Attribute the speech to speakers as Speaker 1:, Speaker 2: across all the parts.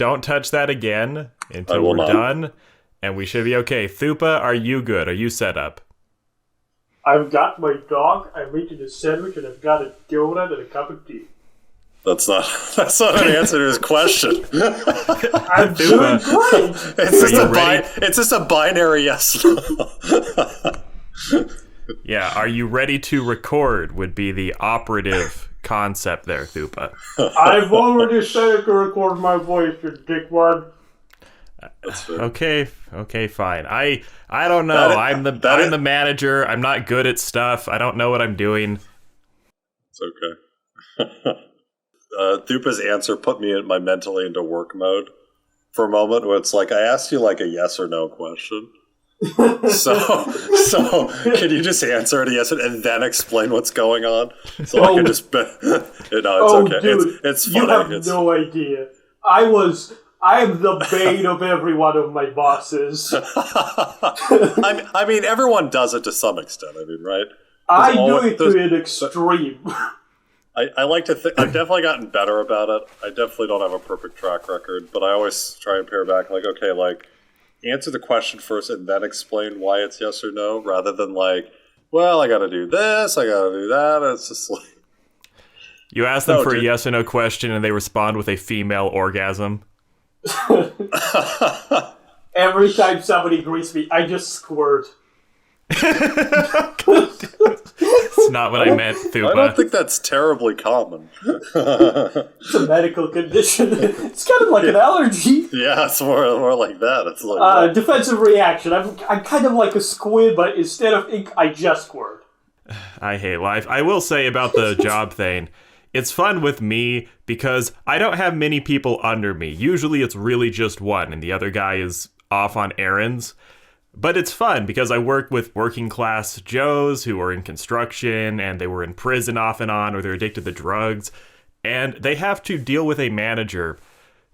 Speaker 1: don't touch that again
Speaker 2: I
Speaker 1: until
Speaker 2: will
Speaker 1: we're
Speaker 2: not.
Speaker 1: done, and we should be okay. Thupa, are you good? Are you set up?
Speaker 3: I've got my dog, I'm eating a sandwich, and I've got a donut and a cup of tea.
Speaker 2: That's not an answer to his question.
Speaker 3: I'm doing great!
Speaker 2: It's just a binary yes.
Speaker 1: Yeah, are you ready to record would be the operative concept there, Thupa.
Speaker 3: I've already said to record my voice, you dickwad.
Speaker 2: That's fair.
Speaker 1: Okay, fine. I don't know. I'm the manager. I'm not good at stuff. I don't know what I'm doing.
Speaker 2: It's okay. Thupa's answer put me mentally into work mode for a moment where it's like, I asked you like a yes or no question. so can you just answer it a yes and then explain what's going on? So I can just it's okay.
Speaker 3: Dude,
Speaker 2: it's
Speaker 3: you
Speaker 2: funny.
Speaker 3: have no idea. I am the bane of every one of my bosses.
Speaker 2: I mean, everyone does it to some extent. I mean, right?
Speaker 3: I do it to an extreme.
Speaker 2: I like to think I've definitely gotten better about it. I definitely don't have a perfect track record, but I always try and pare back. Like, okay, like answer the question first and then explain why it's yes or no, rather than like, well, I got to do this, I got to do that. It's just like
Speaker 1: you ask them for a yes or no question, and they respond with a female orgasm.
Speaker 3: Every time somebody greets me, I just squirt.
Speaker 1: It's not what I meant, Thupa.
Speaker 2: I don't think that's terribly common.
Speaker 3: It's a medical condition. It's kind of like an allergy.
Speaker 2: Yeah, it's more like that. It's like
Speaker 3: defensive reaction. I'm kind of like a squid, but instead of ink, I just squirt.
Speaker 1: I hate life. I will say about the job thing, it's fun with me because I don't have many people under me. Usually it's really just one, and the other guy is off on errands. But it's fun because I work with working class Joes who are in construction and they were in prison off and on, or they're addicted to drugs. And they have to deal with a manager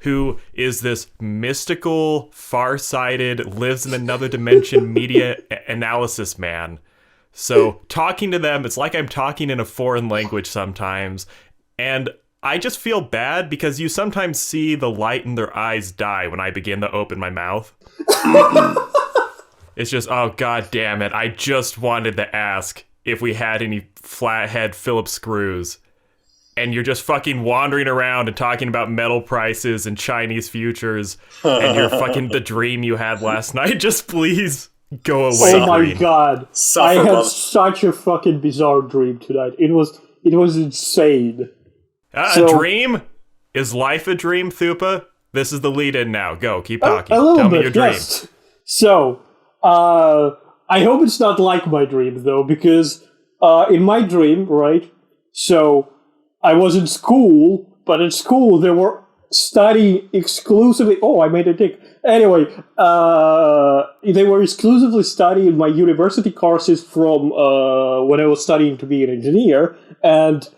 Speaker 1: who is this mystical, far-sighted, lives in another dimension media analysis man. So talking to them, it's like I'm talking in a foreign language sometimes. And I just feel bad because you sometimes see the light in their eyes die when I begin to open my mouth. It's just, oh, god damn it. I just wanted to ask if we had any flathead Phillips screws. And you're just fucking wandering around and talking about metal prices and Chinese futures. And you're fucking the dream you had last night. Just please go away.
Speaker 3: Oh my
Speaker 1: Green.
Speaker 3: god. I had such a fucking bizarre dream tonight. It was insane.
Speaker 1: A dream? Is life a dream, Thupa? This is the lead-in now. Go, keep talking.
Speaker 3: A little
Speaker 1: Tell
Speaker 3: bit,
Speaker 1: me your dream.
Speaker 3: yes. So, I hope it's not like my dream, though, because in my dream, right, so I was in school, but in school they were studying exclusively... Oh, I made a dick. Anyway, they were exclusively studying my university courses from when I was studying to be an engineer, and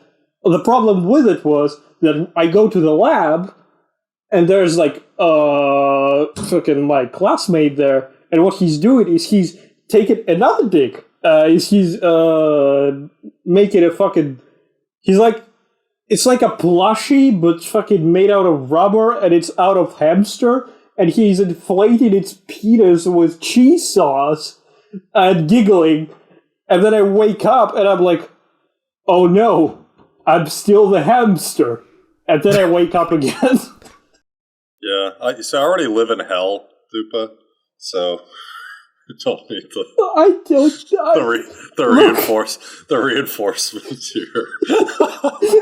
Speaker 3: the problem with it was that I go to the lab, and there's like fucking my classmate there, and what he's doing is he's taking another dick. He's making a fucking... He's like... It's like a plushie, but fucking made out of rubber, and it's out of hamster, and he's inflating its penis with cheese sauce and giggling, and then I wake up and I'm like, oh no, I'm still the hamster. And then I wake up again.
Speaker 2: yeah. So I already live in hell, Thupa. So you don't need the reinforcement here.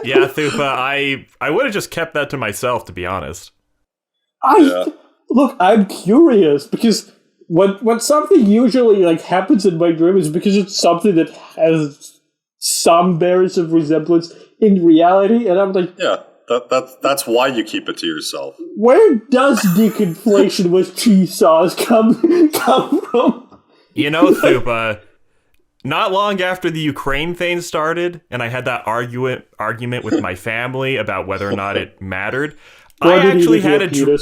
Speaker 1: Yeah, Thupa, I would have just kept that to myself, to be honest.
Speaker 3: Look, I'm curious because when something usually like happens in my dream is because it's something that has some bearings of resemblance in reality, and I'm like,
Speaker 2: yeah, that's why you keep it to yourself.
Speaker 3: Where does dick inflation with cheese sauce come from?
Speaker 1: You know, Thupa, not long after the Ukraine thing started, and I had that argument with my family about whether or not it mattered, I actually had a dream.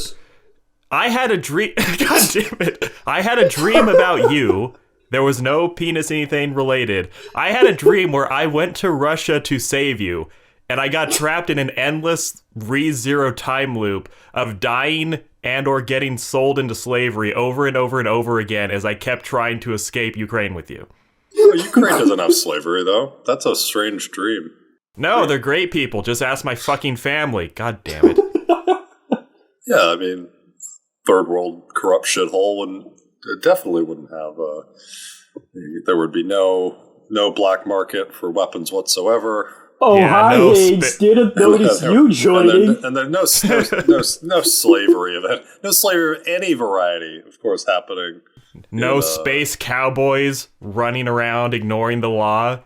Speaker 1: I had a dream. God damn it! I had a dream about you. There was no penis anything related. I had a dream where I went to Russia to save you, and I got trapped in an endless ReZero time loop of dying and or getting sold into slavery over and over and over again as I kept trying to escape Ukraine with you.
Speaker 2: Well, Ukraine doesn't have slavery, though. That's a strange dream.
Speaker 1: No, they're great people. Just ask my fucking family. God damn it.
Speaker 2: Yeah, I mean, third world corrupt shithole, and it definitely wouldn't have. There would be no black market for weapons whatsoever.
Speaker 3: Oh,
Speaker 1: Yeah,
Speaker 3: hi,
Speaker 1: no
Speaker 3: AIDS. Didn't notice you joining.
Speaker 2: And then no slavery of it. No slavery of any variety, of course, happening.
Speaker 1: No space cowboys running around ignoring the law,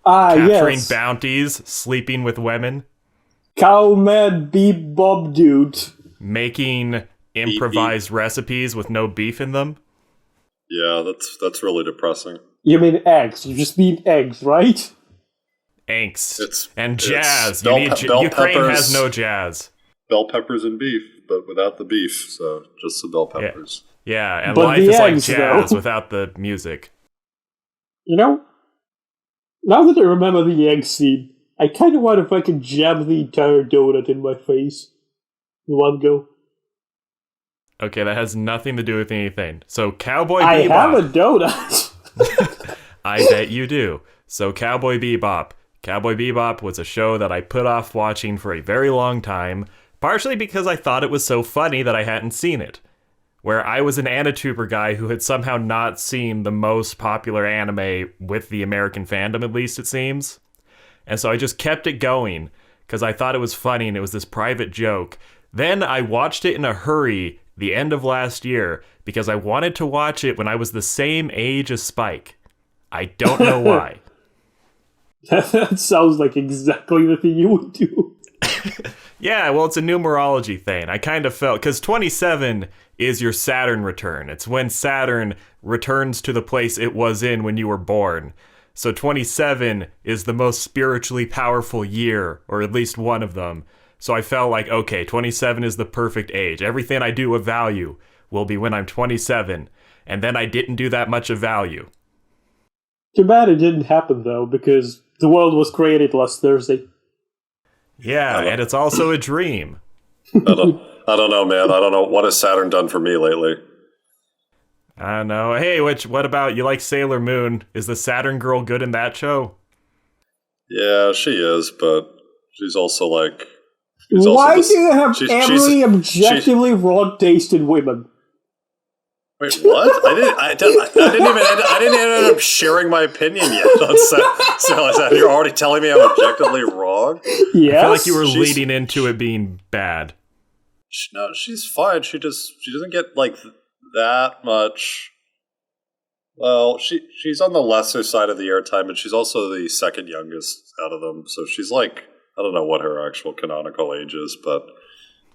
Speaker 1: capturing
Speaker 3: Yes.
Speaker 1: bounties, sleeping with women,
Speaker 3: Cowman Beep Bob Dude.
Speaker 1: making improvised recipes with no beef in them.
Speaker 2: Yeah, that's really depressing.
Speaker 3: You mean eggs. You just mean eggs, right?
Speaker 1: Angst and
Speaker 2: it's
Speaker 1: jazz.
Speaker 2: bell
Speaker 1: Ukraine
Speaker 2: peppers.
Speaker 1: has no jazz.
Speaker 2: Bell peppers and beef, but without the beef, so just the bell peppers.
Speaker 1: Yeah, and
Speaker 3: But
Speaker 1: life
Speaker 3: the
Speaker 1: is like
Speaker 3: eggs,
Speaker 1: jazz
Speaker 3: though.
Speaker 1: without the music.
Speaker 3: You know, now that I remember the egg scene, I kind of want to fucking jam the entire donut in my face in one go.
Speaker 1: Okay, that has nothing to do with anything. So Cowboy
Speaker 3: I
Speaker 1: Bebop.
Speaker 3: have a donut.
Speaker 1: I bet you do. So Cowboy Bebop. Cowboy Bebop was a show that I put off watching for a very long time, partially because I thought it was so funny that I hadn't seen it. Where I was an Anituber guy who had somehow not seen the most popular anime with the American fandom, at least it seems. And so I just kept it going, because I thought it was funny and it was this private joke. Then I watched it in a hurry the end of last year, because I wanted to watch it when I was the same age as Spike. I don't know why.
Speaker 3: That sounds like exactly the thing you would do.
Speaker 1: Yeah, well, it's a numerology thing. I kind of felt, because 27 is your Saturn return. It's when Saturn returns to the place it was in when you were born. So 27 is the most spiritually powerful year, or at least one of them. So I felt like, okay, 27 is the perfect age. Everything I do of value will be when I'm 27. And then I didn't do that much of value.
Speaker 3: Too bad it didn't happen, though, because the world was created last Thursday.
Speaker 1: Yeah, and it's also a dream.
Speaker 2: I don't know, man. I don't know. What has Saturn done for me lately?
Speaker 1: I don't know. Hey, what about, you like Sailor Moon? Is the Saturn girl good in that show?
Speaker 2: Yeah, she is, but she's also like...
Speaker 3: Why do you have every objectively wrong taste in women?
Speaker 2: Wait, what? I didn't even end up sharing my opinion yet on so you're already telling me I'm objectively wrong?
Speaker 3: Yes.
Speaker 1: I feel like you were leading into it being bad.
Speaker 2: No, she's fine. She doesn't get like that much. Well, she's on the lesser side of the airtime, and she's also the second youngest out of them. So she's like, I don't know what her actual canonical age is, but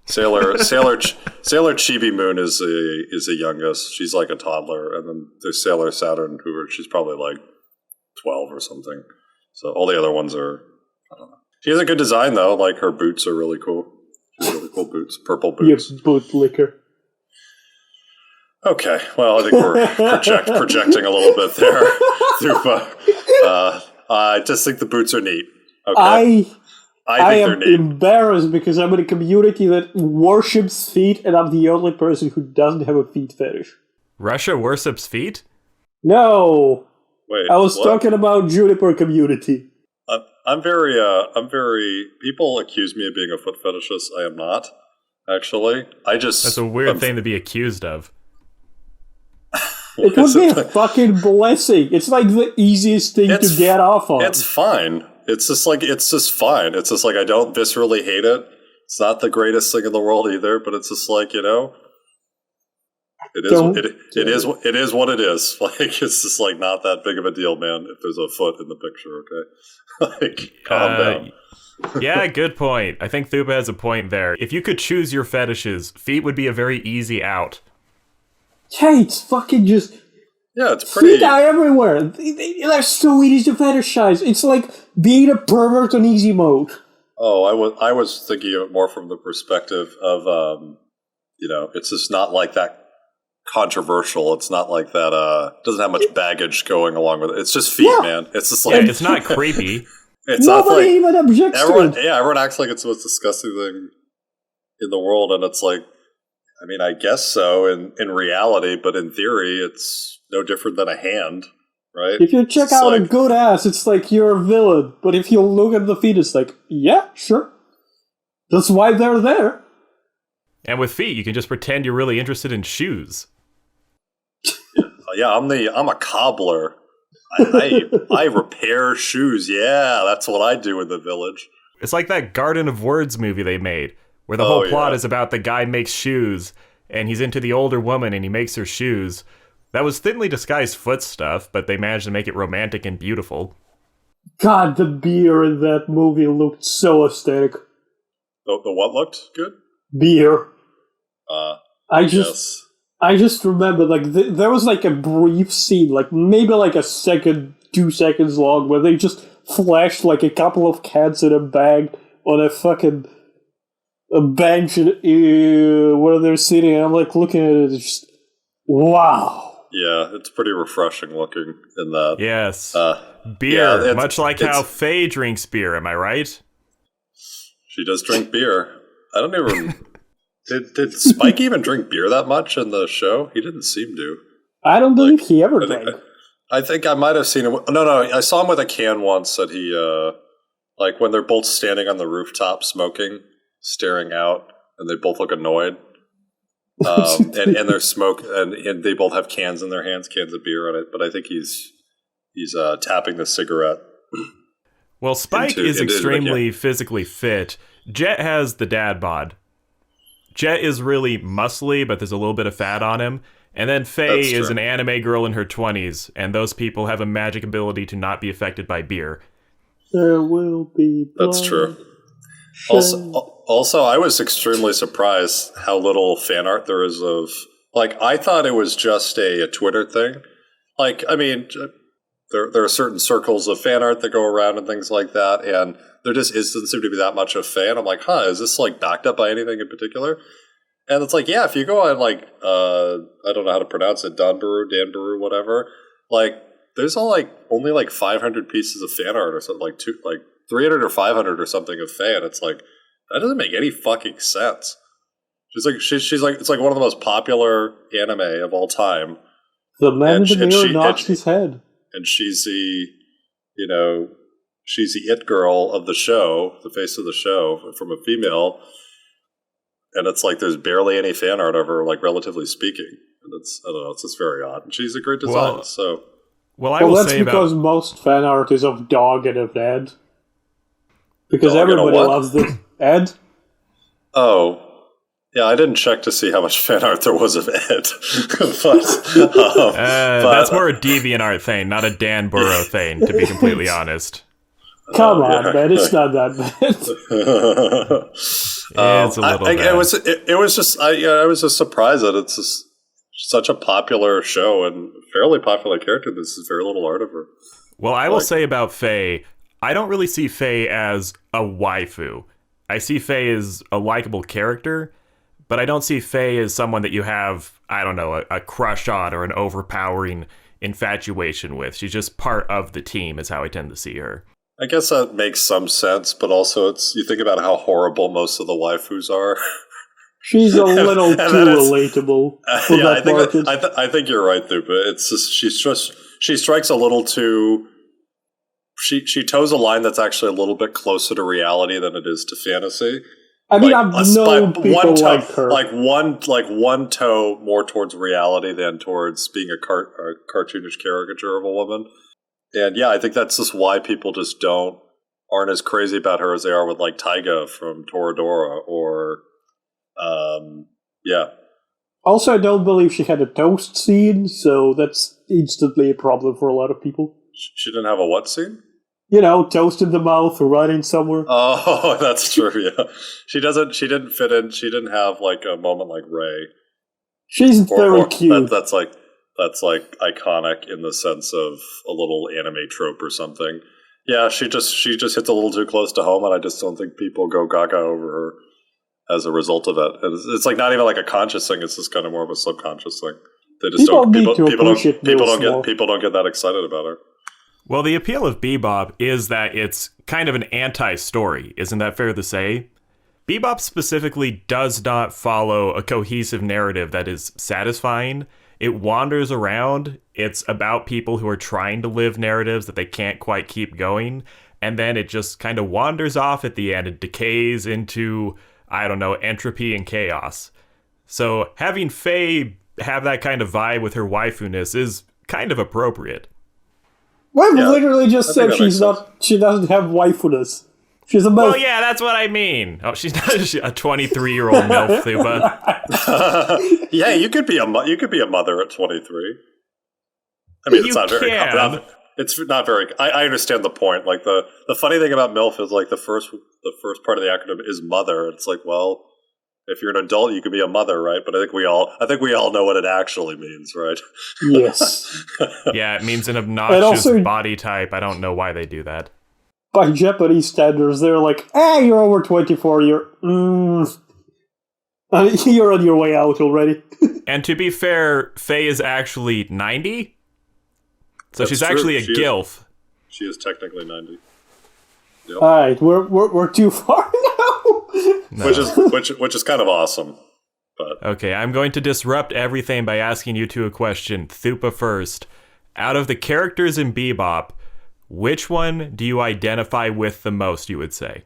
Speaker 2: Sailor Chibi Moon is the youngest. She's like a toddler, and then there's Sailor Saturn, she's probably like 12 or something. So all the other ones are, I don't know. She has a good design though. Like her boots are really cool. She has really cool boots, purple boots.
Speaker 3: You boot licker.
Speaker 2: Okay, well I think we're projecting a little bit there. I just think the boots are neat. Okay. I think
Speaker 3: am
Speaker 2: they're neat.
Speaker 3: embarrassed because I'm in a community that worships feet, and I'm the only person who doesn't have a feet fetish.
Speaker 1: Russia worships feet?
Speaker 3: No,
Speaker 2: Wait,
Speaker 3: I was
Speaker 2: what?
Speaker 3: talking about Juniper community.
Speaker 2: I'm very. People accuse me of being a foot fetishist. I am not, actually.
Speaker 1: That's a weird thing to be accused of.
Speaker 3: It would be a fucking blessing. It's like the easiest thing to get off on.
Speaker 2: It's fine. It's just fine. It's just like I don't viscerally hate it. It's not the greatest thing in the world either, but it's just like, it is what it is. Like it's just like not that big of a deal, man. If there's a foot in the picture, okay, like calm down.
Speaker 1: Yeah, good point. I think Thuba has a point there. If you could choose your fetishes, feet would be a very easy out.
Speaker 3: Yeah, it's fucking just...
Speaker 2: Yeah, it's pretty...
Speaker 3: Feet are everywhere. They're so easy to fetishize. It's like being a pervert on easy mode.
Speaker 2: Oh, I was thinking of it more from the perspective of, it's just not like that controversial. It's not like that, doesn't have much baggage going along with it. It's just feet, man. It's just like...
Speaker 1: Yeah, it's not creepy.
Speaker 2: It's
Speaker 3: Nobody even objects
Speaker 2: everyone.
Speaker 3: to it.
Speaker 2: Yeah, everyone acts like it's the most disgusting thing in the world, and it's like, I mean, I guess so in reality, but in theory, it's no different than a hand, right?
Speaker 3: If you check
Speaker 2: It's
Speaker 3: out a
Speaker 2: like,
Speaker 3: good ass, it's like you're a villain. But if you look at the feet, it's like, yeah, sure. That's why they're there.
Speaker 1: And with feet, you can just pretend you're really interested in shoes.
Speaker 2: yeah, I'm a cobbler. I repair shoes. Yeah, that's what I do in the village.
Speaker 1: It's like that Garden of Words movie they made, where the whole plot
Speaker 2: yeah.
Speaker 1: is about the guy makes shoes, and he's into the older woman, and he makes her shoes. That was thinly disguised foot stuff, but they managed to make it romantic and beautiful.
Speaker 3: God, the beer in that movie looked so aesthetic.
Speaker 2: The what looked good?
Speaker 3: Beer. I
Speaker 2: Yes.
Speaker 3: just remember, like, there was, like, a brief scene, like, maybe, like, a second, 2 seconds long, where they just flashed, like, a couple of cans in a bag on a bench where they're sitting, and I'm, like, looking at it, it's just, wow.
Speaker 2: Yeah, it's pretty refreshing looking in that.
Speaker 1: Yes.
Speaker 2: Yeah,
Speaker 1: Beer, much like how Faye drinks beer, am I right?
Speaker 2: She does drink beer. I don't even... Did Spike even drink beer that much in the show? He didn't seem to.
Speaker 3: I don't believe he ever
Speaker 2: I
Speaker 3: drank.
Speaker 2: think I might have seen him. No, I saw him with a can once that he, like when they're both standing on the rooftop smoking, staring out, and they both look annoyed. And they're and they both have cans in their hands, cans of beer on it. But I think he's tapping the cigarette.
Speaker 1: Well, Spike is extremely physically fit. Jet has the dad bod. Jet is really muscly, but there's a little bit of fat on him. And then Faye is an anime girl in her 20s, and those people have a magic ability to not be affected by beer.
Speaker 3: There will be blood.
Speaker 2: That's true. Also, I was extremely surprised how little fan art there is of... Like, I thought it was just a Twitter thing. Like, I mean, there are certain circles of fan art that go around and things like that, and there just doesn't seem to be that much of fan. I'm like, is this, like, backed up by anything in particular? And it's like, yeah, if you go on, like, I don't know how to pronounce it, Danbaru, whatever, like, there's only like 500 pieces of fan art or something, like 300 or 500 or something of fan. It's like, that doesn't make any fucking sense. She's like, it's like one of the most popular anime of all time.
Speaker 3: The man in the mirror knocks his head.
Speaker 2: And she's she's the it girl of the show, the face of the show, from a female. And it's like there's barely any fan art of her, like, relatively speaking. And I don't know, it's just very odd. And she's a great designer, so...
Speaker 1: Well, I will
Speaker 3: that's
Speaker 1: say
Speaker 3: because most fan art is of Dog and of Ed. Because everybody loves this. Ed?
Speaker 2: Oh. Yeah, I didn't check to see how much fan art there was of Ed. but
Speaker 1: that's more a DeviantArt thing, not a Dan Burrow thing, to be completely honest.
Speaker 3: Come on, man, it's not that bad.
Speaker 1: It's a little bad.
Speaker 2: It was just I was just surprised that it's just such a popular show and fairly popular character. This is very little art of her.
Speaker 1: Well, I will say about Faye, I don't really see Faye as a waifu. I see Faye as a likable character, but I don't see Faye as someone that you have, I don't know, a crush on or an overpowering infatuation with. She's just part of the team is how I tend to see her.
Speaker 2: I guess that makes some sense, but also you think about how horrible most of the waifus are.
Speaker 3: She's a little too relatable for that market.
Speaker 2: I think you're right, though. But it's just she strikes a little too. She toes a line that's actually a little bit closer to reality than it is to fantasy.
Speaker 3: I mean, I've known people like her.
Speaker 2: Like one toe more towards reality than towards being a cartoonish caricature of a woman. And yeah, I think that's just why people just aren't as crazy about her as they are with, like, Taiga from Toradora or, yeah.
Speaker 3: Also, I don't believe she had a toast scene, so that's instantly a problem for a lot of people.
Speaker 2: She didn't have a what scene?
Speaker 3: You know, toast in the mouth or running somewhere.
Speaker 2: Oh, that's true, yeah. She didn't fit in, she didn't have, like, a moment like Rey.
Speaker 3: She's very cute.
Speaker 2: That's iconic in the sense of a little anime trope or something. Yeah, she just hits a little too close to home, and I just don't think people go gaga over her as a result of it. And it's like not even like a conscious thing; it's just kind of more of a subconscious thing. They just people don't get that excited about her.
Speaker 1: Well, the appeal of Bebop is that it's kind of an anti-story. Isn't that fair to say? Bebop specifically does not follow a cohesive narrative that is satisfying. It wanders around. It's about people who are trying to live narratives that they can't quite keep going. And then it just kind of wanders off at the end. It decays into, I don't know, entropy and chaos. So having Faye have that kind of vibe with her waifu-ness is kind of appropriate.
Speaker 3: Well,
Speaker 2: Yeah,
Speaker 3: literally just
Speaker 2: I think
Speaker 3: said
Speaker 2: that makes sense.
Speaker 3: she doesn't have waifu-ness. She's a
Speaker 1: Well,
Speaker 3: milf.
Speaker 1: yeah, that's what I mean. Oh, she's not a 23-year-old MILF, Thuba.
Speaker 2: Yeah, you could be a mother at 23. I mean,
Speaker 1: You
Speaker 2: it's not very.
Speaker 1: can.
Speaker 2: It's not very. I understand the point. Like the funny thing about MILF is like the first part of the acronym is mother. It's like, well, if you're an adult, you can be a mother, right? But I think we all know what it actually means, right?
Speaker 3: Yes.
Speaker 1: Yeah, it means an
Speaker 3: And
Speaker 1: obnoxious
Speaker 3: also-
Speaker 1: body type. I don't know why they do that.
Speaker 3: By Japanese standards, they're like, you're over 24, you're on your way out already.
Speaker 1: And to be fair, Faye is actually 90. So
Speaker 2: That's
Speaker 1: she's
Speaker 2: true.
Speaker 1: actually a
Speaker 2: She is.
Speaker 1: GILF.
Speaker 2: She is technically 90,
Speaker 3: Alright, we're too far now.
Speaker 1: No.
Speaker 2: which is kind of awesome. But
Speaker 1: Okay, I'm going to disrupt everything by asking you two a question. Thupa first. Out of the characters in Bebop, which one do you identify with the most, you would say?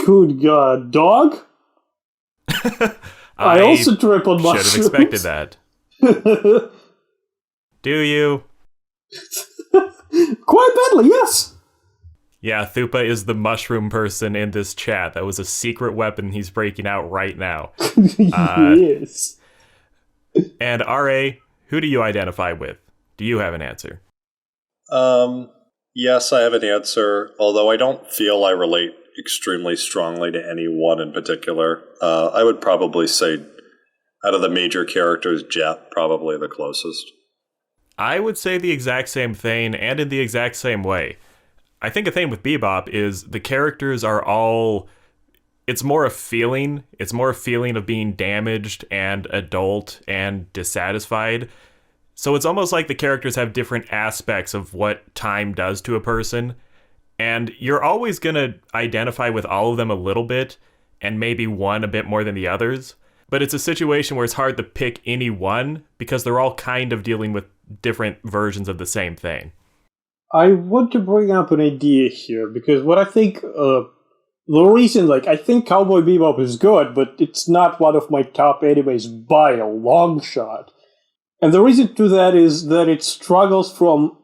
Speaker 3: Good God, dog? I also trip on
Speaker 1: should
Speaker 3: mushrooms.
Speaker 1: have expected that. Do you?
Speaker 3: Quite badly, yes.
Speaker 1: Yeah, Thupa is the mushroom person in this chat. That was a secret weapon he's breaking out right now.
Speaker 3: Yes.
Speaker 1: And RA, who do you identify with? Do you have an answer?
Speaker 2: yes, I have an answer. Although I don't feel I relate extremely strongly to any one in particular. I would probably say, out of the major characters, Jet probably the closest.
Speaker 1: I would say the exact same thing, and in the exact same way. I think a thing with Bebop is the characters are all... It's more a feeling. It's more a feeling of being damaged and adult and dissatisfied. So it's almost like the characters have different aspects of what time does to a person. And you're always going to identify with all of them a little bit, and maybe one a bit more than the others. But it's a situation where it's hard to pick any one, because they're all kind of dealing with different versions of the same thing.
Speaker 3: I want to bring up an idea here, because what I think, the reason, I think Cowboy Bebop is good, but it's not one of my top animes by a long shot. And the reason to that is that it struggles from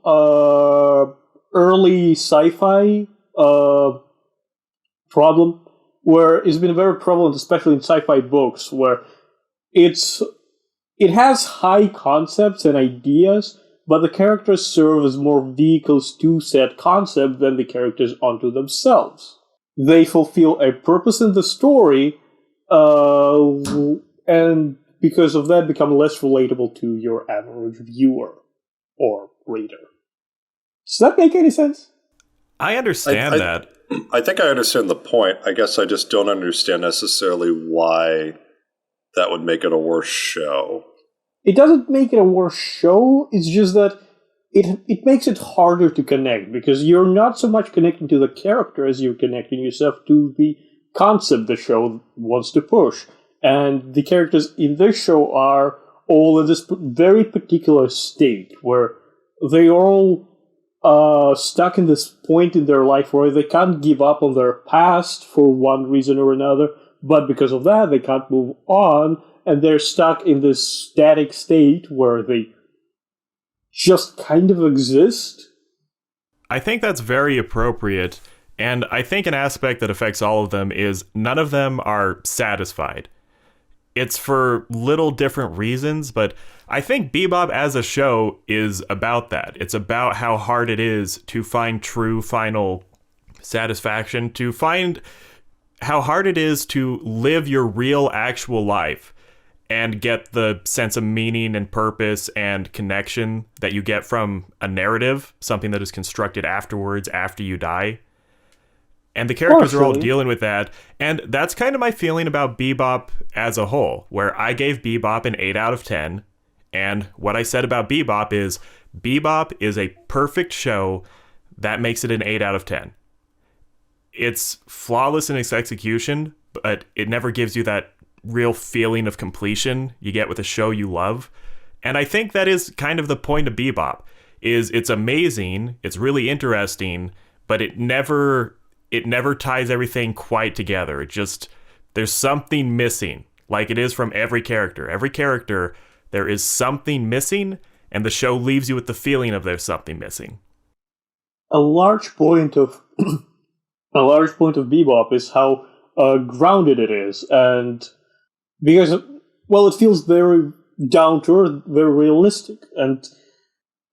Speaker 3: early sci-fi problem, where it's been very prevalent, especially in sci-fi books, where it has high concepts and ideas, but the characters serve as more vehicles to said concept than the characters onto themselves. They fulfill a purpose in the story, and because of that become less relatable to your average viewer or reader. Does that make any sense?
Speaker 1: I understand
Speaker 2: I-
Speaker 1: that.
Speaker 2: I think I understand the point. I guess I just don't understand necessarily why that would make it a worse show.
Speaker 3: It doesn't make it a worse show, it's just that it makes it harder to connect, because you're not so much connecting to the character as you're connecting yourself to the concept the show wants to push. And the characters in this show are all in this very particular state, where they all stuck in this point in their life where they can't give up on their past for one reason or another, but because of that they can't move on, and they're stuck in this static state where they just kind of exist.
Speaker 1: I think that's very appropriate, and I think an aspect that affects all of them is none of them are satisfied. It's for little different reasons, but I think Bebop as a show is about that. It's about how hard it is to find true final satisfaction, to find how hard it is to live your real actual life and get the sense of meaning and purpose and connection that you get from a narrative, something that is constructed afterwards after you die. And the characters are all
Speaker 3: Partially.
Speaker 1: dealing with that. And that's kind of my feeling about Bebop as a whole, where I gave Bebop an 8 out of 10. And what I said about Bebop is a perfect show that makes it an 8 out of 10. It's flawless in its execution, but it never gives you that real feeling of completion you get with a show you love. And I think that is kind of the point of Bebop, is it's amazing, it's really interesting, but it never ties everything quite together. It just, there's something missing, like it is from every character. Every character, there is something missing, and the show leaves you with the feeling of there's something missing.
Speaker 3: A large point of Bebop is how grounded it is, and because, well, it feels very down to earth, very realistic, and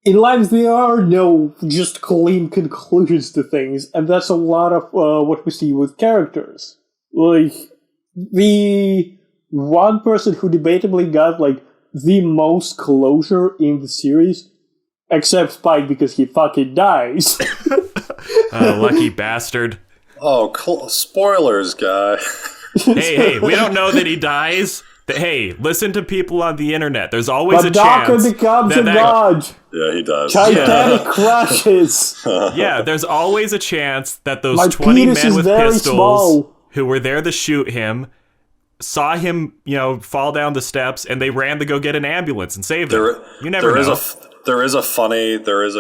Speaker 3: in life there are no just clean conclusions to things, and that's a lot of what we see with characters. Like, the one person who debatably got, like, the most closure in the series, except Spike because he fucking dies.
Speaker 1: Lucky bastard.
Speaker 2: Oh, spoilers, guy.
Speaker 1: Hey, we don't know that he dies. Hey, listen to people on the internet. There's always
Speaker 3: But
Speaker 1: a chance
Speaker 3: Docker becomes a god.
Speaker 2: Yeah, he does.
Speaker 3: Titanic crashes.
Speaker 1: Yeah, there's always a chance that those
Speaker 3: My
Speaker 1: 20
Speaker 3: penis
Speaker 1: men
Speaker 3: is
Speaker 1: with
Speaker 3: very
Speaker 1: pistols
Speaker 3: small.
Speaker 1: who were there to shoot him saw him, fall down the steps, and they ran to go get an ambulance and save him. You never know.
Speaker 2: There is a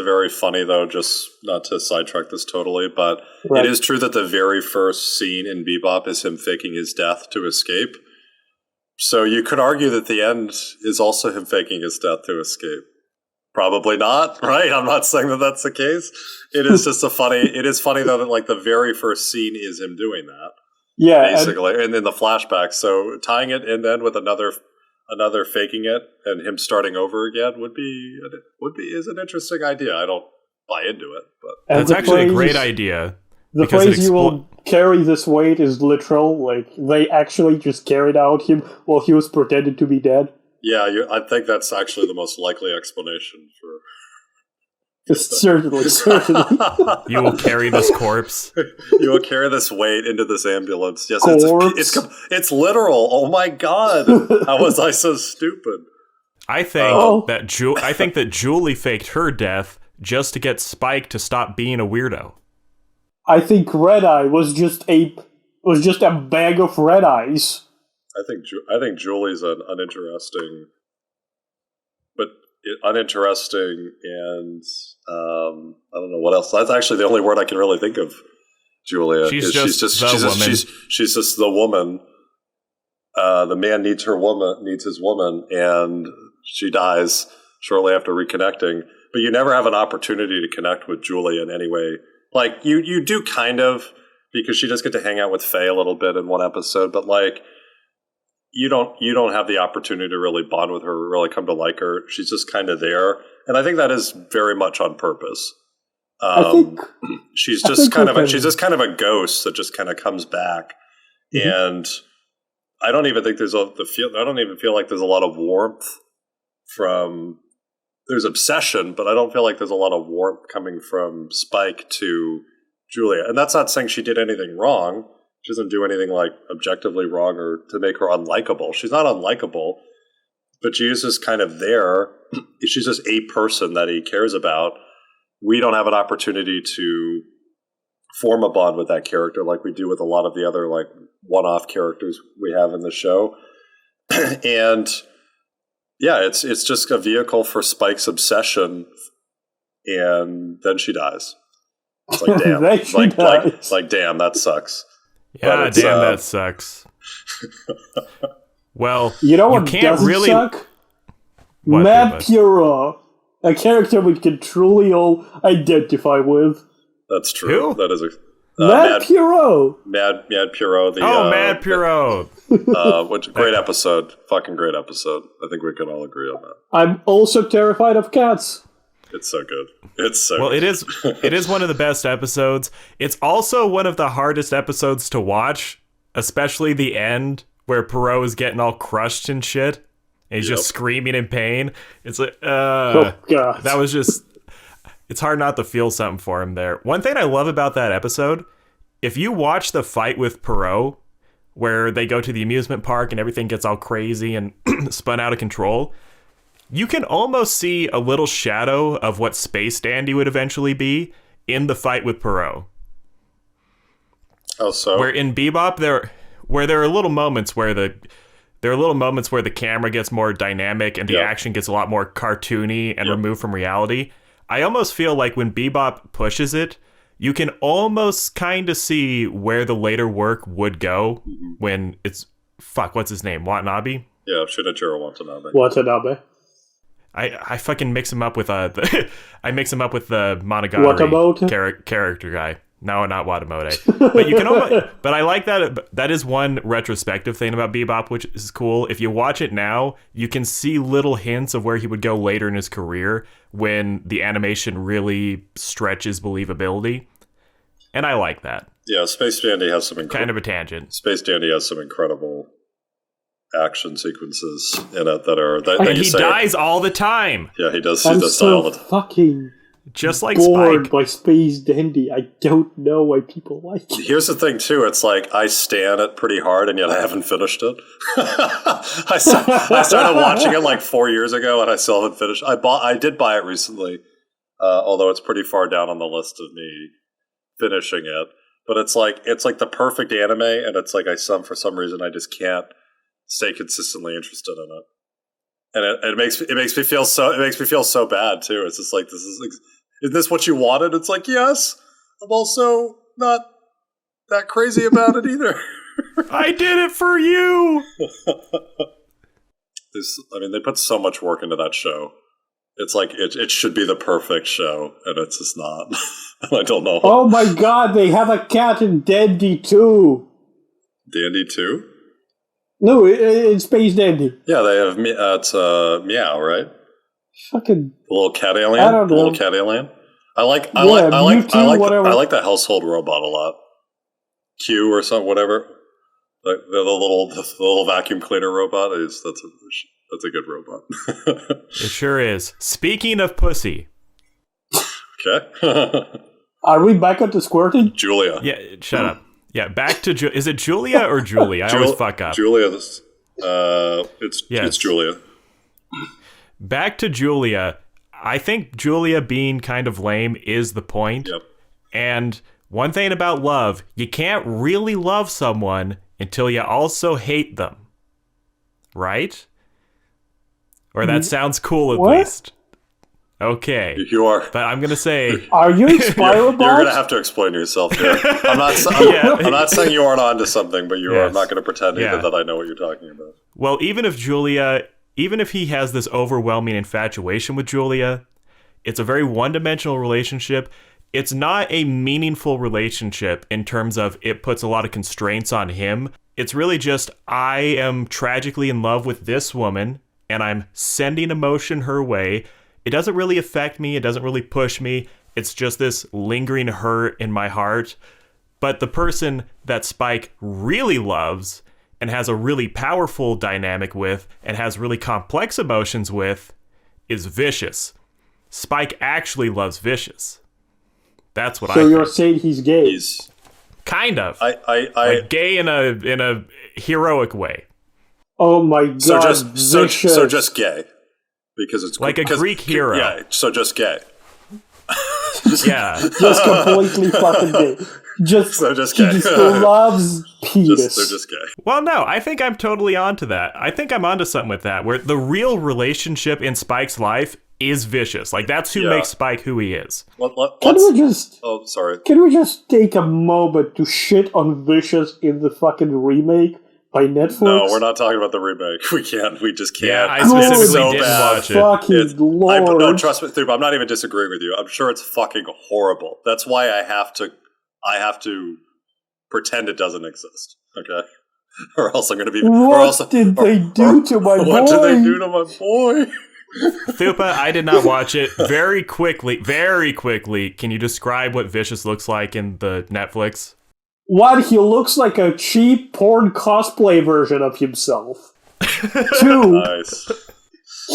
Speaker 2: very funny, though, just not to sidetrack this totally, but
Speaker 3: Right.
Speaker 2: It is true that the very first scene in Bebop is him faking his death to escape. So you could argue that the end is also him faking his death to escape. Probably not, right? I'm not saying that that's the case. It is just it is funny, though, that like the very first scene is him doing that.
Speaker 3: Yeah,
Speaker 2: Basically, and then the flashback. So tying it in then with another faking it and him starting over again is an interesting idea. I don't buy into it, but
Speaker 1: That's actually a great idea.
Speaker 3: The phrase "you will carry this weight" is literal. Like, they actually just carried out him while he was pretending to be dead.
Speaker 2: yeah, I think that's actually the most likely explanation for.
Speaker 3: Certainly.
Speaker 1: You will carry this corpse.
Speaker 2: You will carry this weight into this ambulance. Yes,
Speaker 3: Corpse.
Speaker 2: it's literal. Oh my god! How was I so stupid?
Speaker 1: I think that Julie faked her death just to get Spike to stop being a weirdo.
Speaker 3: I think Red Eye was just a bag of red eyes.
Speaker 2: I think Julie's an uninteresting, and I don't know what else. That's actually the only word I can really think of. Julia, she's just the woman. The man needs his woman, and she dies shortly after reconnecting. But you never have an opportunity to connect with Julie in any way. Like you do kind of, because she does get to hang out with Faye a little bit in one episode, but like you don't have the opportunity to really bond with her, really come to like her. She's just kind of there, and I think that is very much on purpose. She's just kind of a ghost that just kind of comes back, mm-hmm. And I don't even think I don't even feel like there's a lot of warmth from. There's obsession, but I don't feel like there's a lot of warmth coming from Spike to Julia. And that's not saying she did anything wrong. She doesn't do anything like objectively wrong or to make her unlikable. She's not unlikable, but she is just kind of there. She's just a person that he cares about. We don't have an opportunity to form a bond with that character like we do with a lot of the other like one-off characters we have in the show. And yeah, it's just a vehicle for Spike's obsession, and then she dies. It's like damn, like damn, that sucks.
Speaker 1: Yeah, damn, that sucks. Well,
Speaker 3: you know what
Speaker 1: can't
Speaker 3: doesn't
Speaker 1: really
Speaker 3: suck? Mad Puro, a character we can truly all identify with.
Speaker 2: That's true.
Speaker 1: Who?
Speaker 2: That is a
Speaker 3: Mad Puro.
Speaker 2: Mad Puro.
Speaker 1: Mad Puro.
Speaker 2: Great episode. Fucking great episode. I think we can all agree on that.
Speaker 3: I'm also terrified of cats.
Speaker 2: It's so good. It's so
Speaker 1: well,
Speaker 2: good.
Speaker 1: it is one of the best episodes. It's also one of the hardest episodes to watch, especially the end where Perot is getting all crushed and shit. And he's just screaming in pain. It's like,
Speaker 3: oh god.
Speaker 1: That was just... It's hard not to feel something for him there. One thing I love about that episode, if you watch the fight with Perot, where they go to the amusement park and everything gets all crazy and spun out of control, you can almost see a little shadow of what Space Dandy would eventually be in the fight with Perot.
Speaker 2: Oh, so
Speaker 1: Where in Bebop there are little moments where the camera gets more dynamic and the action gets a lot more cartoony and removed from reality. I almost feel like when Bebop pushes it, you can almost kind of see where the later work would go when it's what's his name? Watanabe?
Speaker 2: Yeah, Shinichiro Watanabe.
Speaker 3: Watanabe.
Speaker 1: I fucking mix him up with I mix him up with the Monogatari character guy. No, not Watamote. But you can almost, but I like that. That is one retrospective thing about Bebop, which is cool. If you watch it now, you can see little hints of where he would go later in his career when the animation really stretches believability. And I like that.
Speaker 2: Yeah, Space Dandy has some
Speaker 1: kind of a tangent.
Speaker 2: Space Dandy has some incredible action sequences in it
Speaker 1: and he dies all the time.
Speaker 2: Yeah, he does.
Speaker 3: I'm
Speaker 2: die
Speaker 3: so
Speaker 2: all the time.
Speaker 3: fucking
Speaker 1: just like
Speaker 3: bored
Speaker 1: Spike.
Speaker 3: by Space Dandy. I don't know why people like it.
Speaker 2: Here's the thing, too. It's like I stan it pretty hard, and yet I haven't finished it. I started watching it like 4 years ago, and I still haven't finished. I did buy it recently, although it's pretty far down on the list of me finishing it. But it's like the perfect anime, and it's like for some reason I just can't stay consistently interested in it. And it makes me feel so bad too. It's just like is this what you wanted? It's like, yes. I'm also not that crazy about it either.
Speaker 1: I did it for you.
Speaker 2: They put so much work into that show. It's like it should be the perfect show, and it's just not. I don't know.
Speaker 3: Oh my god, they have a cat in Dandy too.
Speaker 2: Dandy too?
Speaker 3: No, it's Space Dandy.
Speaker 2: Yeah, they have it's Meow, right?
Speaker 3: Fucking
Speaker 2: the little cat alien.
Speaker 3: I don't know.
Speaker 2: The little cat alien. I like the household robot a lot. Q or something, whatever. Like the little vacuum cleaner robot that's a good robot.
Speaker 1: It sure is. Speaking of pussy.
Speaker 2: Okay.
Speaker 3: Are we back at the squirting?
Speaker 2: Julia.
Speaker 1: Yeah, shut up. Yeah, back to is it Julia or Julie? I always fuck up.
Speaker 2: Julia. It's Julia.
Speaker 1: Back to Julia. I think Julia being kind of lame is the point.
Speaker 2: Yep.
Speaker 1: And one thing about love, you can't really love someone until you also hate them. Right? Or that sounds cool at least. Okay.
Speaker 2: You are.
Speaker 1: But I'm going to say...
Speaker 3: Are you Spirobot?
Speaker 2: You're going to have to explain yourself here. I'm not saying you aren't onto something, but I'm not going to pretend either that I know what you're talking about.
Speaker 1: Well, even if he has this overwhelming infatuation with Julia, it's a very one-dimensional relationship. It's not a meaningful relationship in terms of it puts a lot of constraints on him. It's really just, I am tragically in love with this woman, and I'm sending emotion her way. It doesn't really affect me. It doesn't really push me. It's just this lingering hurt in my heart. But the person that Spike really loves and has a really powerful dynamic with and has really complex emotions with is Vicious. Spike actually loves Vicious. That's what I think.
Speaker 3: So you're saying he's gay?
Speaker 2: He's
Speaker 1: kind of.
Speaker 2: like
Speaker 1: gay in a heroic way.
Speaker 3: Oh my god!
Speaker 2: So just gay. Because it's
Speaker 1: like a Greek hero.
Speaker 2: Yeah, so just gay.
Speaker 1: Yeah.
Speaker 3: Just completely fucking gay.
Speaker 2: Gay.
Speaker 3: He just loves penis.
Speaker 2: They're just gay.
Speaker 1: Well, no, I think I'm totally onto that. I think I'm onto something with that, where the real relationship in Spike's life is Vicious. Like, that's who makes Spike who he is.
Speaker 3: Can we just...
Speaker 2: Oh, sorry.
Speaker 3: Can we just take a moment to shit on Vicious in the fucking remake by Netflix?
Speaker 2: No, we're not talking about the remake. We can't. We just can't.
Speaker 1: Yeah, I specifically
Speaker 2: so
Speaker 1: didn't
Speaker 2: bad.
Speaker 1: watch it.
Speaker 3: Fucking Lord.
Speaker 2: No, trust me, I'm not even disagreeing with you. I'm sure it's fucking horrible. That's why I have to pretend it doesn't exist. Okay? Or else I'm going to be...
Speaker 3: What did they do to my boy?
Speaker 2: What did they do to my boy?
Speaker 1: Thupa, I did not watch it. Very quickly, can you describe what Vicious looks like in the Netflix?
Speaker 3: One, he looks like a cheap porn cosplay version of himself. Two,
Speaker 2: Nice.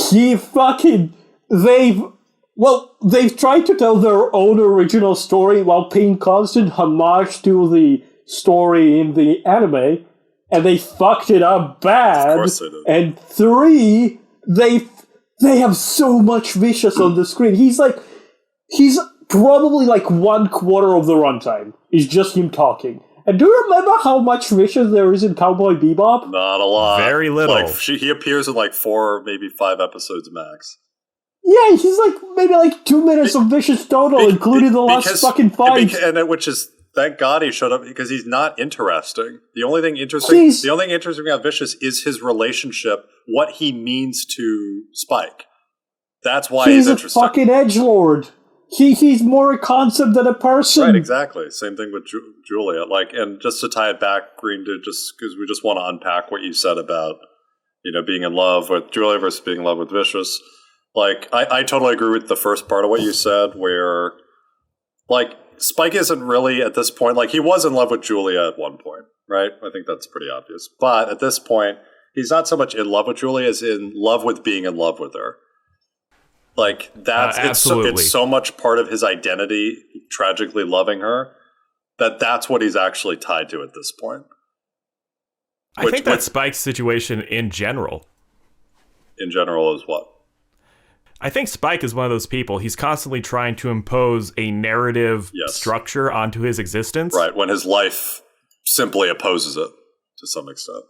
Speaker 3: he fucking... They've tried to tell their own original story while paying constant homage to the story in the anime, and they fucked it up bad.
Speaker 2: Of course they did.
Speaker 3: And three, they have so much Vicious on the screen. He's probably like 1/4 of the runtime is just him talking. And do you remember how much Vicious there is in Cowboy Bebop?
Speaker 2: Not a lot.
Speaker 1: Very little.
Speaker 2: Like, he appears in like 4, maybe 5 episodes max.
Speaker 3: Yeah, he's like maybe like 2 minutes of Vicious total, including the last fucking fight.
Speaker 2: Which is, thank God he showed up, because he's not interesting. The only thing interesting about Vicious is his relationship, what he means to Spike. That's why he's interesting.
Speaker 3: He's a fucking edgelord. He's more a concept than a person.
Speaker 2: Right, exactly. Same thing with Julia. Like, and just to tie it back, Green, to just because we just want to unpack what you said about, being in love with Julia versus being in love with Vicious. Like, I totally agree with the first part of what you said, where, like, Spike isn't really at this point, like, he was in love with Julia at one point, right? I think that's pretty obvious. But at this point, he's not so much in love with Julia as in love with being in love with her. Like, it's so much part of his identity, tragically loving her, that's what he's actually tied to at this point.
Speaker 1: I think that's Spike's situation in general.
Speaker 2: In general is what?
Speaker 1: I think Spike is one of those people, he's constantly trying to impose a narrative structure onto his existence.
Speaker 2: Right, when his life simply opposes it to some extent.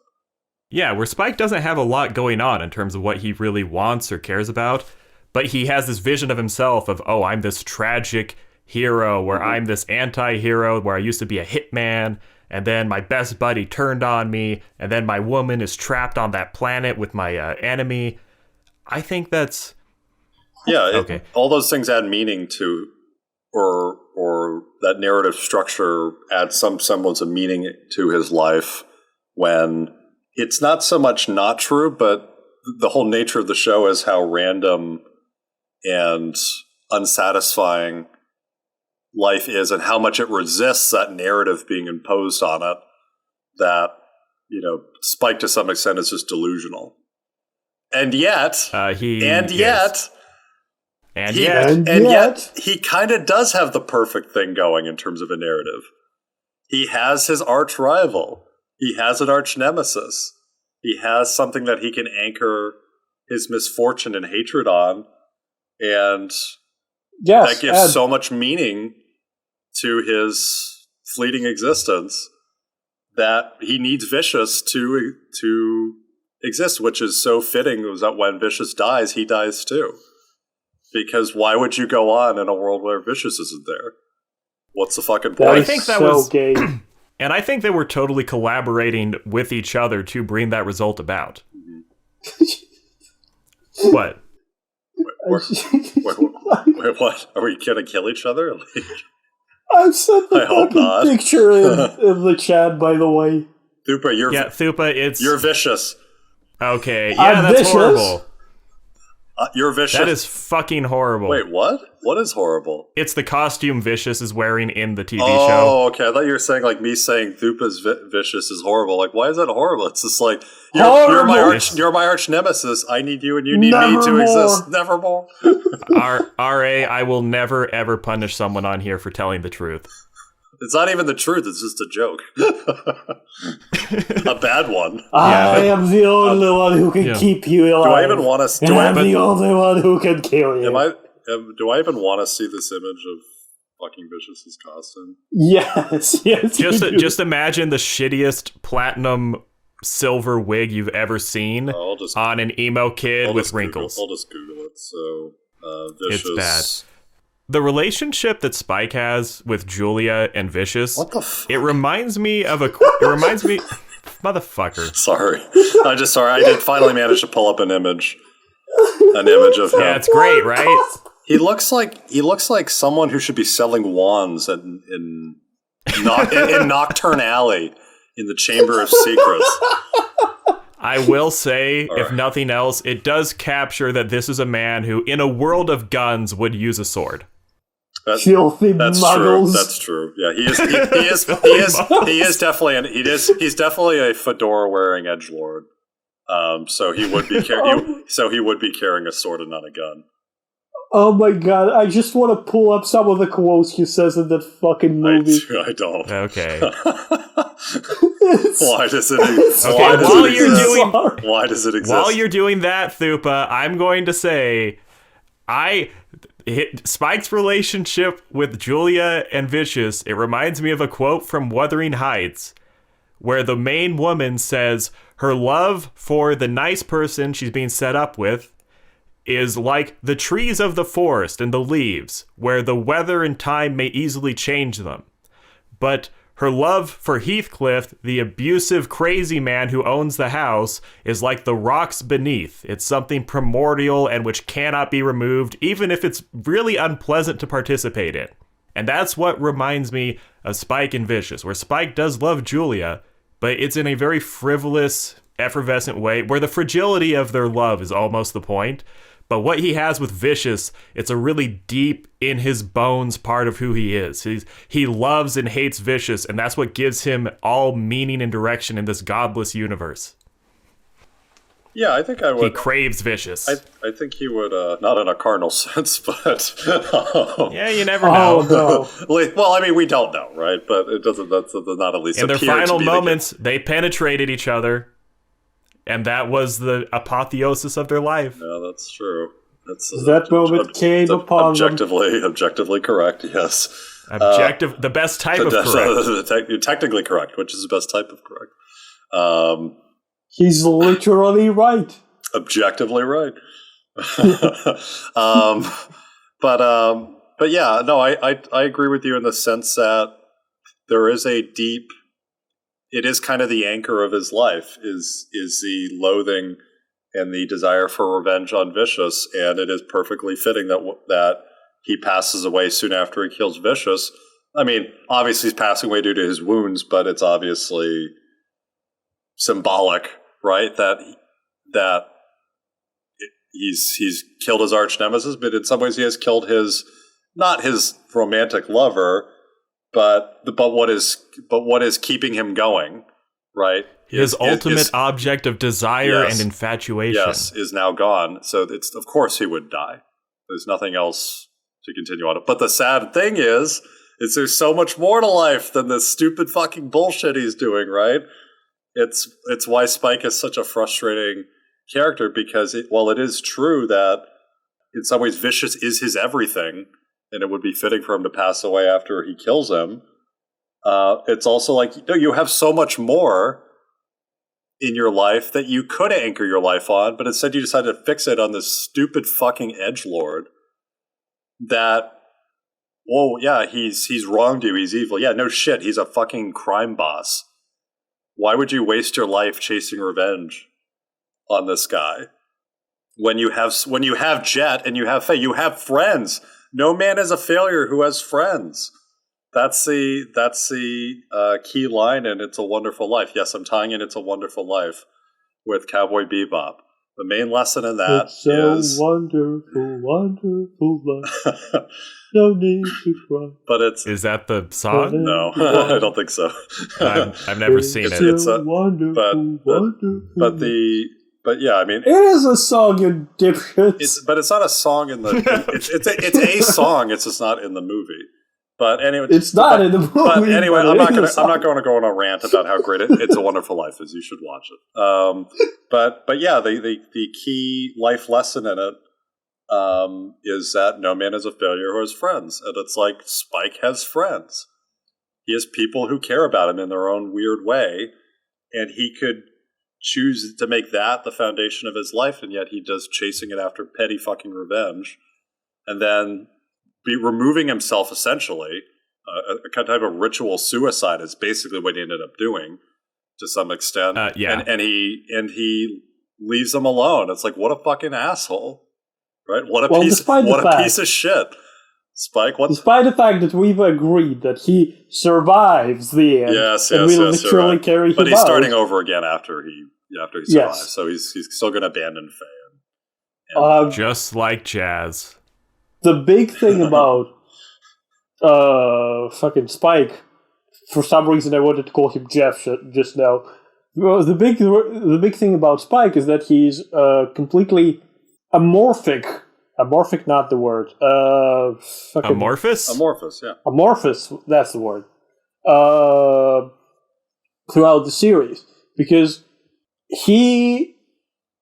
Speaker 1: Yeah, where Spike doesn't have a lot going on in terms of what he really wants or cares about. But he has this vision of himself of, I'm this tragic hero, where I'm this anti-hero, where I used to be a hitman, and then my best buddy turned on me, and then my woman is trapped on that planet with my enemy. I think that's...
Speaker 2: Yeah,
Speaker 1: okay.
Speaker 2: All those things add meaning to, or that narrative structure adds some semblance of meaning to his life when it's not so much not true, but the whole nature of the show is how random and unsatisfying life is, and how much it resists that narrative being imposed on it, that, Spike to some extent is just delusional. And yet he kind of does have the perfect thing going in terms of a narrative. He has his arch rival. He has an arch nemesis. He has something that he can anchor his misfortune and hatred on, and that gives so much meaning to his fleeting existence that he needs Vicious to exist, which is so fitting, was that when Vicious dies, he dies too. Because why would you go on in a world where Vicious isn't there? What's the fucking point?
Speaker 1: I think that was gay. And I think they were totally collaborating with each other to bring that result about. What?
Speaker 2: Wait, what? Are we gonna kill each other?
Speaker 3: I've sent the fucking picture in the chat, by the way.
Speaker 2: Thupa,
Speaker 1: you're
Speaker 2: Vicious.
Speaker 1: Okay, yeah, that's vicious. Horrible.
Speaker 2: You're Vicious.
Speaker 1: That is fucking horrible.
Speaker 2: Wait, what? What is horrible?
Speaker 1: It's the costume Vicious is wearing in the TV show.
Speaker 2: Oh, okay. I thought you were saying, like, me saying Thupa's Vicious is horrible. Like, why is that horrible? It's just like, you're my arch nemesis. I need you and you need me to exist. Nevermore.
Speaker 1: R.A., I will never, ever punish someone on here for telling the truth.
Speaker 2: It's not even the truth. It's just a joke. A bad one.
Speaker 3: I am the only one who can keep you alive.
Speaker 2: Do I even want to...
Speaker 3: I'm the only one who can kill you.
Speaker 2: Do I even want to see this image of fucking Vicious's costume?
Speaker 3: Yes.
Speaker 1: Just imagine the shittiest platinum silver wig you've ever seen on an emo kid with wrinkles.
Speaker 2: I'll just Google it. So, Vicious...
Speaker 1: It's bad. The relationship that Spike has with Julia and Vicious,
Speaker 2: what the fuck?
Speaker 1: It reminds me, motherfucker.
Speaker 2: Sorry. I did finally manage to pull up an image of him.
Speaker 1: Yeah, it's great, right?
Speaker 2: He looks like someone who should be selling wands in Nocturne Alley in the Chamber of Secrets.
Speaker 1: I will say, if nothing else, it does capture that this is a man who, in a world of guns, would use a sword.
Speaker 3: Filthy muggles.
Speaker 2: That's true. Yeah, he's definitely a fedora wearing edgelord. So he would be carrying a sword and not a gun.
Speaker 3: Oh my god! I just want to pull up some of the quotes he says in that fucking movie.
Speaker 2: I don't.
Speaker 1: Okay.
Speaker 2: Why does it?
Speaker 1: While you're doing that, Thupa, I'm going to say, Spike's relationship with Julia and Vicious, it reminds me of a quote from Wuthering Heights, where the main woman says her love for the nice person she's being set up with is like the trees of the forest and the leaves, where the weather and time may easily change them. But her love for Heathcliff, the abusive, crazy man who owns the house, is like the rocks beneath. It's something primordial and which cannot be removed, even if it's really unpleasant to participate in. And that's what reminds me of Spike and Vicious, where Spike does love Julia, but it's in a very frivolous, effervescent way, where the fragility of their love is almost the point. But what he has with Vicious, it's a really deep in his bones part of who he is. He loves and hates Vicious, and that's what gives him all meaning and direction in this godless universe.
Speaker 2: Yeah, I think I would.
Speaker 1: He craves Vicious.
Speaker 2: I think he would, not in a carnal sense, but...
Speaker 1: Yeah, you never know.
Speaker 3: Oh, no.
Speaker 2: Well, I mean, we don't know, right? But it doesn't, that's not at least
Speaker 1: In their
Speaker 2: appear to
Speaker 1: final
Speaker 2: be
Speaker 1: moments, they penetrated each other, and that was the apotheosis of their life.
Speaker 2: Yeah, that's true.
Speaker 3: That moment came upon them.
Speaker 2: Objectively correct, yes.
Speaker 1: The best type of correct.
Speaker 2: You're technically correct, which is the best type of correct.
Speaker 3: He's literally right.
Speaker 2: Objectively right. But yeah, no, I agree with you in the sense that there is a deep. It is kind of the anchor of his life is the loathing and the desire for revenge on Vicious, and it is perfectly fitting that he passes away soon after he kills Vicious. I mean, obviously he's passing away due to his wounds, but it's obviously symbolic, right? That he's killed his arch nemesis, but in some ways he has killed not his romantic lover, but what is keeping him going, right?
Speaker 1: His ultimate object of desire
Speaker 2: yes,
Speaker 1: and infatuation.
Speaker 2: Yes, is now gone. So it's of course he would die. There's nothing else to continue on it. But the sad thing is there's so much more to life than this stupid fucking bullshit he's doing, right? It's why Spike is such a frustrating character, because while it is true that in some ways Vicious is his everything, and it would be fitting for him to pass away after he kills him, it's also like, you have so much more in your life that you could anchor your life on, but instead you decided to fix it on this stupid fucking edgelord that, whoa, yeah, he's wronged you, he's evil. Yeah, no shit, he's a fucking crime boss. Why would you waste your life chasing revenge on this guy? When you have Jet and you have Faye, you have friends. No man is a failure who has friends. That's the key line in It's a Wonderful Life. Yes, I'm tying in It's a Wonderful Life with Cowboy Bebop. The main lesson in that is
Speaker 3: wonderful, wonderful life. No need to cry.
Speaker 2: But
Speaker 1: is that the song?
Speaker 2: No, I don't think so.
Speaker 1: I've never seen it.
Speaker 2: It's a
Speaker 3: wonderful, wonderful.
Speaker 2: But yeah, I mean,
Speaker 3: it is a song, you dipshits.
Speaker 2: But it's not a song in the. It's a song. It's just not in the movie. But anyway,
Speaker 3: it's not in the movie.
Speaker 2: But anyway, I'm not going to go on a rant about how great It's a Wonderful Life is. You should watch it. But yeah, the key life lesson in it is that no man is a failure who has friends, and it's like Spike has friends. He has people who care about him in their own weird way, and he could choose to make that the foundation of his life, and yet he does chasing it after petty fucking revenge, and then be removing himself essentially. A kind of type of ritual suicide is basically what he ended up doing to some extent.
Speaker 1: Yeah,
Speaker 2: and he leaves them alone. It's like, what a fucking asshole, right? What a piece of shit. Spike,
Speaker 3: despite the fact that we've agreed that he survives the end, and will literally carry him out.
Speaker 2: But he's starting over again after he survives. Yes. So he's still going to abandon Faye.
Speaker 1: Just like Jazz.
Speaker 3: The big thing about fucking Spike, for some reason I wanted to call him Jeff just now. Well, the big thing about Spike is that he's completely amorphic. Amorphic, not the word.
Speaker 1: Amorphous?
Speaker 2: Amorphous, yeah.
Speaker 3: Amorphous, that's the word. Throughout the series. Because he,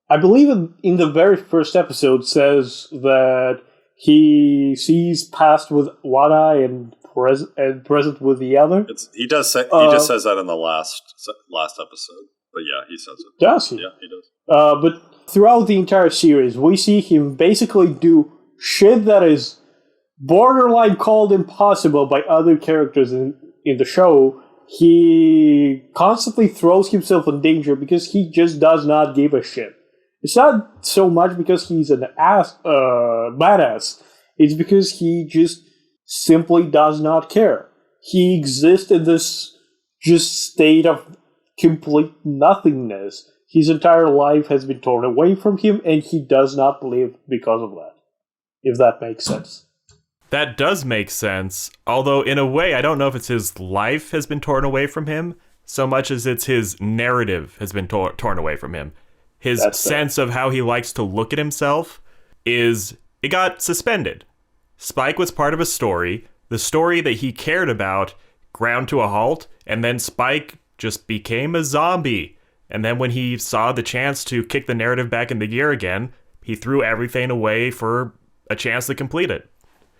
Speaker 3: I believe in the very first episode, says that he sees past with one eye and present with the other.
Speaker 2: He just says that in the last episode. But yeah, he says it.
Speaker 3: Does he?
Speaker 2: Yeah, he does.
Speaker 3: But throughout the entire series, we see him basically do shit that is borderline called impossible by other characters in the show. He constantly throws himself in danger because he just does not give a shit. It's not so much because he's an badass. It's because he just simply does not care. He exists in this just state of complete nothingness. His entire life has been torn away from him, and he does not live because of that. If that makes sense.
Speaker 1: That does make sense, although in a way, I don't know if it's his life has been torn away from him, so much as it's his narrative has been torn away from him. His sense of how he likes to look at himself it got suspended. Spike was part of a story, the story that he cared about ground to a halt, and then Spike just became a zombie. And then when he saw the chance to kick the narrative back into gear again, he threw everything away for a chance to complete it.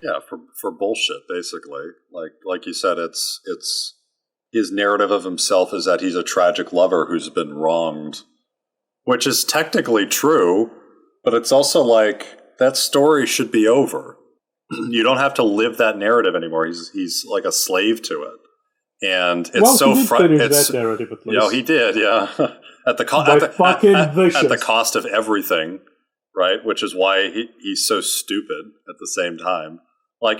Speaker 2: Yeah, for bullshit, basically. Like you said, it's his narrative of himself is that he's a tragic lover who's been wronged, which is technically true, but it's also like that story should be over. You don't have to live that narrative anymore. He's like a slave to it. And it's
Speaker 3: he did finish that narrative at least.
Speaker 2: He did, yeah. at the cost of everything, right? Which is why he's so stupid at the same time. Like,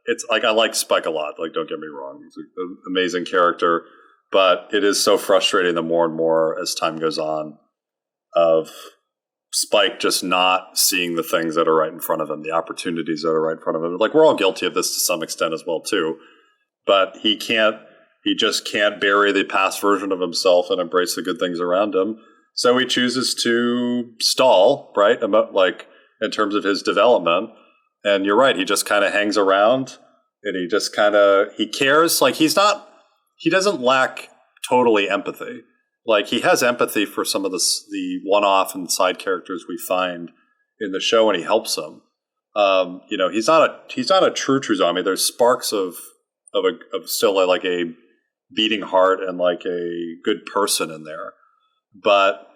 Speaker 2: it's like I like Spike a lot. Like, don't get me wrong, he's an amazing character, but it is so frustrating the more and more as time goes on of Spike just not seeing the things that are right in front of him, the opportunities that are right in front of him. Like, we're all guilty of this to some extent as well too. But he just can't bury the past version of himself and embrace the good things around him. So he chooses to stall, right? Like, in terms of his development. And you're right, he just kind of hangs around and he cares. Like, he doesn't lack totally empathy. Like, he has empathy for some of the one-off and side characters we find in the show, and he helps them. He's not a true zombie. There's sparks of still like a beating heart and like a good person in there. But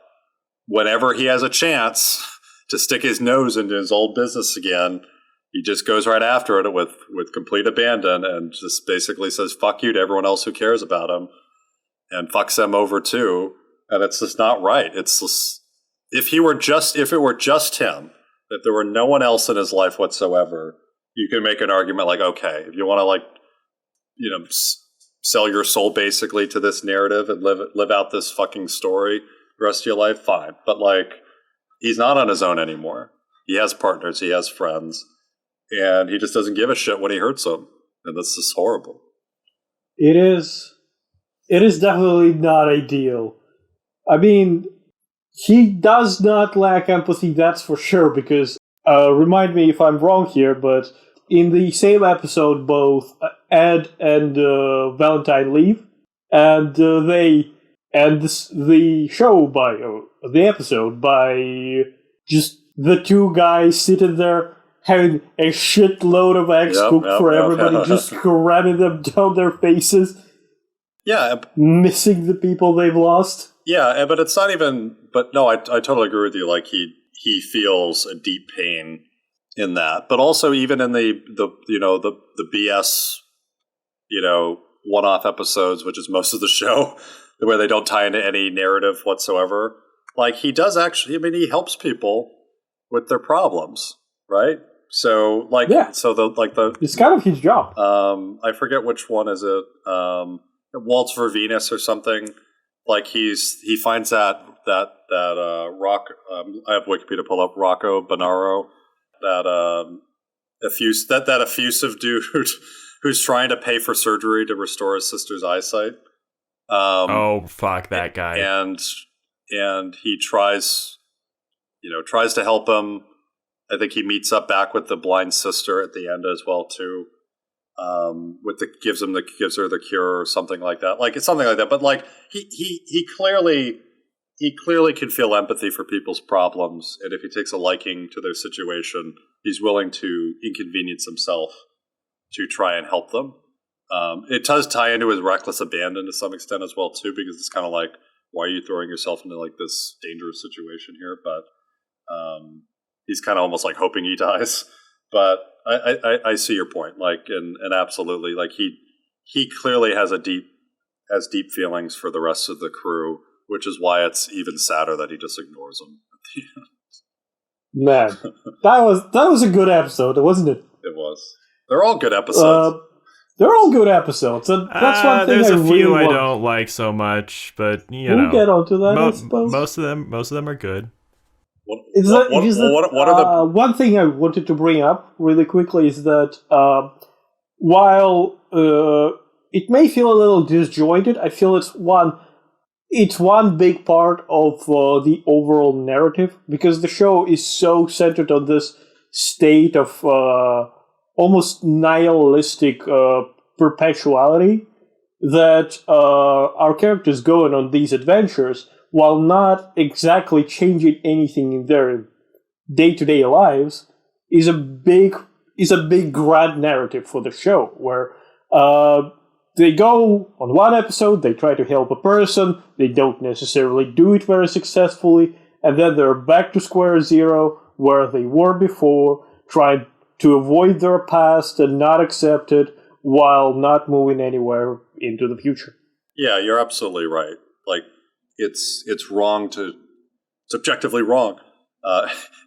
Speaker 2: whenever he has a chance to stick his nose into his old business again, he just goes right after it with complete abandon and just basically says fuck you to everyone else who cares about him and fucks them over too. And it's just not right. It's just, if it were just him, if there were no one else in his life whatsoever, you can make an argument like, okay, if you want to sell your soul basically to this narrative and live out this fucking story the rest of your life, fine. But like, he's not on his own anymore. He has partners, he has friends, and he just doesn't give a shit when he hurts them. And this is horrible.
Speaker 3: It is definitely not ideal. I mean, he does not lack empathy, that's for sure, because, remind me if I'm wrong here, but in the same episode, both Ed and Valentine leave, and they end the show the episode by just the two guys sitting there having a shitload of eggs cooked for everybody, just cramming them down their faces.
Speaker 2: Yeah.
Speaker 3: Missing the people they've lost.
Speaker 2: Yeah, but it's not even... But no, I totally agree with you. Like, he feels a deep pain in that. But also even in the BS, one-off episodes, which is most of the show, where they don't tie into any narrative whatsoever. Like, he does actually... I mean, he helps people with their problems, right? So, like... Yeah. So,
Speaker 3: it's kind of his job.
Speaker 2: I forget which one is it. Waltz for Venus or something. Like, he finds that rock. I have Wikipedia pull up, Rocco Bonaro, that effusive dude who's trying to pay for surgery to restore his sister's eyesight.
Speaker 1: Fuck that guy.
Speaker 2: And he tries to help him. I think he meets up back with the blind sister at the end as well too. Gives her the cure or something like that. Like, it's something like that. But like, he clearly he clearly can feel empathy for people's problems, and if he takes a liking to their situation, he's willing to inconvenience himself to try and help them. It does tie into his reckless abandon to some extent as well too, because it's kind of like, why are you throwing yourself into like this dangerous situation here? But he's kind of almost like hoping he dies. But I see your point, like, and absolutely, like he clearly has deep feelings for the rest of the crew, which is why it's even sadder that he just ignores them at the end.
Speaker 3: Man, that was a good episode, wasn't it?
Speaker 2: It was. They're all good episodes.
Speaker 3: They're all good episodes, and that's one thing
Speaker 1: there's a few
Speaker 3: really
Speaker 1: I don't like so much, but
Speaker 3: we'll get onto that. I suppose
Speaker 1: most of them are good.
Speaker 3: One thing I wanted to bring up really quickly is that while it may feel a little disjointed, I feel it's one big part of the overall narrative, because the show is so centered on this state of almost nihilistic perpetuality that our characters go on these adventures while not exactly changing anything in their day-to-day lives is a big grand narrative for the show, where they go on one episode, they try to help a person, they don't necessarily do it very successfully, and then they're back to square zero where they were before, trying to avoid their past and not accept it while not moving anywhere into the future.
Speaker 2: Yeah, you're absolutely right. Like, it's wrong to... It's objectively wrong.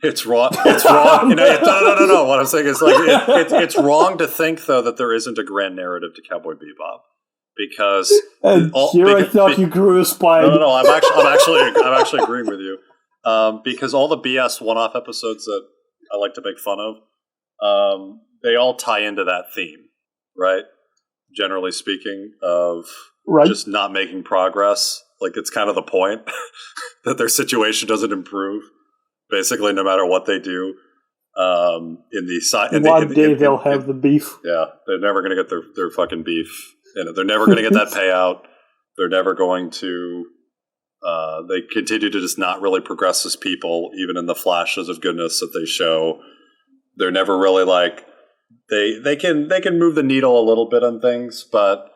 Speaker 2: It's wrong. It's wrong. No. What I'm saying is, like, it's wrong to think, though, that there isn't a grand narrative to Cowboy Bebop, because
Speaker 3: I thought you grew a spine.
Speaker 2: No. I'm actually agreeing with you, because all the BS one-off episodes that I like to make fun of, they all tie into that theme, right? Generally speaking, of just not making progress. Like, it's kind of the point that their situation doesn't improve, basically, no matter what they do. One
Speaker 3: day they'll have the beef.
Speaker 2: Yeah, they're never going to get their fucking beef. They're never going to get that payout. They're never going to... they continue to just not really progress as people, even in the flashes of goodness that they show. They're never really like... They can move the needle a little bit on things, but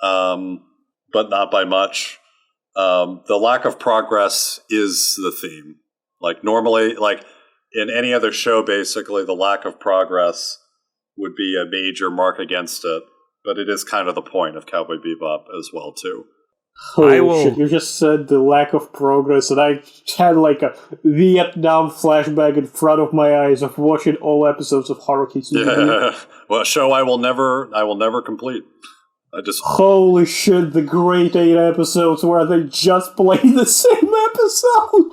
Speaker 2: not by much. The lack of progress is the theme. Like, normally, like in any other show, basically, the lack of progress would be a major mark against it. But it is kind of the point of Cowboy Bebop as well, too.
Speaker 3: Holy shit, you just said the lack of progress, and I had like a Vietnam flashback in front of my eyes of watching all episodes of Haruki Suzuki.
Speaker 2: Yeah. Well, a show I will never complete.
Speaker 3: Holy shit, the great 8 episodes where they just play the same episode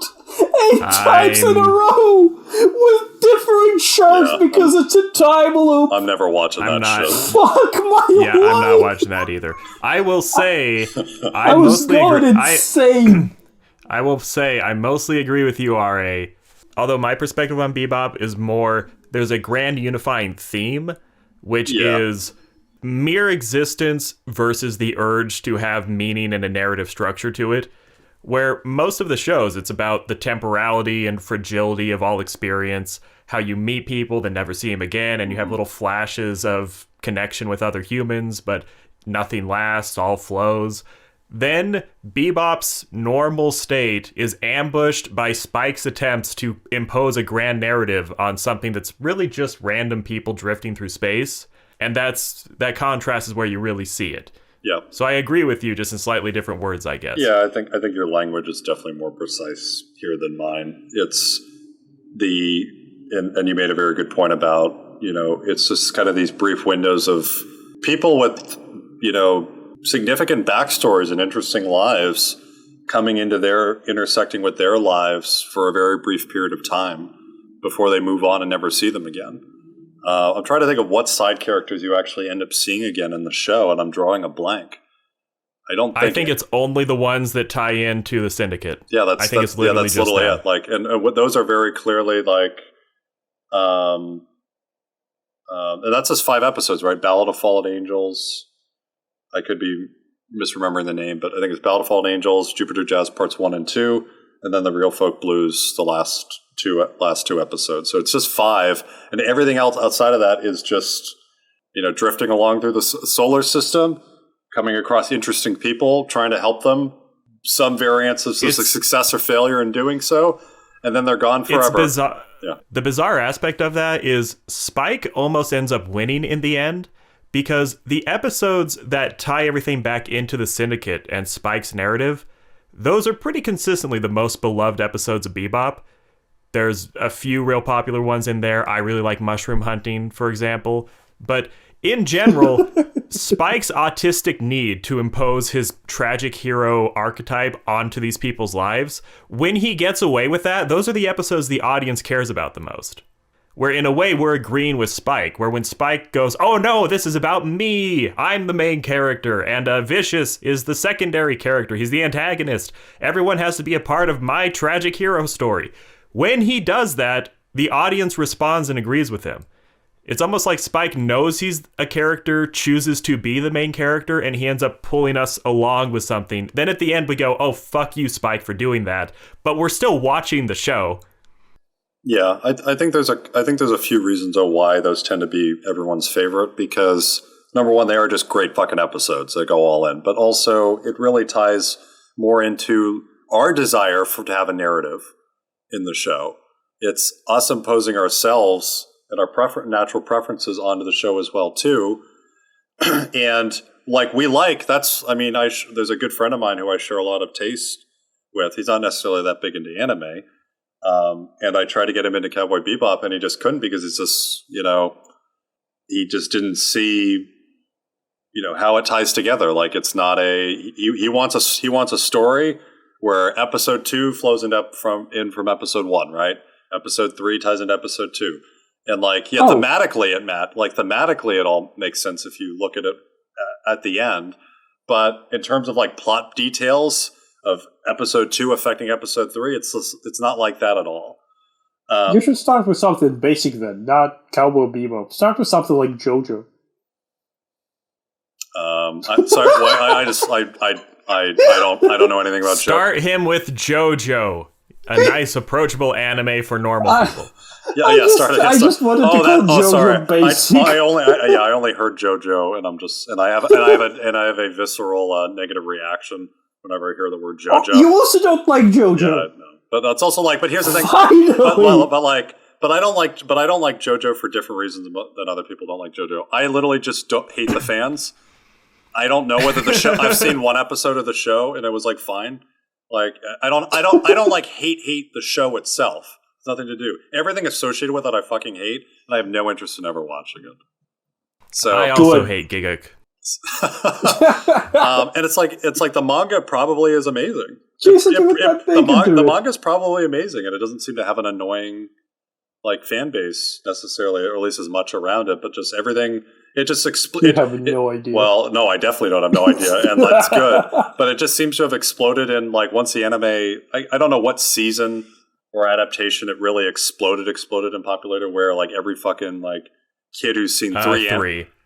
Speaker 3: 8 times in a row with differing shows because it's a time loop.
Speaker 2: I'm never watching that shit.
Speaker 3: Fuck my life.
Speaker 1: I'm not watching that either. I will say I
Speaker 3: was going insane.
Speaker 1: I will say I mostly agree with you, RA. Although my perspective on Bebop is more, there's a grand unifying theme, which is mere existence versus the urge to have meaning and a narrative structure to it, where most of the shows, it's about the temporality and fragility of all experience, how you meet people then never see them again, and you have little flashes of connection with other humans, but nothing lasts, all flows. Then Bebop's normal state is ambushed by Spike's attempts to impose a grand narrative on something that's really just random people drifting through space. And that contrast is where you really see it.
Speaker 2: Yeah.
Speaker 1: So I agree with you, just in slightly different words, I guess.
Speaker 2: Yeah, I think your language is definitely more precise here than mine. It's and you made a very good point about, it's just kind of these brief windows of people with, significant backstories and interesting lives coming into intersecting with their lives for a very brief period of time before they move on and never see them again. I'm trying to think of what side characters you actually end up seeing again in the show, and I'm drawing a blank. I think
Speaker 1: it's only the ones that tie into the Syndicate.
Speaker 2: Yeah,
Speaker 1: it's literally
Speaker 2: that's
Speaker 1: just
Speaker 2: literally
Speaker 1: that.
Speaker 2: it. Like, and what those are very clearly like, and that's just 5 episodes, right? Ballad of Fallen Angels. I could be misremembering the name, but I think it's Battle to Fallen Angels, Jupiter Jazz Parts 1 and 2, and then the Real Folk Blues, the last two episodes. So it's just 5, and everything else outside of that is just, drifting along through the solar system, coming across interesting people, trying to help them, some variants of success or failure in doing so, and then they're gone forever.
Speaker 1: It's bizarre. Yeah. The bizarre aspect of that is Spike almost ends up winning in the end, because the episodes that tie everything back into the Syndicate and Spike's narrative, those are pretty consistently the most beloved episodes of Bebop. There's a few real popular ones in there. I really like Mushroom Hunting, for example. But in general, Spike's autistic need to impose his tragic hero archetype onto these people's lives, when he gets away with that, those are the episodes the audience cares about the most. Where in a way we're agreeing with Spike, where when Spike goes, oh no, this is about me, I'm the main character, and Vicious is the secondary character, he's the antagonist, everyone has to be a part of my tragic hero story. When he does that, the audience responds and agrees with him. It's almost like Spike knows he's a character, chooses to be the main character, and he ends up pulling us along with something. Then at the end we go, oh fuck you Spike for doing that, but we're still watching the show.
Speaker 2: Yeah, I think there's a few reasons why those tend to be everyone's favorite, because number one, they are just great fucking episodes that go all in, but also it really ties more into our desire to have a narrative in the show. It's us imposing ourselves and our natural preferences onto the show as well too, and there's a good friend of mine who I share a lot of taste with. He's not necessarily that big into anime. And I tried to get him into Cowboy Bebop, and he just couldn't, because it's just, he just didn't see, how it ties together. Like, it's not he wants a story where episode 2 flows from episode 1, right? Episode 3 ties into episode 2. And thematically it all makes sense if you look at it at the end. But in terms of plot details of episode 2 affecting episode 3, it's not like that at all.
Speaker 3: You should start with something basic then, not Cowboy Bebop. Start with something like JoJo.
Speaker 2: I'm sorry, I don't know anything about JoJo.
Speaker 1: Start him with JoJo, a nice approachable anime for normal people.
Speaker 3: I just wanted to call JoJo basic.
Speaker 2: I only heard JoJo, and I have a visceral negative reaction whenever I hear the word JoJo.
Speaker 3: Oh, you also don't like JoJo.
Speaker 2: Yeah, no. But that's also but here's the thing. But I don't like JoJo for different reasons than other people don't like JoJo. I literally just don't hate the fans. I don't know whether the show. I've seen one episode of the show and it was fine. I don't hate the show itself. It's nothing to do. Everything associated with it I fucking hate, and I have no interest in ever watching it. So
Speaker 1: I also hate Giguk.
Speaker 2: And it's like the manga probably is amazing.
Speaker 3: The
Speaker 2: manga is probably amazing, and it doesn't seem to have an annoying fan base necessarily, or at least as much around it. But just everything, it just
Speaker 3: You have no idea.
Speaker 2: Well, no, I definitely don't have no idea, and that's good. But it just seems to have exploded in once the anime. I don't know what season or adaptation it really exploded in popularity, where every fucking kid who's seen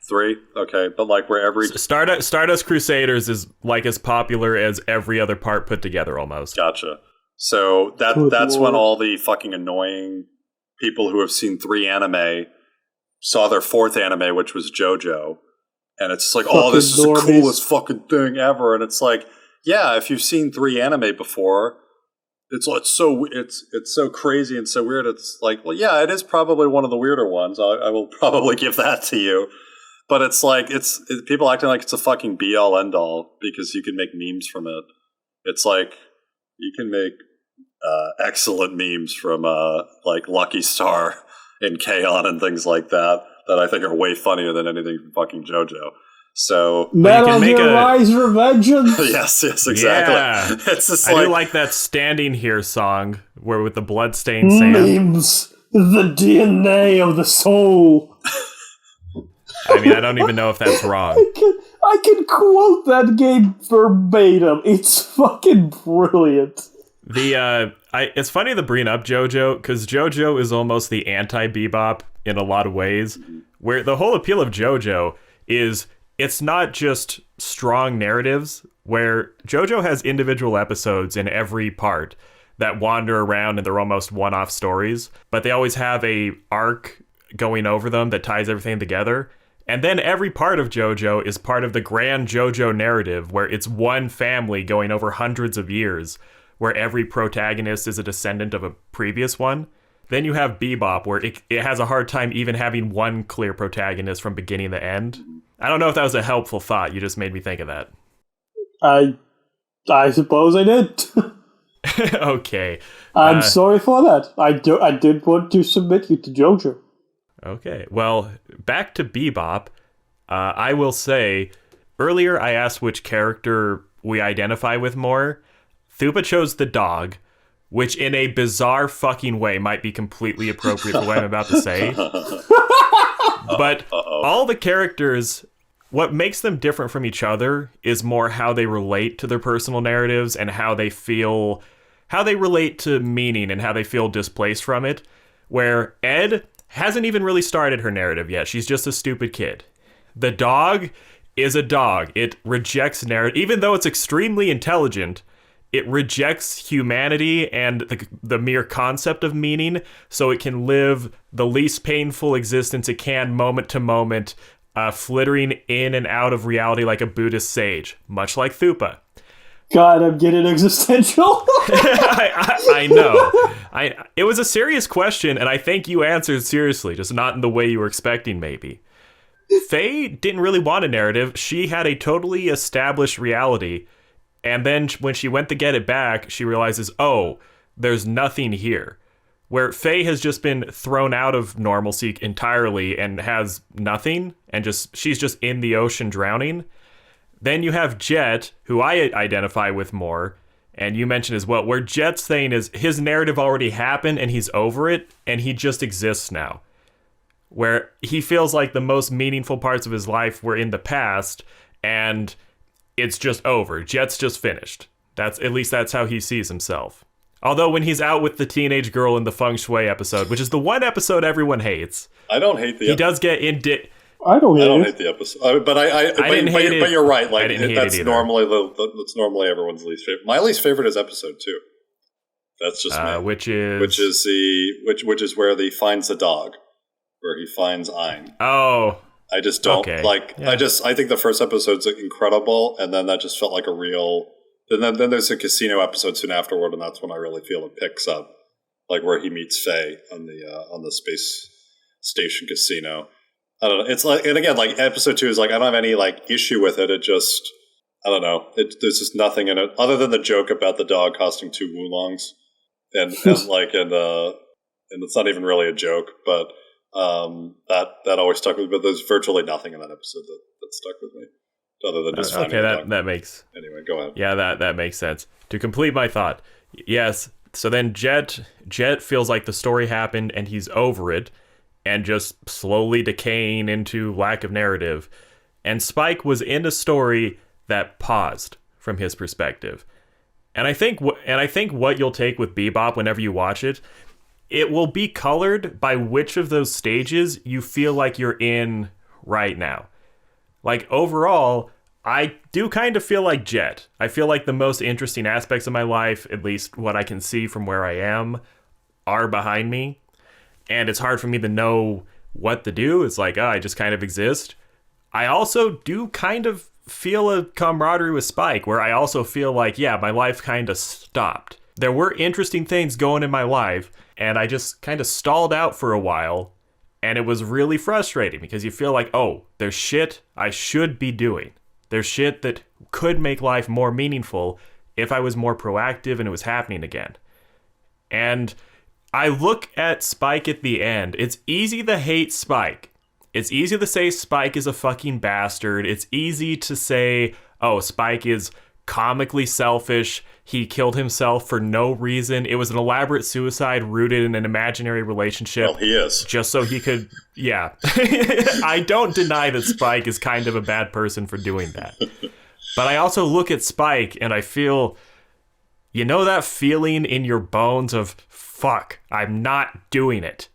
Speaker 2: three, okay, but where every
Speaker 1: Stardust Crusaders is as popular as every other part put together almost.
Speaker 2: Gotcha. So that's when all the fucking annoying people who have seen 3 anime saw their 4th anime, which was JoJo, and it's this is the coolest fucking thing ever, and it's yeah, if you've seen 3 anime before, it's so crazy and so weird. It's well, yeah, it is probably one of the weirder ones. I will probably give that to you. But it's people acting like it's a fucking be-all, end-all because you can make memes from it. It's you can make excellent memes from Lucky Star and K-On! And things like that I think are way funnier than anything from fucking JoJo. So
Speaker 3: Metal Gear Rise Revengeance.
Speaker 2: yes, exactly.
Speaker 1: Yeah.
Speaker 2: It's just
Speaker 1: I do like that Standing Here song where with the bloodstained sand.
Speaker 3: Memes, the DNA of the soul.
Speaker 1: I mean, I don't even know if that's wrong.
Speaker 3: I can quote that game verbatim. It's fucking brilliant.
Speaker 1: It's funny to bring up JoJo, because JoJo is almost the anti-Bebop in a lot of ways, where the whole appeal of JoJo is it's not just strong narratives where JoJo has individual episodes in every part that wander around and they're almost one-off stories, but they always have a arc going over them that ties everything together. And then every part of JoJo is part of the grand JoJo narrative where it's one family going over hundreds of years, where every protagonist is a descendant of a previous one. Then you have Bebop, where it has a hard time even having one clear protagonist from beginning to end. I don't know if that was a helpful thought. You just made me think of that.
Speaker 3: I suppose I did.
Speaker 1: Okay.
Speaker 3: I'm sorry for that. I did want to submit you to JoJo.
Speaker 1: Okay. Well, back to Bebop. I will say, earlier I asked which character we identify with more. Thupa chose the dog, which in a bizarre fucking way might be completely appropriate for what I'm about to say. But all the characters, what makes them different from each other is more how they relate to their personal narratives and how they feel, how they relate to meaning and how they feel displaced from it. Where Ed hasn't even really started her narrative yet. She's just a stupid kid. The dog is a dog. It rejects narrative, even though it's extremely intelligent. It rejects humanity and the mere concept of meaning, so it can live the least painful existence it can, moment to moment, flittering in and out of reality like a Buddhist sage, much like Thupa.
Speaker 3: God, I'm getting existential.
Speaker 1: I know. It was a serious question, and I think you answered seriously, just not in the way you were expecting, maybe. Faye didn't really want a narrative. She had a totally established reality. And then when she went to get it back, she realizes, oh, there's nothing here. Where Faye has just been thrown out of normalcy entirely and has nothing, and she's just in the ocean drowning. Then you have Jet, who I identify with more, and you mentioned as well, where Jet's thing is his narrative already happened and he's over it, and he just exists now. Where he feels like the most meaningful parts of his life were in the past, and it's just over. Jet's just finished. At least that's how he sees himself. Although when he's out with the teenage girl in the Feng Shui episode, which is the one episode everyone hates,
Speaker 2: I don't hate the.
Speaker 1: He does get
Speaker 3: I don't
Speaker 2: hate the episode, but but you're right. Like that's normally everyone's least favorite. My least favorite is episode 2. That's just me. Which is where he finds the dog, where he finds Ein.
Speaker 1: Oh.
Speaker 2: I just don't I think the first episode's incredible, and then that just felt like a real. And then there's a casino episode soon afterward, and that's when I really feel it picks up, like where he meets Faye on the space station casino. I don't know. It's like, and again, like episode 2 is like I don't have any like issue with it. It just I don't know. There's just nothing in it other than the joke about the dog costing 2 Wulongs, and it's not even really a joke, but. That always stuck with me, but there's virtually nothing in that episode that stuck with me, other than just finding
Speaker 1: that makes
Speaker 2: anyway. Go ahead.
Speaker 1: Yeah, that makes sense. To complete my thought, yes. So then Jet feels like the story happened and he's over it, and just slowly decaying into lack of narrative. And Spike was in a story that paused from his perspective, and I think what you'll take with Bebop whenever you watch it. It will be colored by which of those stages you feel like you're in right now. Like, overall, I do kind of feel like Jet. I feel like the most interesting aspects of my life, at least what I can see from where I am, are behind me. And it's hard for me to know what to do. It's like, I just kind of exist. I also do kind of feel a camaraderie with Spike, where I also feel like, yeah, my life kind of stopped. There were interesting things going in my life, and I just kind of stalled out for a while, and it was really frustrating because you feel like, oh, there's shit I should be doing. There's shit that could make life more meaningful if I was more proactive and it was happening again. And I look at Spike at the end. It's easy to hate Spike. It's easy to say Spike is a fucking bastard. It's easy to say, oh, Spike is comically selfish. He killed himself for no reason. It was an elaborate suicide rooted in an imaginary relationship.
Speaker 2: Well, he is.
Speaker 1: Just so he could, yeah. I don't deny that Spike is kind of a bad person for doing that. But I also look at Spike and I feel, you know that feeling in your bones of, fuck, I'm not doing it.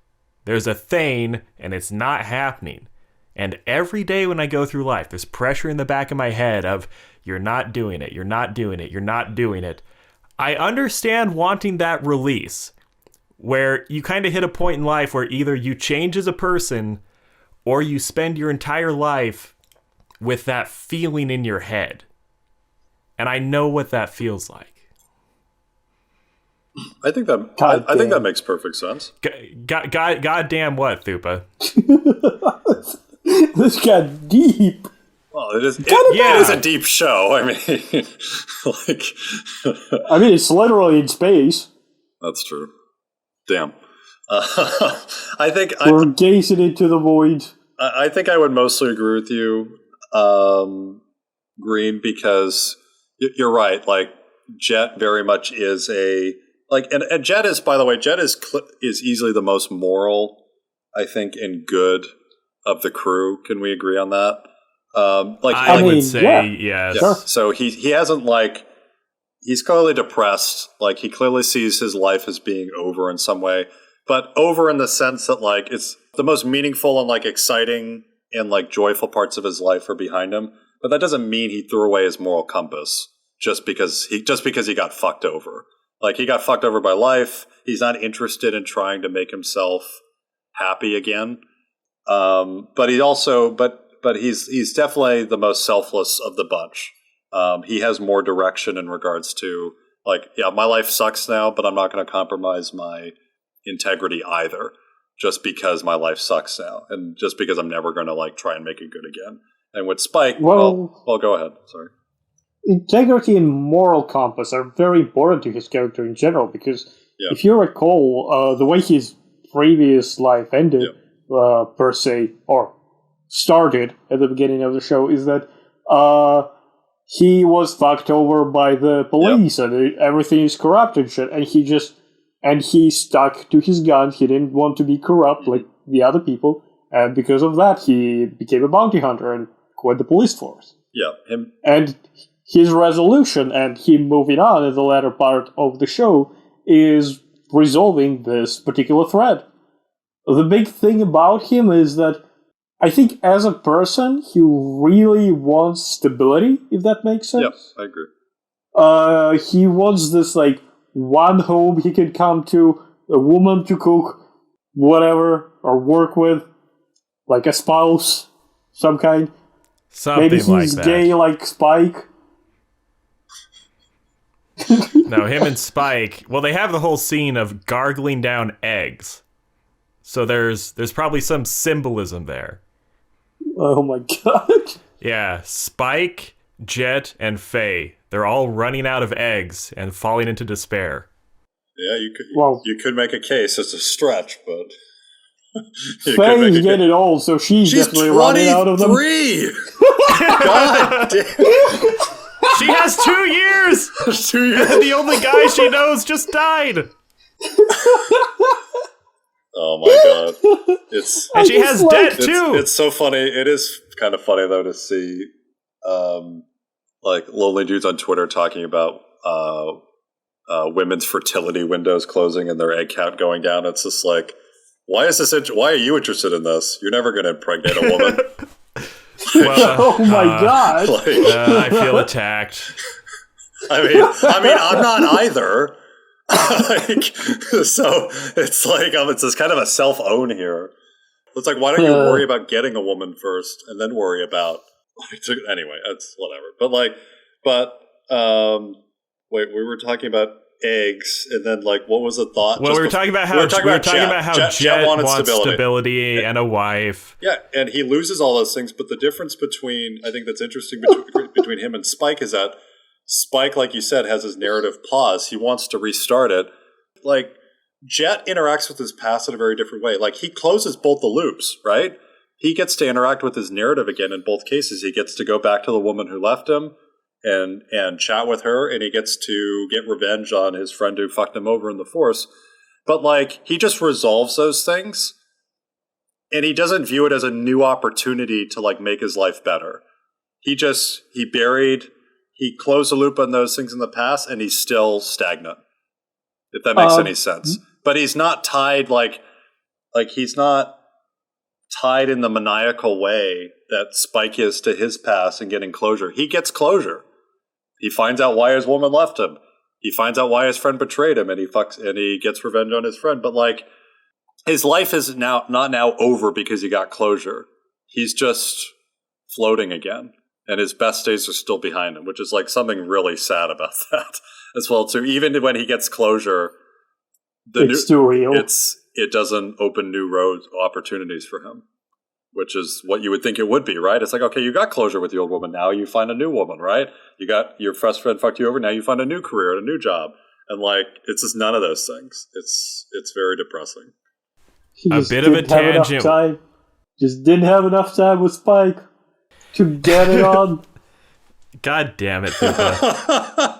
Speaker 1: There's a thing and it's not happening. And every day when I go through life, there's pressure in the back of my head of, you're not doing it, you're not doing it, you're not doing it. I understand wanting that release, where you kind of hit a point in life where either you change as a person or you spend your entire life with that feeling in your head. And I know what that feels like.
Speaker 2: I think that makes perfect sense.
Speaker 1: Goddamn what, Thupa?
Speaker 3: This got deep.
Speaker 2: Well, it is a deep show. I mean, like,
Speaker 3: I mean, it's literally in space.
Speaker 2: That's true. Damn. I think
Speaker 3: we're gazing into the void.
Speaker 2: I think I would mostly agree with you, Green, because you're right. Like, Jet very much is and Jet is, by the way, Jet is easily the most moral, I think, and good of the crew. Can we agree on that?
Speaker 1: I would say yes.
Speaker 3: Sure.
Speaker 2: So he hasn't he's clearly depressed. Like, he clearly sees his life as being over in some way, but over in the sense that it's the most meaningful and exciting and joyful parts of his life are behind him. But that doesn't mean he threw away his moral compass just because he got fucked over. He got fucked over by life. He's not interested in trying to make himself happy again. But he's definitely the most selfless of the bunch. He has more direction in regards to my life sucks now, but I'm not going to compromise my integrity either, just because my life sucks now, and just because I'm never going to try and make it good again. And with Spike, well, go ahead. Sorry.
Speaker 3: Integrity and moral compass are very important to his character in general, because if you recall, the way his previous life ended, per se, or started at the beginning of the show, is that he was fucked over by the police and everything is corrupt and shit, and he stuck to his guns. He didn't want to be corrupt like the other people, and because of that, he became a bounty hunter and quit the police force.
Speaker 2: Yeah, him.
Speaker 3: And his resolution and him moving on in the latter part of the show is resolving this particular thread. The big thing about him is that I think as a person, he really wants stability, if that makes sense.
Speaker 2: Yep, I agree.
Speaker 3: He wants this, one home he can come to, a woman to cook, whatever, or work with, a spouse, some kind.
Speaker 1: Something
Speaker 3: Maybe he's gay like Spike.
Speaker 1: No, him and Spike, well, they have the whole scene of gargling down eggs. So there's probably some symbolism there.
Speaker 3: Oh my god.
Speaker 1: Yeah, Spike, Jet, and Faye. They're all running out of eggs and falling into despair.
Speaker 2: Yeah, you could make a case. It's a stretch, but
Speaker 3: Faye's getting old, so she's definitely running out of them.
Speaker 2: 23! God damn.
Speaker 1: She has 2 years!
Speaker 2: 2 years.
Speaker 1: The only guy she knows just died.
Speaker 2: Oh my god.
Speaker 1: And she has debt too.
Speaker 2: It's so funny. It is kind of funny though to see lonely dudes on Twitter talking about women's fertility windows closing and their egg count going down. It's just why are you interested in this? You're never going to impregnate a woman.
Speaker 3: Well, oh my god.
Speaker 1: I feel attacked.
Speaker 2: I mean, I'm not either. So it's this kind of a self-own here. It's why don't you worry about getting a woman first and then worry about anyway, that's whatever. Wait, we were talking about eggs, and then what was the thought?
Speaker 1: Well, we were talking about how Jet wants stability and a wife.
Speaker 2: Yeah, and he loses all those things, but the difference I think that's interesting between him and Spike is that Spike, like you said, has his narrative pause. He wants to restart it. Jet interacts with his past in a very different way. He closes both the loops, right? He gets to interact with his narrative again in both cases. He gets to go back to the woman who left him and chat with her, and he gets to get revenge on his friend who fucked him over in the Force. But he just resolves those things, and he doesn't view it as a new opportunity to make his life better. He closed the loop on those things in the past, and he's still stagnant, if that makes any sense. But he's not tied, he's not tied in the maniacal way that Spike is to his past and getting closure. He gets closure. He finds out why his woman left him. He finds out why his friend betrayed him, and he gets revenge on his friend. But like, his life is not now over because he got closure. He's just floating again, and his best days are still behind him, which is like something really sad about that as well too. Even when he gets closure,
Speaker 3: It's too real.
Speaker 2: it doesn't open new roads opportunities for him, which is what you would think it would be, right? It's like, okay, you got closure with the old woman, now you find a new woman, right? You got your best friend fucked you over, now you find a new career and a new job, and like, it's just none of those things. It's very depressing.
Speaker 3: He
Speaker 1: A
Speaker 3: just
Speaker 1: bit of a
Speaker 3: didn't have enough
Speaker 1: tangent.
Speaker 3: time. Just didn't have enough time with Spike to get it on.
Speaker 1: God damn it, Fupa.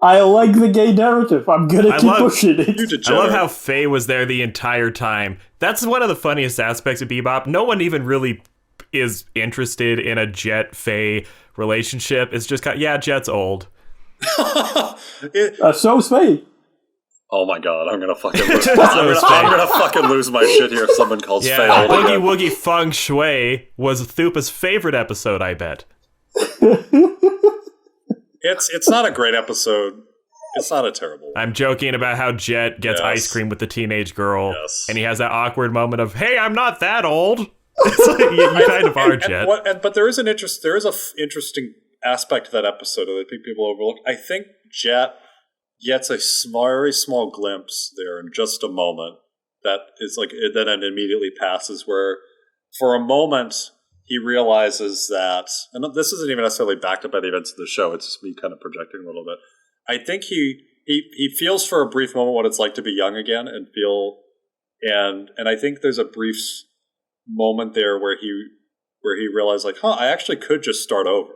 Speaker 3: I like the gay narrative. I'm gonna
Speaker 1: I
Speaker 3: keep
Speaker 1: love-
Speaker 3: pushing it.
Speaker 2: You
Speaker 1: I love
Speaker 2: degenerate.
Speaker 1: how Faye was there the entire time. That's one of the funniest aspects of Bebop. No one even really is interested in a Jet-Faye relationship. It's just kind of, yeah, Jet's old.
Speaker 3: So is Faye.
Speaker 2: Oh my god, I'm gonna fucking lose.
Speaker 1: So
Speaker 2: I'm
Speaker 1: is
Speaker 2: gonna fucking lose my shit here if someone calls Faye
Speaker 1: Yeah,
Speaker 2: old
Speaker 1: Boogie
Speaker 2: again.
Speaker 1: Woogie Feng Shui was Thupa's favorite episode, I bet.
Speaker 2: It's not a great episode. It's not a terrible one.
Speaker 1: I'm joking about how Jet gets
Speaker 2: Yes.
Speaker 1: ice cream with the teenage girl,
Speaker 2: Yes.
Speaker 1: and he has that awkward moment of, "Hey, I'm not that old." It's like, you kind of are, Jet.
Speaker 2: But there is an interesting aspect to that episode that I think people overlook. I think Jet gets a very small glimpse there in just a moment that is like, then it immediately passes, where for a moment he realizes that, and this isn't even necessarily backed up by the events of the show, it's just me kind of projecting a little bit. I think he feels for a brief moment what it's like to be young again and feel, and I think there's a brief moment there where he realized, like, I actually could just start over.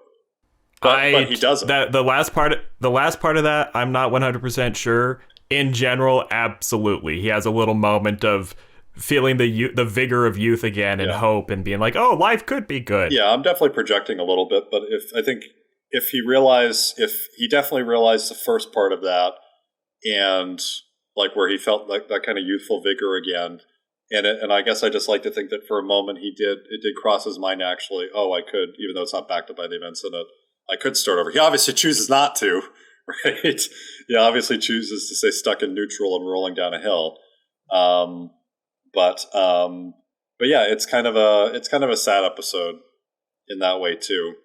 Speaker 2: But he doesn't.
Speaker 1: The last part of that, I'm not 100% sure. In general, absolutely. He has a little moment of feeling the vigor of youth again and hope and being like, oh, life could be good.
Speaker 2: Yeah, I'm definitely projecting a little bit, but if he definitely realized the first part of that, and like where he felt like that kind of youthful vigor again, and I guess I just like to think that for a moment it did cross his mind actually, I could, even though it's not backed up by the events in it, I could start over. He obviously chooses not to, right? He obviously chooses to stay stuck in neutral and rolling down a hill. But yeah, it's kind of a sad episode in that way too.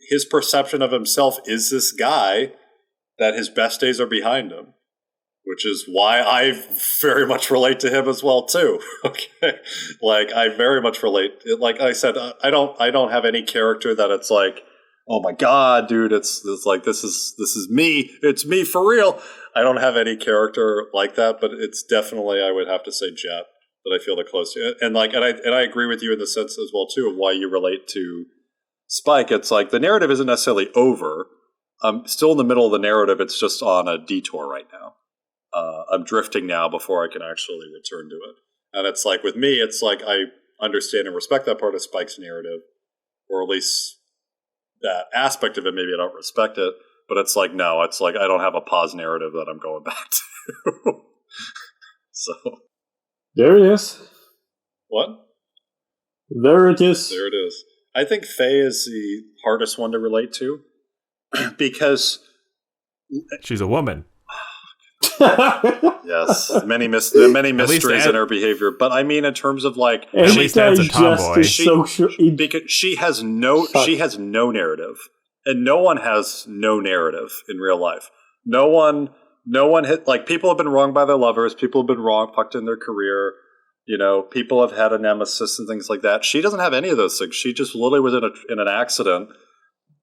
Speaker 2: His perception of himself is this guy that his best days are behind him, which is why I very much relate to him as well too. Okay, like I very much relate. Like I said, I don't have any character that it's like, oh my god, dude, it's like this is me. It's me for real. I don't have any character like that, but it's definitely, I would have to say, Jet, that I feel the closest. And I agree with you in the sense as well too of why you relate to Spike. It's like the narrative isn't necessarily over. I'm still in the middle of the narrative. It's just on a detour right now. I'm drifting now before I can actually return to it. And it's like with me, it's like I understand and respect that part of Spike's narrative, or at least that aspect of it. Maybe I don't respect it, but it's like, no, it's like I don't have a pause narrative that I'm going back to. So
Speaker 3: There it is.
Speaker 2: what?
Speaker 3: There it is.
Speaker 2: There it is. I think Faye is the hardest one to relate to because
Speaker 1: She's a woman.
Speaker 2: yes, many mysteries in her behavior. But I mean, in terms of like,
Speaker 1: At least that's a tomboy.
Speaker 2: because she has no narrative, and no one has no narrative in real life. No one hit, like, people have been wronged by their lovers. People have been fucked in their career. You know, people have had a nemesis and things like that. She doesn't have any of those things. She just literally was in an accident,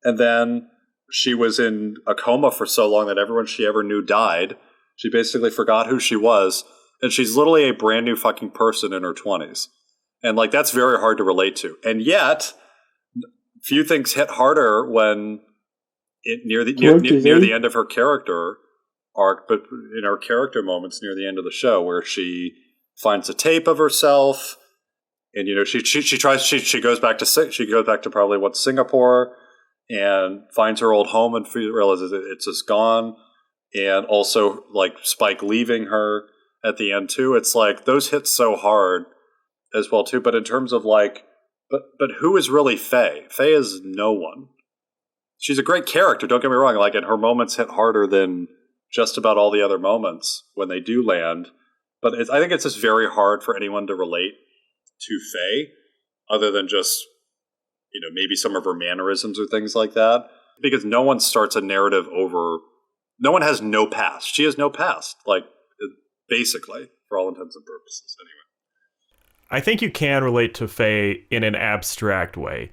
Speaker 2: and then she was in a coma for so long that everyone she ever knew died. She basically forgot who she was, and she's literally a brand new fucking person in her 20s. And like, that's very hard to relate to. And yet, few things hit harder when near the end of her character arc, but in her character moments near the end of the show, where she finds a tape of herself, and you know, she goes back to probably Singapore, and finds her old home and realizes it's just gone. And also, like, Spike leaving her at the end too. It's like those hit so hard, as well too. But in terms of like, but who is really Faye? Faye is no one. She's a great character. Don't get me wrong. Like, and her moments hit harder than just about all the other moments when they do land. But I think it's just very hard for anyone to relate to Faye, other than just, you know, maybe some of her mannerisms or things like that. Because no one starts a narrative over. No one has no past. She has no past. Like, basically, for all intents and purposes, anyway.
Speaker 1: I think you can relate to Faye in an abstract way.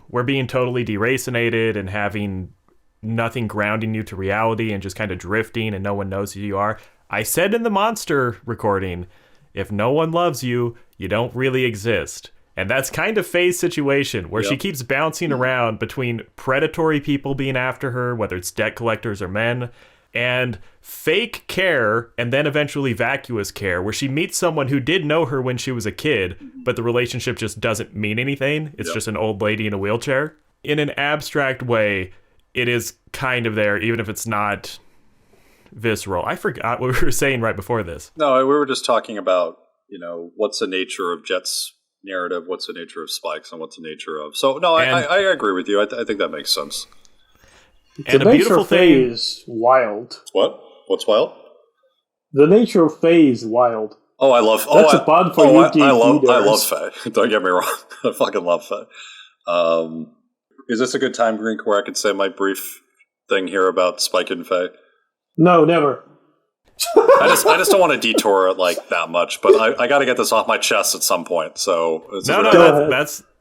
Speaker 1: We're being totally deracinated and having nothing grounding you to reality and just kind of drifting and no one knows who you are. I said in the Monster recording, if no one loves you, you don't really exist. And that's kind of Faye's situation, where she keeps bouncing around between predatory people being after her, whether it's debt collectors or men, and fake care, and then eventually vacuous care, where she meets someone who did know her when she was a kid, but the relationship just doesn't mean anything. It's just an old lady in a wheelchair. In an abstract way, it is kind of there, even if it's not visceral. I forgot what we were saying right before this.
Speaker 2: No, we were just talking about, you know, what's the nature of Jet's narrative, what's the nature of Spike's, and what's the nature of... So, no, I agree with you. I think that makes sense.
Speaker 1: And
Speaker 3: the
Speaker 1: a
Speaker 3: nature
Speaker 1: beautiful
Speaker 3: of Faye
Speaker 1: thing
Speaker 3: is wild.
Speaker 2: What? What's wild?
Speaker 3: The nature of Faye is wild.
Speaker 2: Oh, I love...
Speaker 3: That's a pun for you
Speaker 2: I love
Speaker 3: readers.
Speaker 2: Faye. Don't get me wrong. I fucking love Faye. Is this a good time, Green, where I could say my brief thing here about Spike and Faye?
Speaker 3: No, never.
Speaker 2: I just don't want to detour it like that much, but I got to get this off my chest at some point. So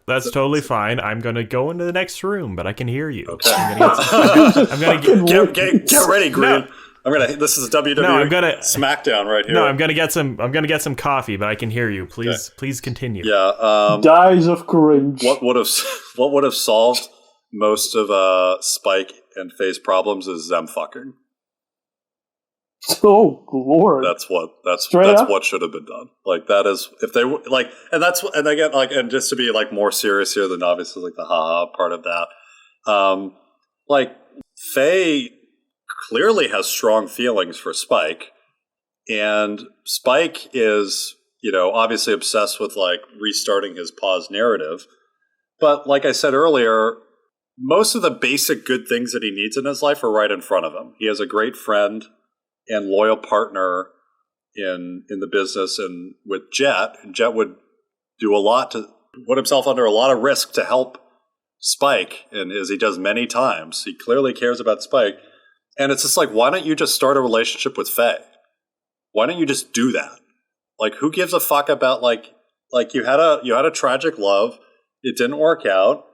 Speaker 1: that's totally fine. I'm gonna go into the next room, but I can hear you.
Speaker 2: Okay.
Speaker 1: I'm gonna
Speaker 2: get ready, Green.
Speaker 1: No.
Speaker 2: This is a WWE SmackDown right here.
Speaker 1: No, I'm gonna get some coffee, but I can hear you. Please continue.
Speaker 2: Yeah.
Speaker 3: Dies of cringe.
Speaker 2: What would have solved most of Spike and Faye's problems is them fucking.
Speaker 3: Oh Lord!
Speaker 2: That's what should have been done. Like, that is, if they like, and again, like, and just to be like more serious here than obviously like the haha part of that. Like, Faye clearly has strong feelings for Spike, and Spike is, you know, obviously obsessed with like restarting his pause narrative. But like I said earlier, most of the basic good things that he needs in his life are right in front of him. He has a great friend and loyal partner in the business, and with Jet. Jet would do a lot to put himself under a lot of risk to help Spike, and as he does many times, he clearly cares about Spike. And it's just like, why don't you just start a relationship with Faye? Why don't you just do that? Like, who gives a fuck about like you had a tragic love, it didn't work out,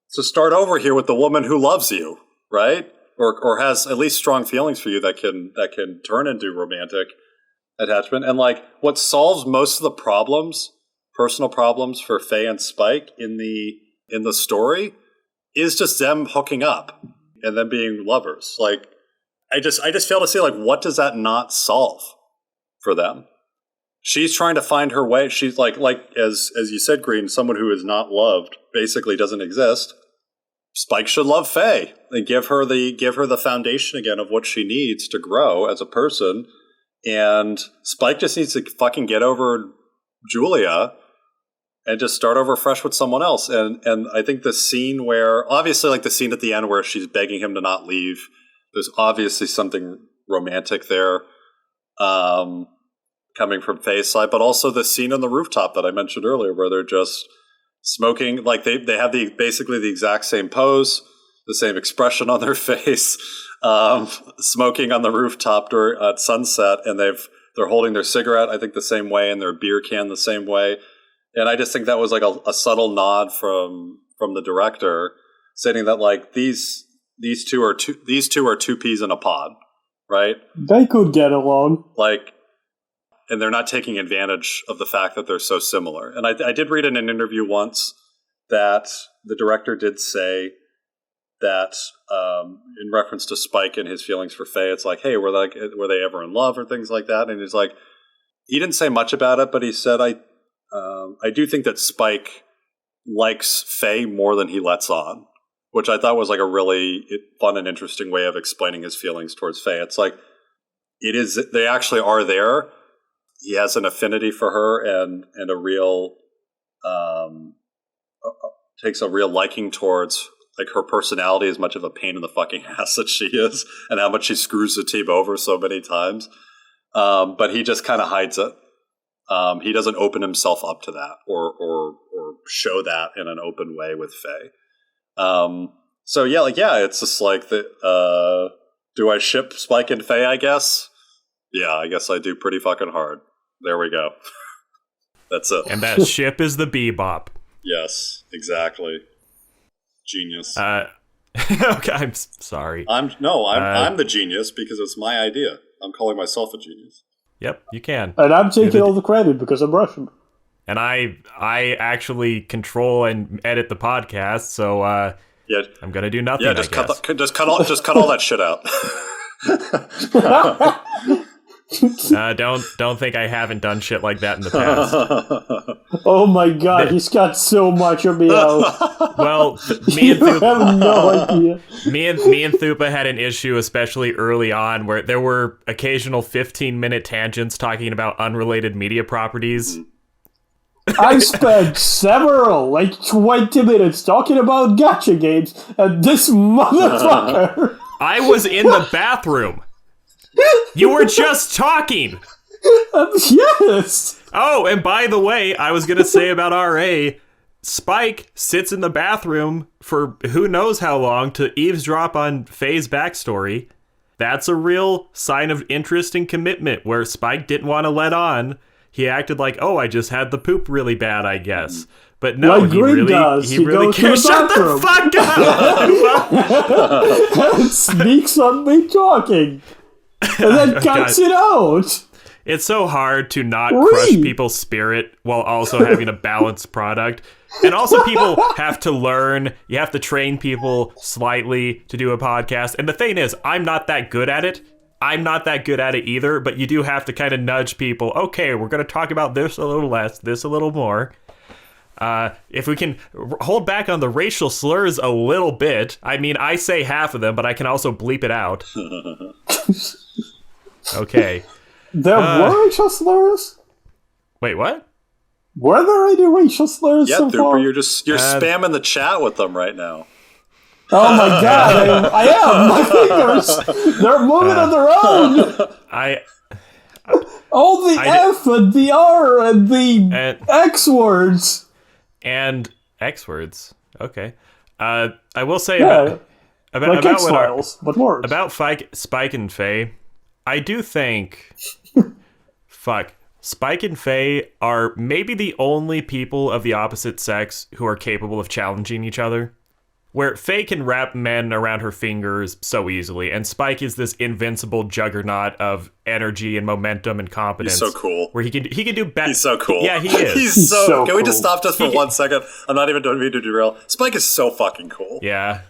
Speaker 2: so start over here with the woman who loves you, right? Or has at least strong feelings for you that can turn into romantic attachment. And like, what solves most of the problems, personal problems for Faye and Spike in the story, is just them hooking up and them being lovers. Like, I just fail to see, like, what does that not solve for them? She's trying to find her way. She's like as you said, Green, someone who is not loved basically doesn't exist. Spike should love Faye and give her the foundation again of what she needs to grow as a person. And Spike just needs to fucking get over Julia and just start over fresh with someone else. And I think the scene where, obviously, like the scene at the end where she's begging him to not leave, there's obviously something romantic there coming from Faye's side, but also the scene on the rooftop that I mentioned earlier where they're just smoking, like they have basically the exact same pose, the same expression on their face, smoking on the rooftop at sunset, and they're holding their cigarette, I think, the same way, and their beer can the same way. And I just think that was like a subtle nod from the director, stating that like these two are two peas in a pod, right?
Speaker 3: They could get along.
Speaker 2: Like, and they're not taking advantage of the fact that they're so similar. And I did read in an interview once that the director did say that in reference to Spike and his feelings for Faye, it's like, hey, were they ever in love or things like that? And he's like, he didn't say much about it, but he said, I do think that Spike likes Faye more than he lets on, which I thought was like a really fun and interesting way of explaining his feelings towards Faye. It's like, they actually are there. he has an affinity for her and a real takes a real liking towards like her personality, as much of a pain in the fucking ass that she is, and how much she screws the team over so many times. But he just kind of hides it. He doesn't open himself up to that or show that in an open way with Faye. So it's just like the. Do I ship Spike and Faye? I guess. Yeah, I guess I do pretty fucking hard. There we go. That's it.
Speaker 1: And that ship is the Bebop.
Speaker 2: Yes, exactly. Genius.
Speaker 1: Okay, I'm sorry.
Speaker 2: I'm the genius because it's my idea. I'm calling myself a genius.
Speaker 1: Yep, you can.
Speaker 3: And I'm taking all the credit because I'm Russian.
Speaker 1: And I actually control and edit the podcast, so
Speaker 2: yeah,
Speaker 1: I'm gonna do nothing.
Speaker 2: Yeah, just cut all that shit out.
Speaker 1: Don't think I haven't done shit like that in the past.
Speaker 3: Oh my god, he's got so much of me out.
Speaker 1: Well, me and
Speaker 3: You have no idea.
Speaker 1: Me and Thupa had an issue, especially early on, where there were occasional 15-minute tangents talking about unrelated media properties.
Speaker 3: I spent several, like 20 minutes talking about gacha games, and this motherfucker.
Speaker 1: I was in the bathroom. You were just talking.
Speaker 3: Yes.
Speaker 1: Oh, and by the way, I was gonna say about RA, Spike sits in the bathroom for who knows how long to eavesdrop on Faye's backstory. That's a real sign of interest and commitment, where Spike didn't want to let on. He acted like, oh, I just had the poop really bad, I guess. But no,
Speaker 3: like
Speaker 1: he really
Speaker 3: goes
Speaker 1: cares.
Speaker 3: to the
Speaker 1: Shut the fuck up!
Speaker 3: and sneaks on me talking. And then cuts it out.
Speaker 1: It's so hard to not crush people's spirit while also having a balanced product. And also people have to learn. You have to train people slightly to do a podcast. And the thing is, I'm not that good at it. I'm not that good at it either, but you do have to kind of nudge people. Okay, we're going to talk about this a little less, this a little more. If we can hold back on the racial slurs a little bit. I mean, I say half of them, but I can also bleep it out. Okay.
Speaker 3: There were racial slurs?
Speaker 1: Wait, what?
Speaker 3: Were there any racial slurs
Speaker 2: yeah,
Speaker 3: so far?
Speaker 2: you're spamming the chat with them right now.
Speaker 3: Oh my god, I am! My fingers! They're moving on their own! All the F and the R and the X words!
Speaker 1: And X words. Okay. I will say
Speaker 3: like
Speaker 1: about
Speaker 3: X-Files, but worse.
Speaker 1: About Spike and Faye, I do think... Spike and Faye are maybe the only people of the opposite sex who are capable of challenging each other. Where Faye can wrap men around her fingers so easily, and Spike is this invincible juggernaut of energy and momentum and competence.
Speaker 2: He's so cool.
Speaker 1: Where he can do better.
Speaker 2: He's so cool.
Speaker 1: Yeah, he is.
Speaker 2: He's so Can we just
Speaker 3: cool.
Speaker 2: stop just for 1 second? I'm not even doing me to derail. Spike is so fucking cool.
Speaker 1: Yeah.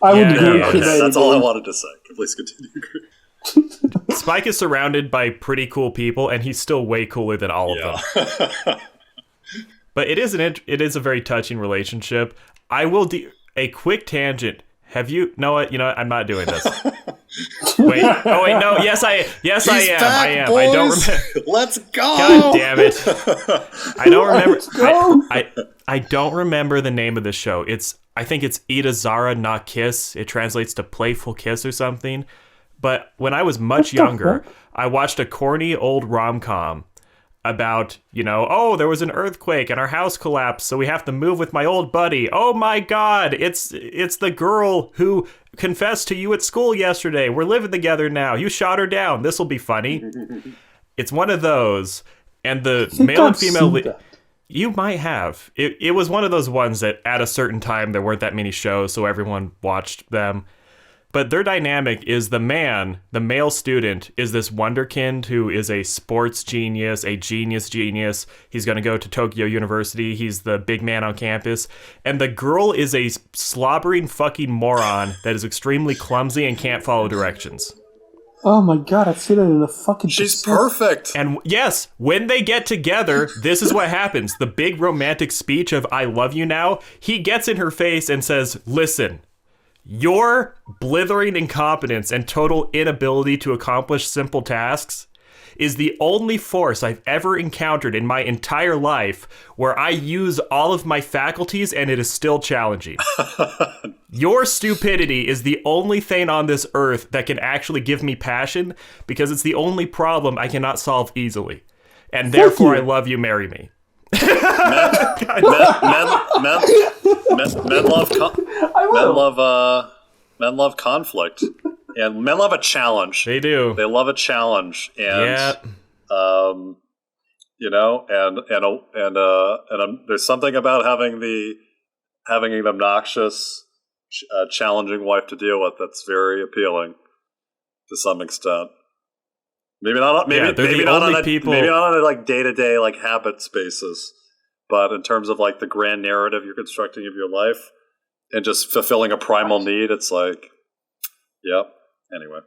Speaker 3: I would agree.
Speaker 1: okay.
Speaker 2: That's all I wanted to say. Please continue.
Speaker 1: Spike is surrounded by pretty cool people, and he's still way cooler than all of them. But it is a very touching relationship. I will do a quick tangent. Have you? No, what? You know what? I'm not doing this. Wait. Oh wait. No. Yes, I am.
Speaker 2: Back,
Speaker 1: I am.
Speaker 2: boys.
Speaker 1: I don't remember.
Speaker 2: Let's go.
Speaker 1: God damn it! I don't remember.
Speaker 3: Let's go.
Speaker 1: I don't remember the name of the show. I think it's Itazara na Kiss. It translates to Playful Kiss or something. But when I was much younger, I watched a corny old rom-com about, oh, there was an earthquake and our house collapsed, so we have to move with my old buddy. Oh my god, it's the girl who confessed to you at school yesterday. We're living together now. You shot her down. This'll be funny. It's one of those, and the male and female you might have. It was one of those ones that at a certain time there weren't that many shows, so everyone watched them. But their dynamic is the male student, is this wonderkind who is a sports genius, a genius. He's going to go to Tokyo University. He's the big man on campus. And the girl is a slobbering fucking moron that is extremely clumsy and can't follow directions.
Speaker 3: Oh my god, I've seen it in the fucking...
Speaker 2: She's perfect.
Speaker 1: And yes, when they get together, this is what happens. The big romantic speech of I love you now, he gets in her face and says, listen... Your blithering incompetence and total inability to accomplish simple tasks is the only force I've ever encountered in my entire life where I use all of my faculties and it is still challenging. Your stupidity is the only thing on this earth that can actually give me passion because it's the only problem I cannot solve easily. And therefore, I love you, marry me.
Speaker 2: Men love conflict, and men love a challenge.
Speaker 1: They do.
Speaker 2: They love a challenge, and there's something about having an obnoxious, challenging wife to deal with that's very appealing to some extent. Maybe not. Maybe not on a like day-to-day like habit basis, but in terms of like the grand narrative you're constructing of your life and just fulfilling a primal need, it's like, yep. Anyway,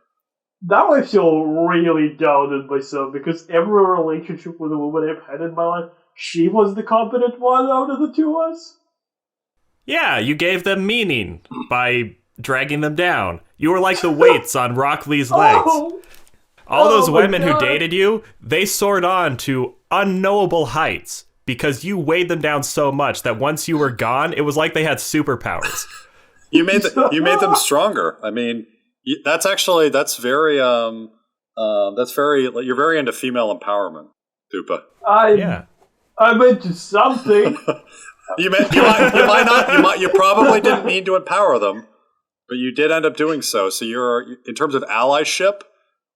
Speaker 3: now I feel really down on myself because every relationship with a woman I've had in my life, she was the competent one out of the two of us.
Speaker 1: Yeah, you gave them meaning by dragging them down. You were like the weights on Rock Lee's legs. All those women who dated you, they soared on to unknowable heights because you weighed them down so much that once you were gone, it was like they had superpowers.
Speaker 2: You made them stronger. I mean, that's very you're very into female empowerment, Thupa.
Speaker 3: I'm into something.
Speaker 2: You probably didn't mean to empower them, but you did end up doing so. So you're, in terms of allyship,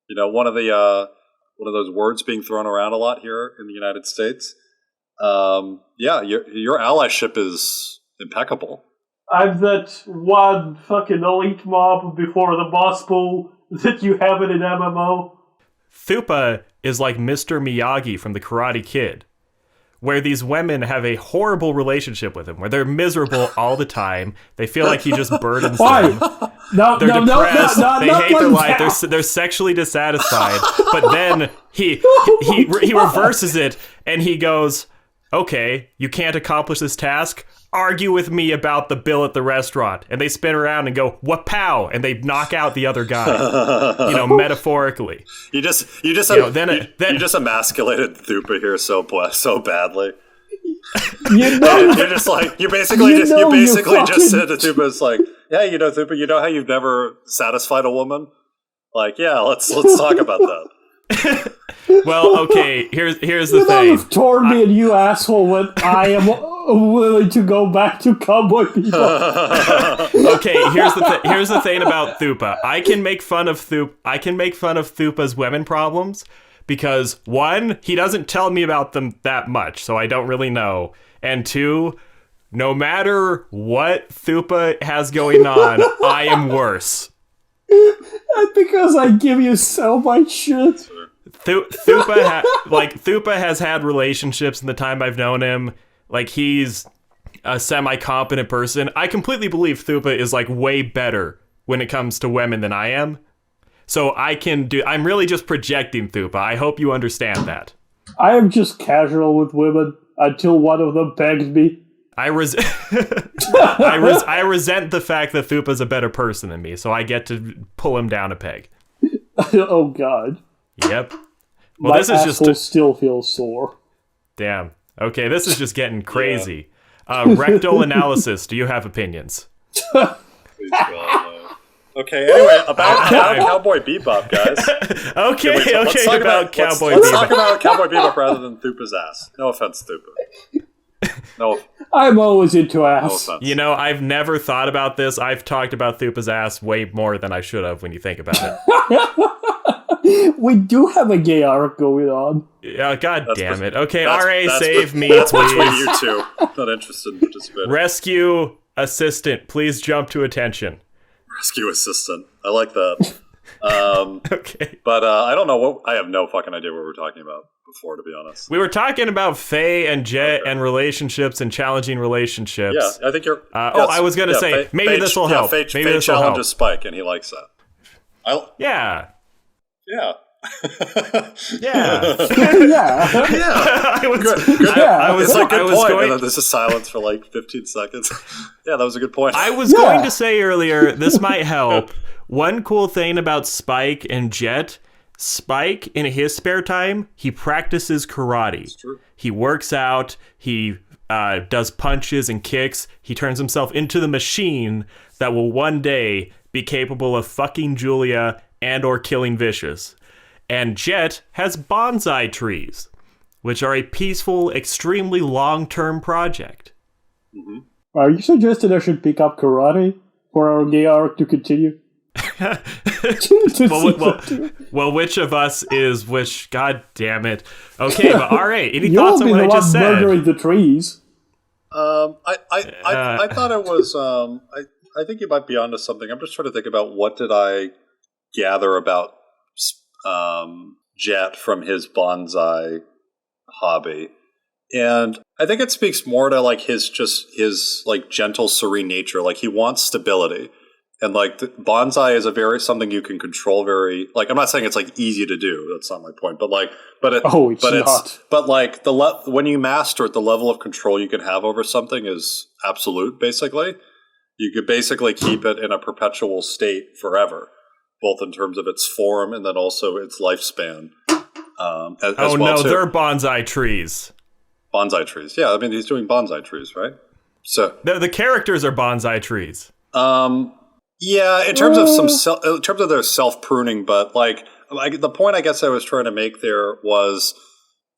Speaker 2: you know, one of those words being thrown around a lot here in the United States. Your allyship is impeccable.
Speaker 3: I'm that one fucking elite mob before the boss pool that you have in an MMO.
Speaker 1: Thupa is like Mr. Miyagi from The Karate Kid, where these women have a horrible relationship with him, where they're miserable all the time. They feel like he just burdens them. They're depressed. They hate their life. They're sexually dissatisfied. But then he reverses it and he goes, "Okay, you can't accomplish this task. Argue with me about the bill at the restaurant." And they spin around and go, "Wapow!" and they knock out the other guy. Metaphorically.
Speaker 2: You just emasculated Thupa here so badly. You basically just said to Thupa, it's like, yeah, Thupa, you know how you've never satisfied a woman? Like, yeah, let's talk about that.
Speaker 1: Well, okay, here's the thing.
Speaker 3: You've torn me and you asshole when I am willing to go back to Cowboy Bebop.
Speaker 1: Okay, here's the thing about Thupa. I can make fun of Thupa's women problems because, one, he doesn't tell me about them that much, so I don't really know. And two, no matter what Thupa has going on, I am worse.
Speaker 3: That's because I give you so much shit.
Speaker 1: Thupa has had relationships in the time I've known him. Like, he's a semi-competent person. I completely believe Thupa is like way better when it comes to women than I am. So I'm really just projecting Thupa. I hope you understand that.
Speaker 3: I am just casual with women until one of them begs me.
Speaker 1: I resent the fact that Thupa's a better person than me, so I get to pull him down a peg.
Speaker 3: Oh God.
Speaker 1: Yep. Well,
Speaker 3: my
Speaker 1: this is
Speaker 3: asshole still feels sore.
Speaker 1: Damn. Okay, this is just getting crazy. Yeah. Rectal analysis. Do you have opinions?
Speaker 2: Please God, no. Okay. Anyway, about Cowboy Bebop, guys.
Speaker 1: Let's talk about Cowboy Bebop.
Speaker 2: Let's talk about Cowboy Bebop rather than Thupa's ass. No offense, Thupa. No.
Speaker 3: I'm always into ass.
Speaker 2: No offense.
Speaker 1: I've never thought about this. I've talked about Thupa's ass way more than I should have when you think about it.
Speaker 3: We do have a gay arc going on.
Speaker 1: God damn it. Okay, RA, save me,
Speaker 2: that's
Speaker 1: please.
Speaker 2: Between you two. Not interested in participating.
Speaker 1: Rescue assistant, please jump to attention.
Speaker 2: Rescue assistant. I like that.
Speaker 1: Okay.
Speaker 2: But I don't know I have no fucking idea what we were talking about before, to be honest.
Speaker 1: We were talking about Faye and Jet and relationships and challenging relationships.
Speaker 2: Yeah, I think you're...
Speaker 1: I was going to say, maybe this will help.
Speaker 2: Faye challenges Spike, and he likes that.
Speaker 1: Yeah.
Speaker 2: Yeah.
Speaker 1: Yeah.
Speaker 3: Yeah.
Speaker 2: It's a good point. And then there's a silence for like 15 seconds. Yeah, that was a good point.
Speaker 1: I was going to say earlier, this might help. One cool thing about Spike and Jet, Spike, in his spare time, he practices karate.
Speaker 2: true.
Speaker 1: He works out, he does punches and kicks. He turns himself into the machine that will one day be capable of fucking Julia and or killing Vicious. And Jet has bonsai trees, which are a peaceful, extremely long-term project.
Speaker 2: Mm-hmm.
Speaker 3: Are you suggesting I should pick up karate for our gay arc to continue?
Speaker 1: well, which of us is which? God damn it. Okay, but RA, any
Speaker 3: You'll
Speaker 1: thoughts on
Speaker 3: be
Speaker 1: what
Speaker 3: the
Speaker 1: I
Speaker 3: one
Speaker 1: just said?
Speaker 3: murdering the trees.
Speaker 2: I thought it was. I think you might be onto something. I'm just trying to think about what did I gather about Jet from his bonsai hobby, and I think it speaks more to like his like gentle, serene nature. Like he wants stability, and like the bonsai is something you can control very. Like I'm not saying it's like easy to do. That's not my point. But like, when you master it, the level of control you can have over something is absolute. Basically, you could basically keep it in a perpetual state forever, both in terms of its form and then also its lifespan.
Speaker 1: They're bonsai trees.
Speaker 2: Bonsai trees. Yeah, I mean, he's doing bonsai trees, right? So
Speaker 1: the characters are bonsai trees.
Speaker 2: Yeah, in terms of their self pruning, but like the point I guess I was trying to make there was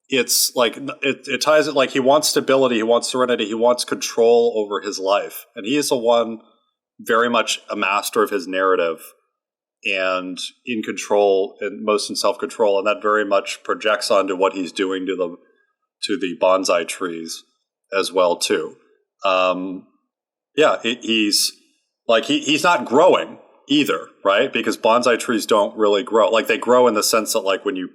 Speaker 2: it's like it ties it like he wants stability, he wants serenity, he wants control over his life, and he is the one very much a master of his narrative and in control and most in self control, and that very much projects onto what he's doing to the bonsai trees as well too. He's like he's not growing either, right? Because bonsai trees don't really grow. Like they grow in the sense that like when you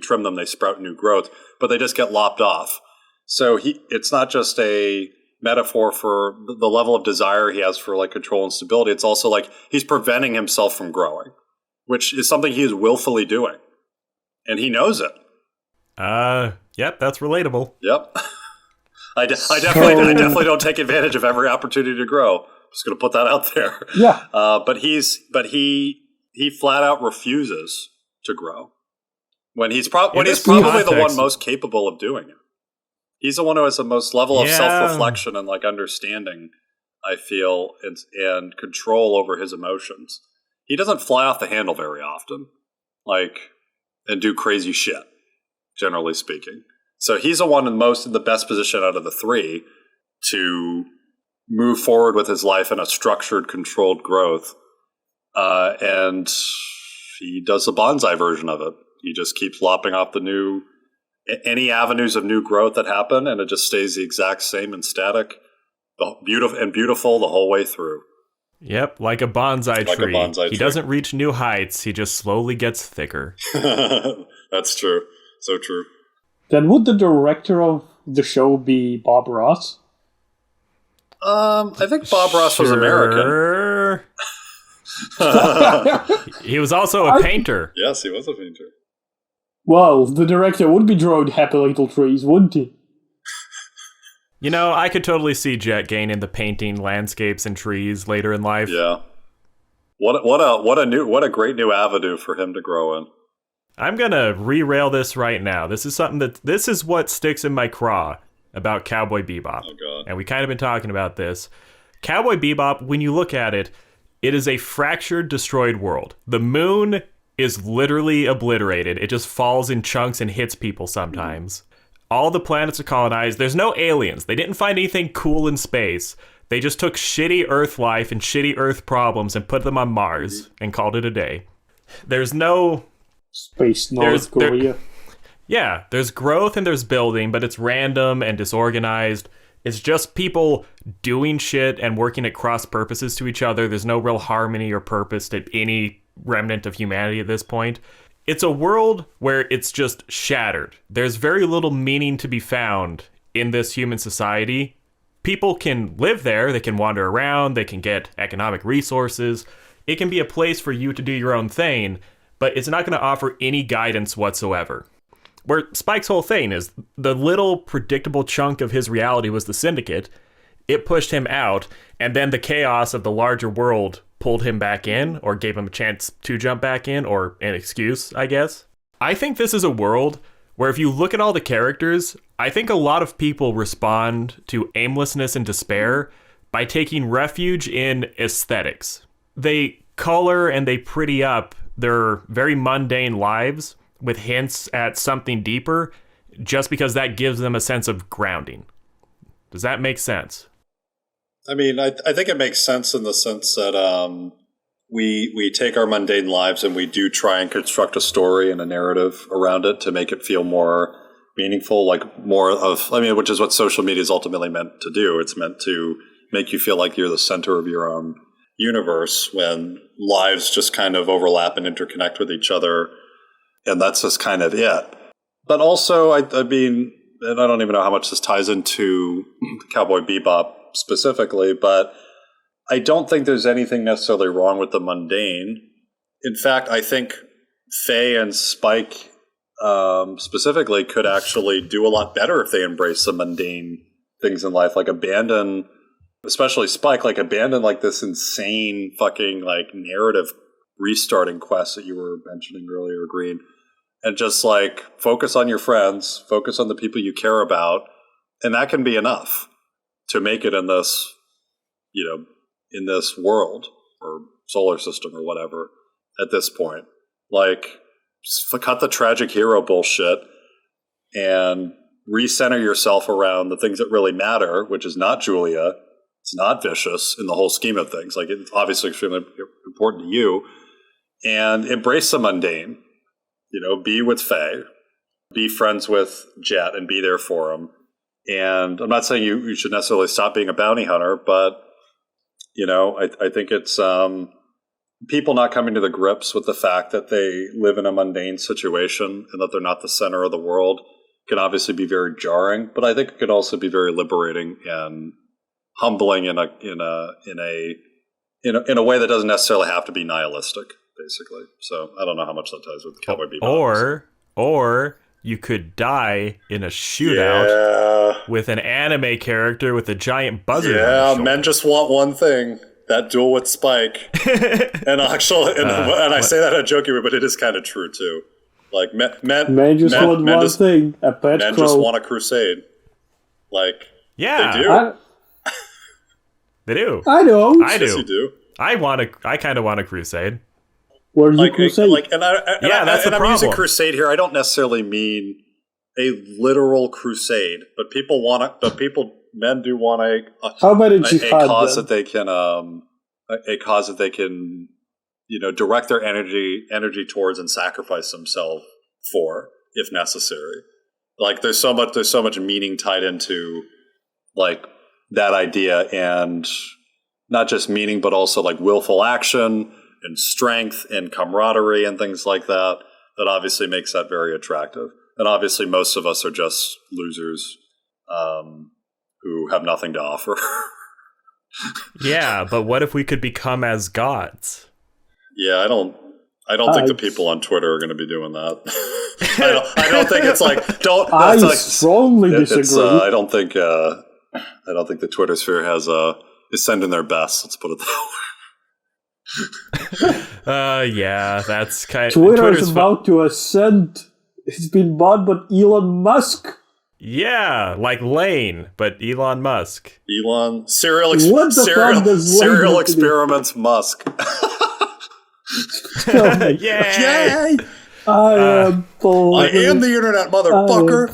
Speaker 2: trim them, they sprout new growth, but they just get lopped off. So it's not just a metaphor for the level of desire he has for like control and stability. It's also like he's preventing himself from growing, which is something he is willfully doing, and he knows it.
Speaker 1: Yep, that's relatable.
Speaker 2: Yep. I definitely don't take advantage of every opportunity to grow. Just going to put that out there.
Speaker 3: Yeah.
Speaker 2: But he flat out refuses to grow when he's probably the one most capable of doing it. He's the one who has the most level of self-reflection and like understanding, I feel, and control over his emotions. He doesn't fly off the handle very often, and do crazy shit, generally speaking. So he's the one in the best position out of the three to move forward with his life in a structured, controlled growth. And he does the bonsai version of it. He just keeps lopping off any avenues of new growth that happen, and it just stays the exact same and static, beautiful the whole way through.
Speaker 1: Yep, like a bonsai tree. He doesn't reach new heights. He just slowly gets thicker.
Speaker 2: That's true. So true.
Speaker 3: Then would the director of the show be Bob Ross?
Speaker 2: I think Bob Ross was American.
Speaker 1: He was also a painter.
Speaker 2: Yes, he was a painter.
Speaker 3: Well, the director would be drawing happy little trees, wouldn't he?
Speaker 1: You know, I could totally see Jet Gain into painting landscapes and trees later in life.
Speaker 2: Yeah. What a great new avenue for him to grow in.
Speaker 1: I'm gonna re-rail this right now. This is what sticks in my craw about Cowboy Bebop.
Speaker 2: Oh god.
Speaker 1: And we kind of been talking about this. Cowboy Bebop, when you look at it, it is a fractured, destroyed world. The moon is literally obliterated. It just falls in chunks and hits people sometimes. All the planets are colonized. There's no aliens. They didn't find anything cool in space. They just took shitty Earth life and shitty Earth problems and put them on Mars and called it a day. There's no...
Speaker 3: Space North Korea.
Speaker 1: Yeah, there's growth and there's building, but it's random and disorganized. It's just people doing shit and working at cross purposes to each other. There's no real harmony or purpose to any remnant of humanity at this point. It's a world where it's just shattered. There's very little meaning to be found in this human society. People can live there, they can wander around, they can get economic resources. It can be a place for you to do your own thing, but it's not going to offer any guidance whatsoever. Where Spike's whole thing is, the little predictable chunk of his reality was the Syndicate. it pushed him out, and then the chaos of the larger world pulled him back in, or gave him a chance to jump back in, or an excuse, I guess. I think this is a world where if you look at all the characters, I think a lot of people respond to aimlessness and despair by taking refuge in aesthetics. They color and they pretty up their very mundane lives with hints at something deeper, just because that gives them a sense of grounding. Does that make sense?
Speaker 2: I mean, I think it makes sense in the sense that we take our mundane lives and we do try and construct a story and a narrative around it to make it feel more meaningful, like more of, I mean, which is what social media is ultimately meant to do. It's meant to make you feel like you're the center of your own universe when lives just kind of overlap and interconnect with each other. And that's just kind of it. But also, I mean, and I don't even know how much this ties into Cowboy Bebop specifically, but I don't think there's anything necessarily wrong with the mundane. In fact, I think Faye and Spike specifically could actually do a lot better if they embrace the mundane things in life, like abandon, especially Spike, like abandon like this insane fucking like narrative restarting quest that you were mentioning earlier, Green, and just like focus on your friends, focus on the people you care about, and that can be enough to make it in this, you know, in this world or solar system or whatever at this point. Like, cut the tragic hero bullshit and recenter yourself around the things that really matter, which is not Julia, it's not Vicious in the whole scheme of things. Like, it's obviously extremely important to you. And embrace the mundane. You know, be with Faye, be friends with Jet and be there for him. And I'm not saying you should necessarily stop being a bounty hunter, but, you know, I think it's people not coming to the grips with the fact that they live in a mundane situation and that they're not the center of the world can obviously be very jarring. But I think it could also be very liberating and humbling in a way that doesn't necessarily have to be nihilistic, basically. So I don't know how much that ties with Cowboy Bebop.
Speaker 1: Or you could die in a shootout with an anime character with a giant buzzard.
Speaker 2: Yeah, men just want one thing: that duel with Spike. And actually, and I say that in a joking way, but it is kind of true too. Like men just want one thing: a pet men crow. Just want a crusade. Like,
Speaker 1: yeah,
Speaker 2: they do.
Speaker 1: They do.
Speaker 3: I know.
Speaker 1: I do.
Speaker 2: Yes, you do.
Speaker 1: I kind of want a crusade.
Speaker 3: Where's the crusade?
Speaker 1: That's the problem.
Speaker 2: I'm using crusade here. I don't necessarily mean a literal crusade, but men do want a
Speaker 3: how about a jihad,
Speaker 2: cause that they can a cause that they can, you know, direct their energy towards and sacrifice themselves for if necessary. Like there's so much meaning tied into like that idea, and not just meaning, but also like willful action and strength and camaraderie and things like that, that obviously makes that very attractive. And obviously most of us are just losers who have nothing to offer.
Speaker 1: Yeah, but what if we could become as gods?
Speaker 2: Yeah, I don't think the people on Twitter are going to be doing that. I don't think it's like
Speaker 3: strongly disagree.
Speaker 2: I don't think the Twitter sphere is sending their best. Let's put it that way.
Speaker 1: Yeah, that's kind.
Speaker 3: Twitter's about to ascend. It's been bought by Elon Musk.
Speaker 1: Yeah, like Lane, but Elon Musk.
Speaker 2: Elon serial experiments Musk.
Speaker 1: Yay!
Speaker 3: I am
Speaker 2: the internet, motherfucker.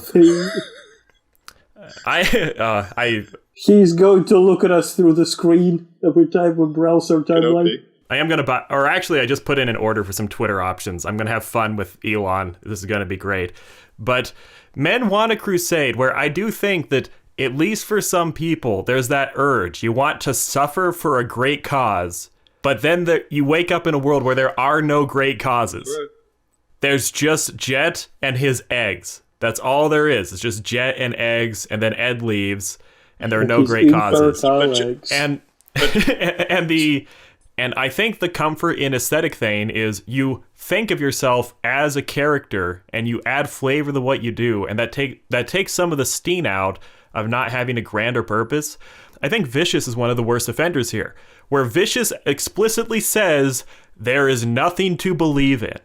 Speaker 3: He's going to look at us through the screen every time we browse our timeline.
Speaker 1: I am going to buy, or actually I just put in an order for some Twitter options. I'm going to have fun with Elon. This is going to be great. But men want a crusade, where I do think that, at least for some people, there's that urge. You want to suffer for a great cause, but then you wake up in a world where there are no great causes. Right. There's just Jet and his eggs. That's all there is. It's just Jet and eggs, and then Ed leaves, and there are no great causes. And I think the comfort in Aesthetic Thane is you think of yourself as a character and you add flavor to what you do, and that takes some of the sting out of not having a grander purpose. I think Vicious is one of the worst offenders here, where Vicious explicitly says there is nothing to believe in.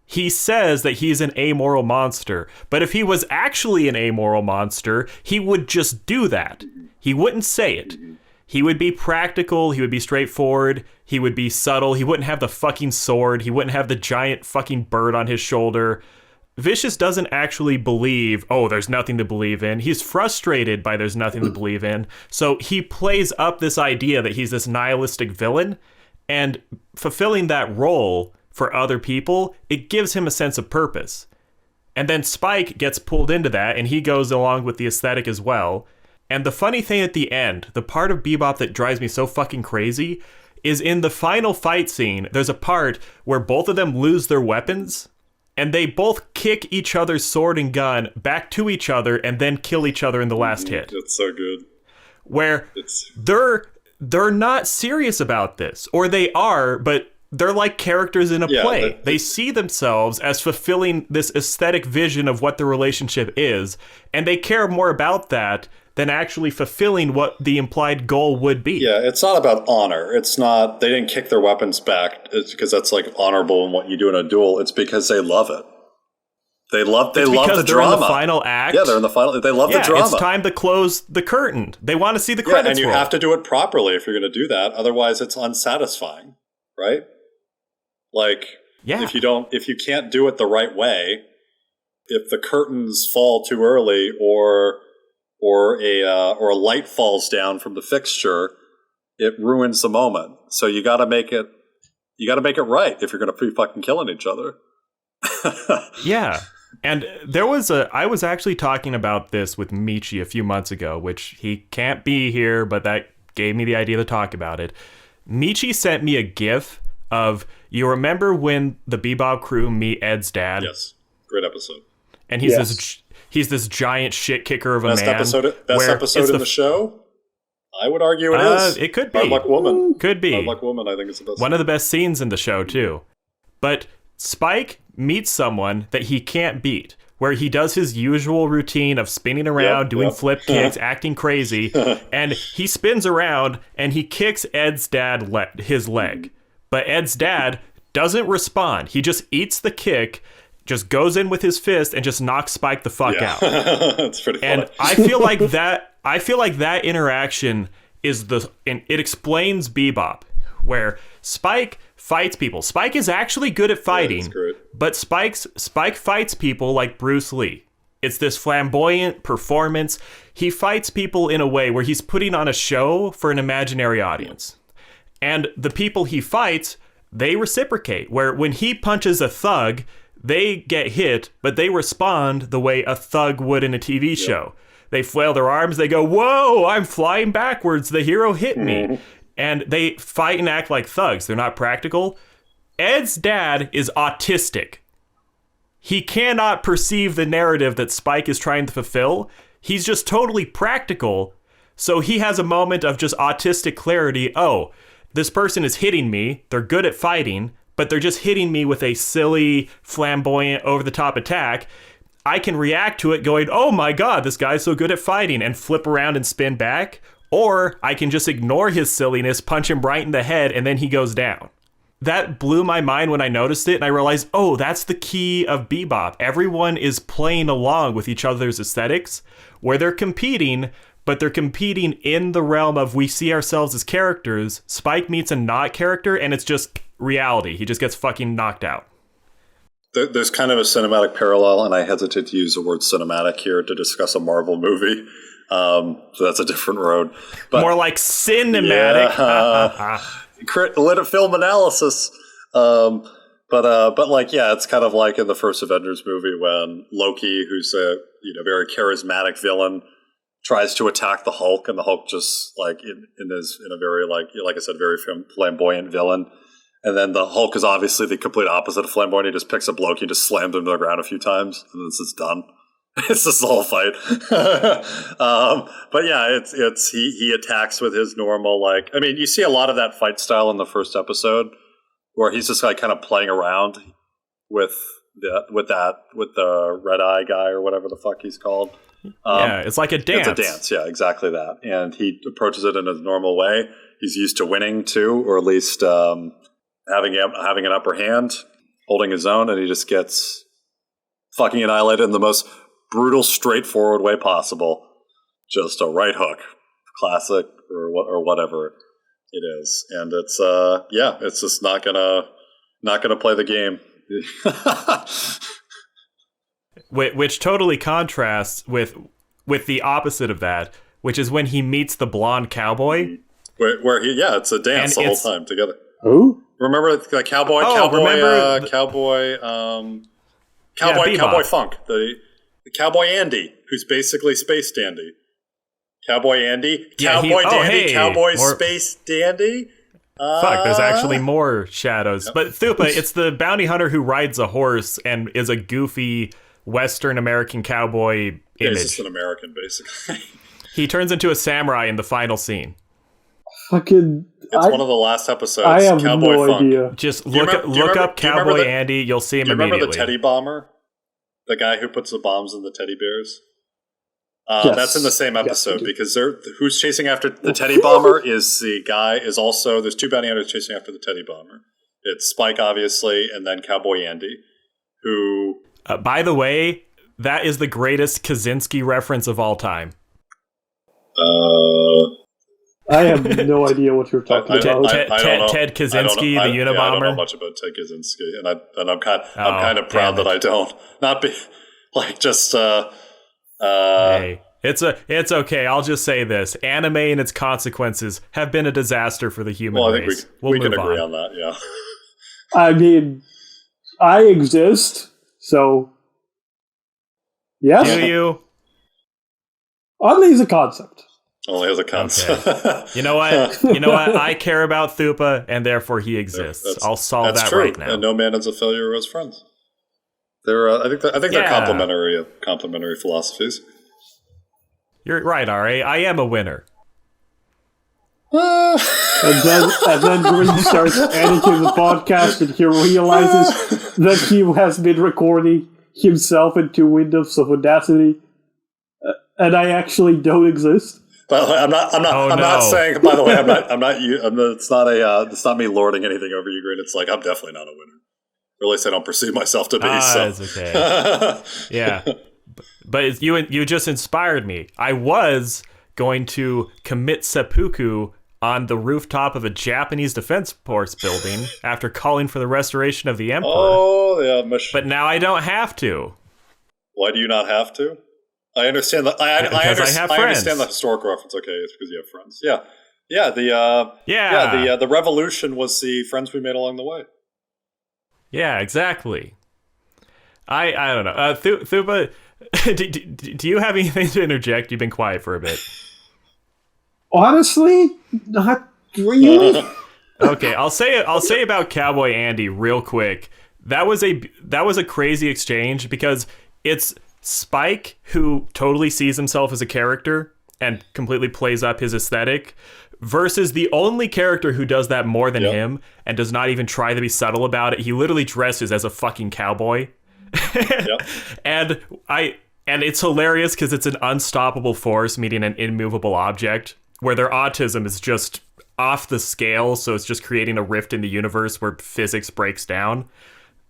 Speaker 1: He says that he's an amoral monster, but if he was actually an amoral monster, he would just do that. He wouldn't say it. He would be practical, he would be straightforward, he would be subtle, he wouldn't have the fucking sword, he wouldn't have the giant fucking bird on his shoulder. Vicious doesn't actually believe, oh, there's nothing to believe in. He's frustrated by there's nothing to believe in. So he plays up this idea that he's this nihilistic villain, and fulfilling that role for other people, it gives him a sense of purpose. And then Spike gets pulled into that, and he goes along with the aesthetic as well. And the funny thing at the end, the part of Bebop that drives me so fucking crazy, is in the final fight scene, there's a part where both of them lose their weapons, and they both kick each other's sword and gun back to each other and then kill each other in the last hit.
Speaker 2: It's so good.
Speaker 1: Where they're not serious about this. Or they are, but they're like characters in a play. They see themselves as fulfilling this aesthetic vision of what the relationship is, and they care more about that than actually fulfilling what the implied goal would be.
Speaker 2: Yeah, it's not about honor. It's not, they didn't kick their weapons back because that's like honorable in what you do in a duel. It's because they love it. They love the drama.
Speaker 1: In the final act.
Speaker 2: Yeah, they're in the final. They love the drama.
Speaker 1: It's time to close the curtain. They want to see the credits
Speaker 2: and you
Speaker 1: roll.
Speaker 2: have to do it properly if you're going to do that. Otherwise, it's unsatisfying, right? Like, if you can't do it the right way, if the curtains fall too early, or a light falls down from the fixture, it ruins the moment. So you got to make it right if you're going to be fucking killing each other.
Speaker 1: Yeah. And I was actually talking about this with Michi a few months ago, which he can't be here, but that gave me the idea to talk about it. Michi sent me a GIF of, you remember when the Bebop crew meet Ed's dad?
Speaker 2: Yes. Great episode.
Speaker 1: And he's this giant shit kicker of a
Speaker 2: best
Speaker 1: man.
Speaker 2: Best episode in the show? I would argue it is.
Speaker 1: It could be.
Speaker 2: Hard Luck Woman.
Speaker 1: Could be.
Speaker 2: Hard Luck Woman, I think, is the best.
Speaker 1: One of the best scenes in the show, too. But Spike meets someone that he can't beat, where he does his usual routine of spinning around, doing flip kicks, acting crazy, and he spins around and he kicks Ed's dad his leg. But Ed's dad doesn't respond. He just eats the kick, just goes in with his fist and just knocks Spike the fuck out.
Speaker 2: That's pretty funny.
Speaker 1: And I feel like that interaction it explains Bebop, where Spike fights people. Spike is actually good at fighting, but Spike fights people like Bruce Lee. It's this flamboyant performance. He fights people in a way where he's putting on a show for an imaginary audience. And the people he fights, they reciprocate, where when he punches a thug, they get hit, but they respond the way a thug would in a TV show. They flail their arms, they go, whoa, I'm flying backwards, the hero hit me. And they fight and act like thugs. They're not practical. Ed's dad is autistic. He cannot perceive the narrative that Spike is trying to fulfill. He's just totally practical. So he has a moment of just autistic clarity. Oh, this person is hitting me. They're good at fighting, but they're just hitting me with a silly, flamboyant, over-the-top attack. I can react to it going, oh my god, this guy's so good at fighting, and flip around and spin back. Or I can just ignore his silliness, punch him right in the head, and then he goes down. That blew my mind when I noticed it, and I realized, oh, that's the key of Bebop. Everyone is playing along with each other's aesthetics, where they're competing, but they're competing in the realm of we see ourselves as characters. Spike meets a not character, and it's just reality. He just gets fucking knocked out.
Speaker 2: There's kind of a cinematic parallel, and I hesitate to use the word cinematic here to discuss a Marvel movie. So that's a different road. But
Speaker 1: more like cinematic.
Speaker 2: Lit film analysis. But like, yeah, it's kind of like in the first Avengers movie when Loki, who's a very charismatic villain, tries to attack the Hulk, and the Hulk just like in a very like I said, very flamboyant villain. And then the Hulk is obviously the complete opposite of flamboyant. He just picks up Loki, just slams him to the ground a few times, and then it's done. It's just the whole fight. But yeah, it's he attacks with his normal, like, I mean, you see a lot of that fight style in the first episode where he's just like kind of playing around with the red eye guy or whatever the fuck he's called.
Speaker 1: Yeah, it's like a dance.
Speaker 2: It's a dance, yeah, exactly that. And he approaches it in his normal way. He's used to winning too, or at least having an upper hand, holding his own, and he just gets fucking annihilated in the most brutal, straightforward way possible. Just a right hook, classic, or whatever it is, and it's just not gonna play the game.
Speaker 1: Which totally contrasts with the opposite of that, which is when he meets the blonde cowboy.
Speaker 2: Where it's a dance the whole time together.
Speaker 3: Who?
Speaker 2: Remember the cowboy funk, the cowboy Andy, who's basically Space Dandy. Cowboy Andy, Cowboy Space Dandy.
Speaker 1: Fuck, there's actually more shadows. But Thupa, it's the bounty hunter who rides a horse and is a goofy Western American cowboy
Speaker 2: Yeah,
Speaker 1: image.
Speaker 2: he's just an American, basically.
Speaker 1: He turns into a samurai in the final scene.
Speaker 3: Fucking.
Speaker 2: It's one of the last episodes.
Speaker 3: I have
Speaker 2: Cowboy
Speaker 3: no
Speaker 2: Funk.
Speaker 3: idea.
Speaker 1: Just look up Cowboy Andy. You'll see him immediately.
Speaker 2: Remember the Teddy Bomber? The guy who puts the bombs in the teddy bears?
Speaker 3: Yes.
Speaker 2: That's in the same episode
Speaker 3: Yes.
Speaker 2: because who's chasing after the Teddy Bomber is also there's two bounty hunters chasing after the Teddy Bomber. It's Spike, obviously, and then Cowboy Andy, who...
Speaker 1: by the way, that is the greatest Kaczynski reference of all time.
Speaker 3: I have no idea what you're talking about.
Speaker 1: Ted Kaczynski, the Unabomber.
Speaker 2: I don't know much about Ted Kaczynski, and I'm kind of proud that I don't. Not be like just.
Speaker 1: Hey, it's okay. I'll just say this: anime and its consequences have been a disaster for the human race.
Speaker 2: I think we can agree on that. Yeah.
Speaker 3: I mean, I exist, so yes.
Speaker 1: Do you?
Speaker 3: Only as a concept.
Speaker 2: Only as a concept.
Speaker 1: Okay. You know what? I care about Thupa, and therefore he exists. I'll solve that
Speaker 2: true.
Speaker 1: right now.
Speaker 2: And no man is a failure as friends. They're, I think they're complementary philosophies.
Speaker 1: You're right, Ra. I am a winner.
Speaker 3: And then Green starts editing the podcast, and he realizes that he has been recording himself in 2 windows of Audacity, and I actually don't exist.
Speaker 2: By the way, I'm not saying. By the way, it's not me lording anything over you, Green. It's like I'm definitely not a winner. Or at least I don't perceive myself to be.
Speaker 1: It's okay. Yeah, but you just inspired me. I was going to commit seppuku on the rooftop of a Japanese Defense Force building after calling for the restoration of the Emperor.
Speaker 2: Oh, yeah.
Speaker 1: But now I don't have to.
Speaker 2: Why do you not have to? I understand that. I understand the historical reference. Okay, it's because you have friends. Yeah. The revolution was the friends we made along the way.
Speaker 1: Yeah, exactly. I don't know. Thupa, do you have anything to interject? You've been quiet for a bit.
Speaker 3: Honestly, not really.
Speaker 1: Okay, I'll say about Cowboy Andy real quick. That was a crazy exchange because it's Spike, who totally sees himself as a character and completely plays up his aesthetic, versus the only character who does that more than him and does not even try to be subtle about it. He literally dresses as a fucking cowboy. And it's hilarious because it's an unstoppable force meeting an immovable object, where their autism is just off the scale, so it's just creating a rift in the universe where physics breaks down.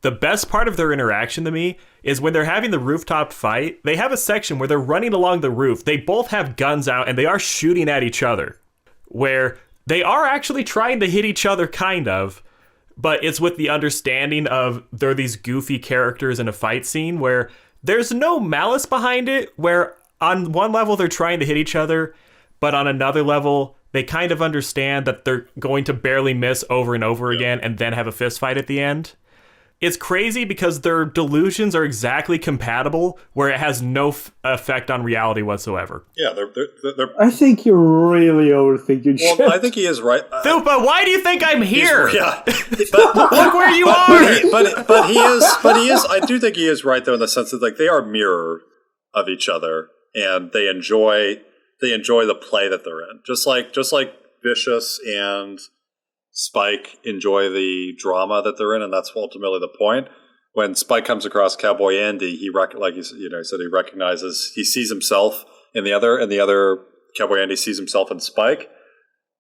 Speaker 1: The best part of their interaction to me is when they're having the rooftop fight, they have a section where they're running along the roof. They both have guns out and they are shooting at each other, where they are actually trying to hit each other, kind of, but it's with the understanding of they're these goofy characters in a fight scene where there's no malice behind it, where on one level they're trying to hit each other, but on another level they kind of understand that they're going to barely miss over and over again and then have a fist fight at the end. It's crazy because their delusions are exactly compatible, where it has no effect on reality whatsoever.
Speaker 2: Yeah, they're
Speaker 3: I think you're really overthinking shit.
Speaker 2: Well, I think he is right.
Speaker 1: Thupa, why do you think I'm here?
Speaker 2: Yeah,
Speaker 1: Look where you are.
Speaker 2: but he is. I do think he is right though, in the sense that like they are mirror of each other, and they enjoy the play that they're in. Just like Vicious and Spike enjoy the drama that they're in, and that's ultimately the point. when Spike comes across Cowboy Andy, like he said, he sees himself in the other, and the other Cowboy Andy sees himself in Spike,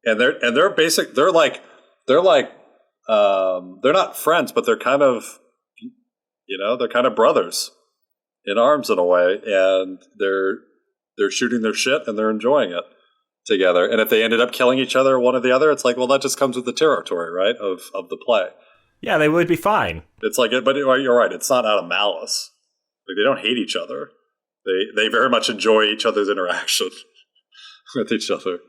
Speaker 2: and they're not friends, but they're kind of, they're kind of brothers in arms in a way, and they're shooting their shit and they're enjoying it together. And if they ended up killing each other, one or the other, it's like, well, that just comes with the territory, right, of the play.
Speaker 1: Yeah, they would be fine.
Speaker 2: It's like, but you're right. It's not out of malice. Like, they don't hate each other. They very much enjoy each other's interaction with each other.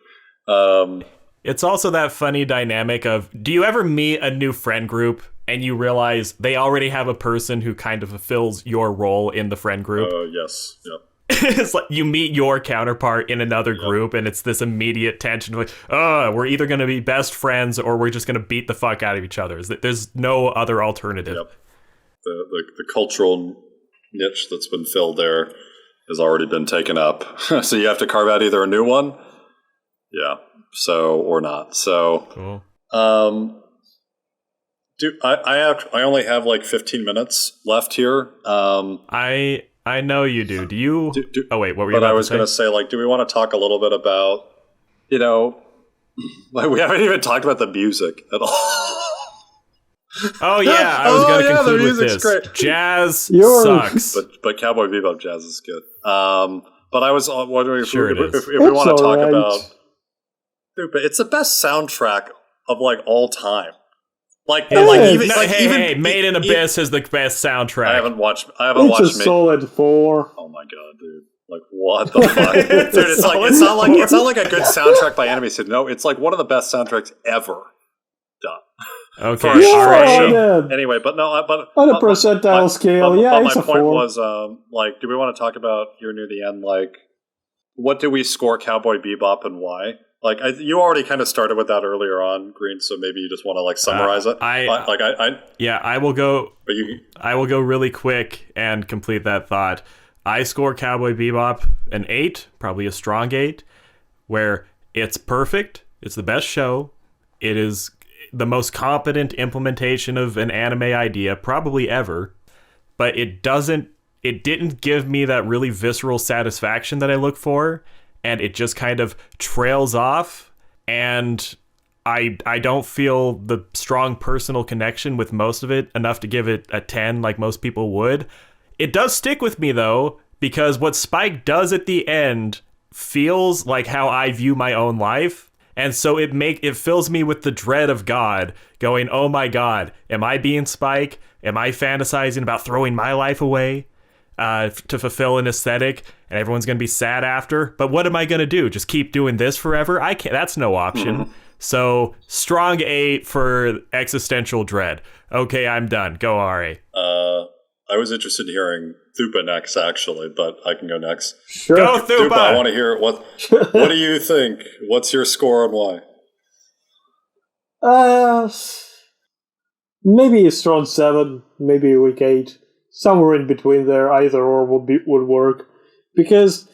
Speaker 1: It's also that funny dynamic of, do you ever meet a new friend group and you realize they already have a person who kind of fulfills your role in the friend group?
Speaker 2: Yes. Yep.
Speaker 1: It's like you meet your counterpart in another group, and it's this immediate tension. Like, we're either going to be best friends or we're just going to beat the fuck out of each other. There's no other alternative.
Speaker 2: Yep. The cultural niche that's been filled there has already been taken up. So you have to carve out either a new one, or not. So,
Speaker 1: cool.
Speaker 2: Dude, I only have like 15 minutes left here.
Speaker 1: I know you do. Do you? Oh wait, what were you?
Speaker 2: But
Speaker 1: about
Speaker 2: I was
Speaker 1: going to
Speaker 2: say, like, do we want to talk a little bit about, like, we haven't even talked about the music at all.
Speaker 1: Oh yeah, I was going to conclude with this.
Speaker 2: Great.
Speaker 1: Jazz sucks.
Speaker 2: But Cowboy Bebop jazz is good. But I was wondering if we want to talk about. Dude, but it's the best soundtrack of like all time. Like, even
Speaker 1: Made in Abyss is the best soundtrack.
Speaker 2: I haven't watched.
Speaker 3: It's a solid 4.
Speaker 2: Oh my god, dude! Like, what the fuck, dude? It's not like a good soundtrack by Anime City. No, it's like one of the best soundtracks ever done.
Speaker 1: Okay,
Speaker 2: all right.
Speaker 3: Yeah.
Speaker 2: Anyway, but no, but
Speaker 3: on a percentile scale,
Speaker 2: but
Speaker 3: it's
Speaker 2: my
Speaker 3: a
Speaker 2: point
Speaker 3: 4.
Speaker 2: was, like, do we want to talk about here near the end? Like, what do we score Cowboy Bebop and why? Like, you already kind of started with that earlier on, Green. So maybe you just want to like summarize it.
Speaker 1: I will go.
Speaker 2: But
Speaker 1: I will go really quick and complete that thought. I score Cowboy Bebop an 8, probably a strong 8, where it's perfect. It's the best show. It is the most competent implementation of an anime idea probably ever, but it didn't give me that really visceral satisfaction that I look for. And it just kind of trails off, and I don't feel the strong personal connection with most of it enough to give it a 10 like most people would. It does stick with me, though, because what Spike does at the end feels like how I view my own life, and so it fills me with the dread of God, going, oh my God, am I being Spike? Am I fantasizing about throwing my life away? To fulfill an aesthetic, and everyone's going to be sad after. But what am I going to do? Just keep doing this forever? I can't. That's no option. Mm-hmm. So strong 8 for existential dread. Okay, I'm done. Go, Ari.
Speaker 2: I was interested in hearing Thupa next, actually, but I can go next.
Speaker 3: Sure.
Speaker 1: Go, Thupa!
Speaker 2: I want to hear what do you think? What's your score and why?
Speaker 3: Maybe a strong 7, maybe a weak 8. Somewhere in between there, either or would work. Because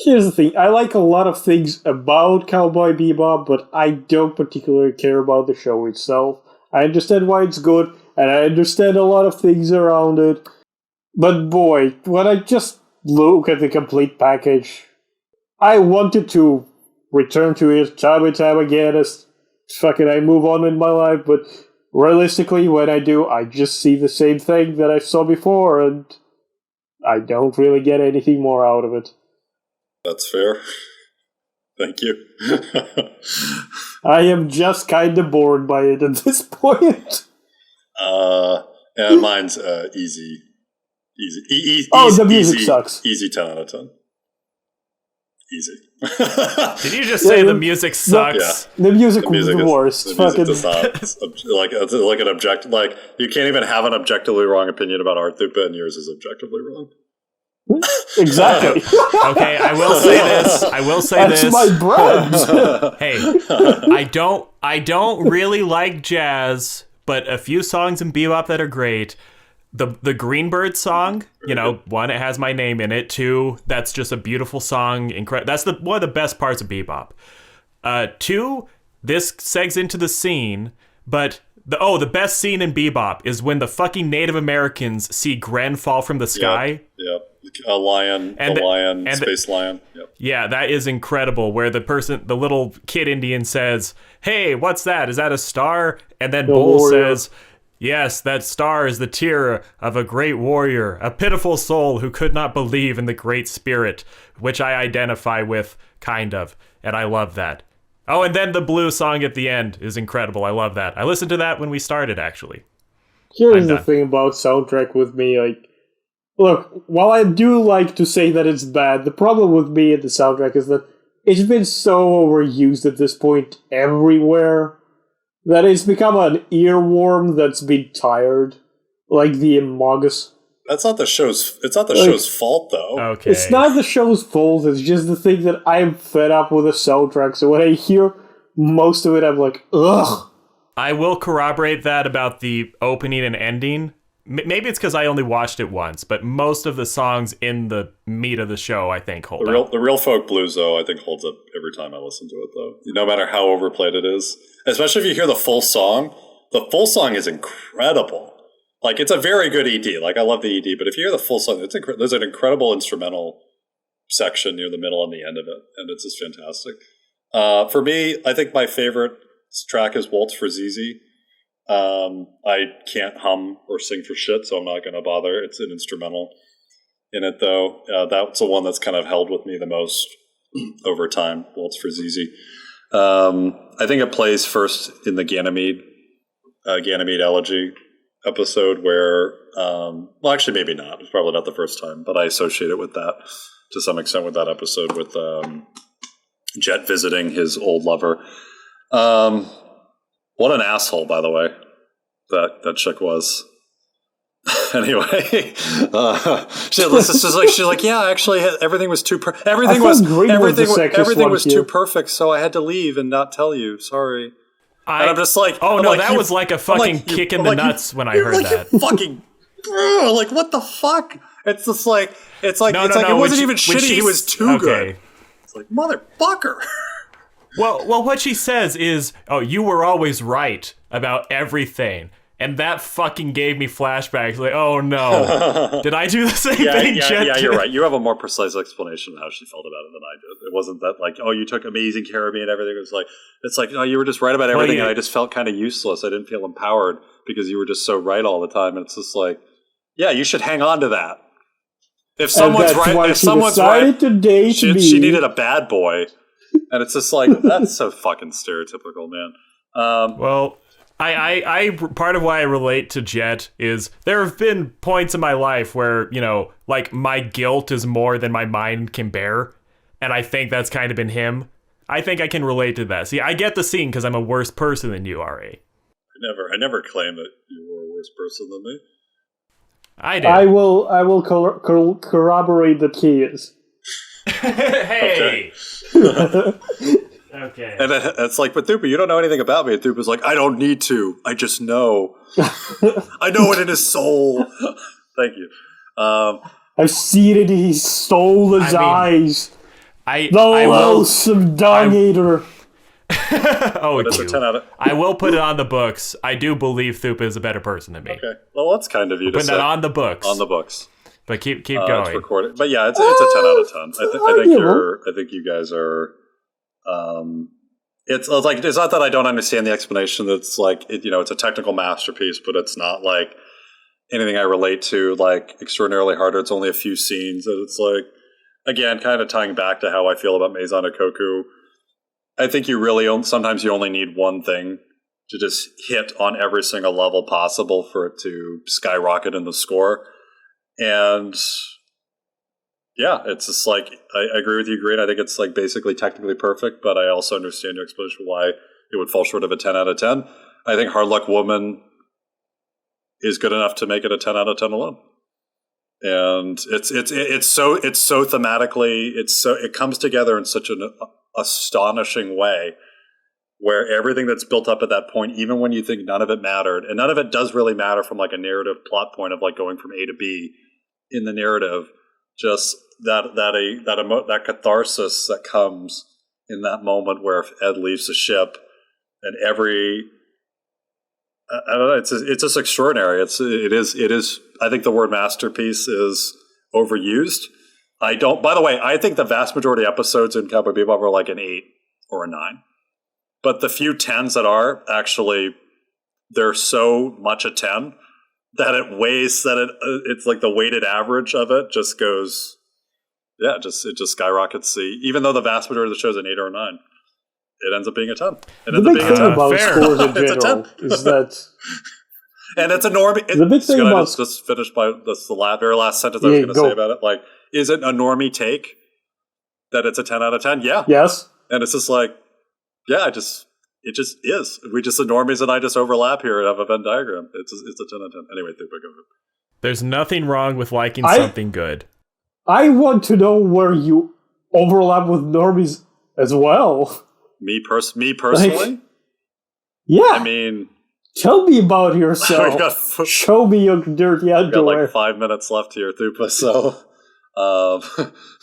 Speaker 3: here's the thing, I like a lot of things about Cowboy Bebop, but I don't particularly care about the show itself. I understand why it's good, and I understand a lot of things around it. But boy, when I just look at the complete package, I wanted to return to it time and time again as I move on in my life, but realistically, when I do, I just see the same thing that I saw before, and I don't really get anything more out of it.
Speaker 2: That's fair. Thank you.
Speaker 3: I am just kind of bored by it at this point.
Speaker 2: And mine's easy.
Speaker 3: The music sucks.
Speaker 2: Easy 10 out of 10. Easy.
Speaker 1: Did you just say the music sucks?
Speaker 3: The music was the worst.
Speaker 2: The music does not, like an object. Like, you can't even have an objectively wrong opinion about Art Thupa, and yours is objectively wrong.
Speaker 3: Exactly.
Speaker 1: Okay, I will say this.
Speaker 3: That's my brand.
Speaker 1: Hey, I don't really like jazz, but a few songs in bebop that are great. The Greenbird song, one, it has my name in it. 2, that's just a beautiful song. That's one of the best parts of bebop. 2, this segs into the scene, but the best scene in Bebop is when the fucking Native Americans see Gren fall from the sky.
Speaker 2: Yep. A lion, space lion. Yep.
Speaker 1: Yeah, that is incredible. Where the little kid Indian says, "Hey, what's that? Is that a star?" And then Bull says, "Yes, that star is the tear of a great warrior, a pitiful soul who could not believe in the great spirit, which I identify with, kind of." And I love that. Oh, and then the blue song at the end is incredible. I love that. I listened to that when we started, actually.
Speaker 3: Here's the thing about soundtrack with me, like, look, while I do like to say that it's bad, the problem with me and the soundtrack is that it's been so overused at this point everywhere that it's become an earworm that's been tired, like the Among Us.
Speaker 2: It's not the show's fault, though.
Speaker 1: Okay.
Speaker 3: It's not the show's fault, it's just the thing that I'm fed up with the soundtrack, so when I hear most of it, I'm like, ugh.
Speaker 1: I will corroborate that about the opening and ending. Maybe it's because I only watched it once, but most of the songs in the meat of the show, I think, hold up.
Speaker 2: The real folk blues, though, I think holds up every time I listen to it, though. No matter how overplayed it is. Especially if you hear the full song is incredible. Like, it's a very good ED. Like, I love the ED, but if you hear the full song, there's an incredible instrumental section near the middle and the end of it, and it's just fantastic. For me, I think my favorite track is Waltz for ZZ. I can't hum or sing for shit, so I'm not going to bother. It's an instrumental in it, though. That's the one that's kind of held with me the most over time, Waltz for ZZ. I think it plays first in the Ganymede Elegy episode where, well, actually, maybe not. It's probably not the first time, but I associate it with that to some extent with that episode with Jet visiting his old lover. What an asshole, by the way, that chick was. Anyway, she's like, yeah, actually, everything was too everything was too perfect, so I had to leave and not tell you. Sorry. And I'm just like,
Speaker 1: oh no, that was like a fucking kick in the nuts when I heard that.
Speaker 2: Fucking, bro, like what the fuck? It's just like, it wasn't even shitty. He was too good. It's like, motherfucker.
Speaker 1: Well, what she says is, "Oh, you were always right about everything," and that fucking gave me flashbacks. Like, oh no, did I do the same thing?
Speaker 2: Yeah, you're right. You have a more precise explanation of how she felt about it than I did. It wasn't that like, oh, you took amazing care of me and everything. It was like, it's like, no, you were just right about everything, and I just felt kind of useless. I didn't feel empowered because you were just so right all the time. And it's just like, yeah, you should hang on to that. If someone's right, she needed a bad boy. And it's just like, that's so fucking stereotypical, man.
Speaker 1: Well, I part of why I relate to Jet is there have been points in my life where, you know, like my guilt is more than my mind can bear. And I think that's kind of been him. I think I can relate to that. See, I get the scene because I'm a worse person than you, RA.
Speaker 2: I never claimed that you were a worse person than me.
Speaker 1: I do.
Speaker 3: I will corroborate that he is.
Speaker 1: Hey! Okay.
Speaker 2: And it's like, but Thupa, you don't know anything about me. And Thupa's like, I don't need to. I just know. I know it in his soul. Thank you.
Speaker 3: I've seen it in his soulless eyes.
Speaker 1: The
Speaker 3: loathsome dung eater.
Speaker 1: Oh, I will put it on the books. I do believe Thupa is a better person than me.
Speaker 2: Okay. Well, that's kind of you to say.
Speaker 1: Put that on the books.
Speaker 2: On the books.
Speaker 1: But keep going.
Speaker 2: It's recorded. But yeah, it's a 10 out of 10. I think you guys are. It's like, it's not that I don't understand the explanation. It's like, it's a technical masterpiece, but it's not like anything I relate to like extraordinarily harder. It's only a few scenes, and it's like, again, kind of tying back to how I feel about Maison Ikoku. I think you really sometimes you only need one thing to just hit on every single level possible for it to skyrocket in the score. And yeah, it's just like, I agree with you, Green. I think it's like basically technically perfect, but I also understand your explanation why it would fall short of a 10 out of 10. I think Hard Luck Woman is good enough to make it a 10 out of 10 alone. And it's so thematically, it comes together in such an astonishing way where everything that's built up at that point, even when you think none of it mattered, and none of it does really matter from like a narrative plot point of like going from A to B in the narrative, just that catharsis that comes in that moment where Ed leaves the ship and every I don't know. It's just extraordinary. It is. I think the word masterpiece is overused. I don't. By the way, I think the vast majority of episodes in Cowboy Bebop are like an 8 or a 9. But the few 10s that are actually, they're so much a 10 that it weighs it's like the weighted average of it just goes. Yeah, it just skyrockets. Even though the vast majority of the show is an 8 or a 9. It ends up being a 10.
Speaker 3: The big thing about
Speaker 1: fair.
Speaker 3: scores in general is that...
Speaker 2: And it's a normie...
Speaker 3: The big thing about...
Speaker 2: Just finish by... That's the very last sentence I was going to say about it. Like, is it a normie take that it's a 10 out of 10? Yeah.
Speaker 3: Yes.
Speaker 2: And it's just like, yeah, it just is. We just, the normies and I just overlap here and have a Venn diagram. It's a 10 out of 10. Anyway, go ahead.
Speaker 1: There's nothing wrong with liking something good.
Speaker 3: I want to know where you overlap with normies as well.
Speaker 2: Me personally?
Speaker 3: Like, yeah.
Speaker 2: I mean...
Speaker 3: Tell me about yourself. Show me your dirty underwear.
Speaker 2: We got like 5 minutes left here, Thupa, so...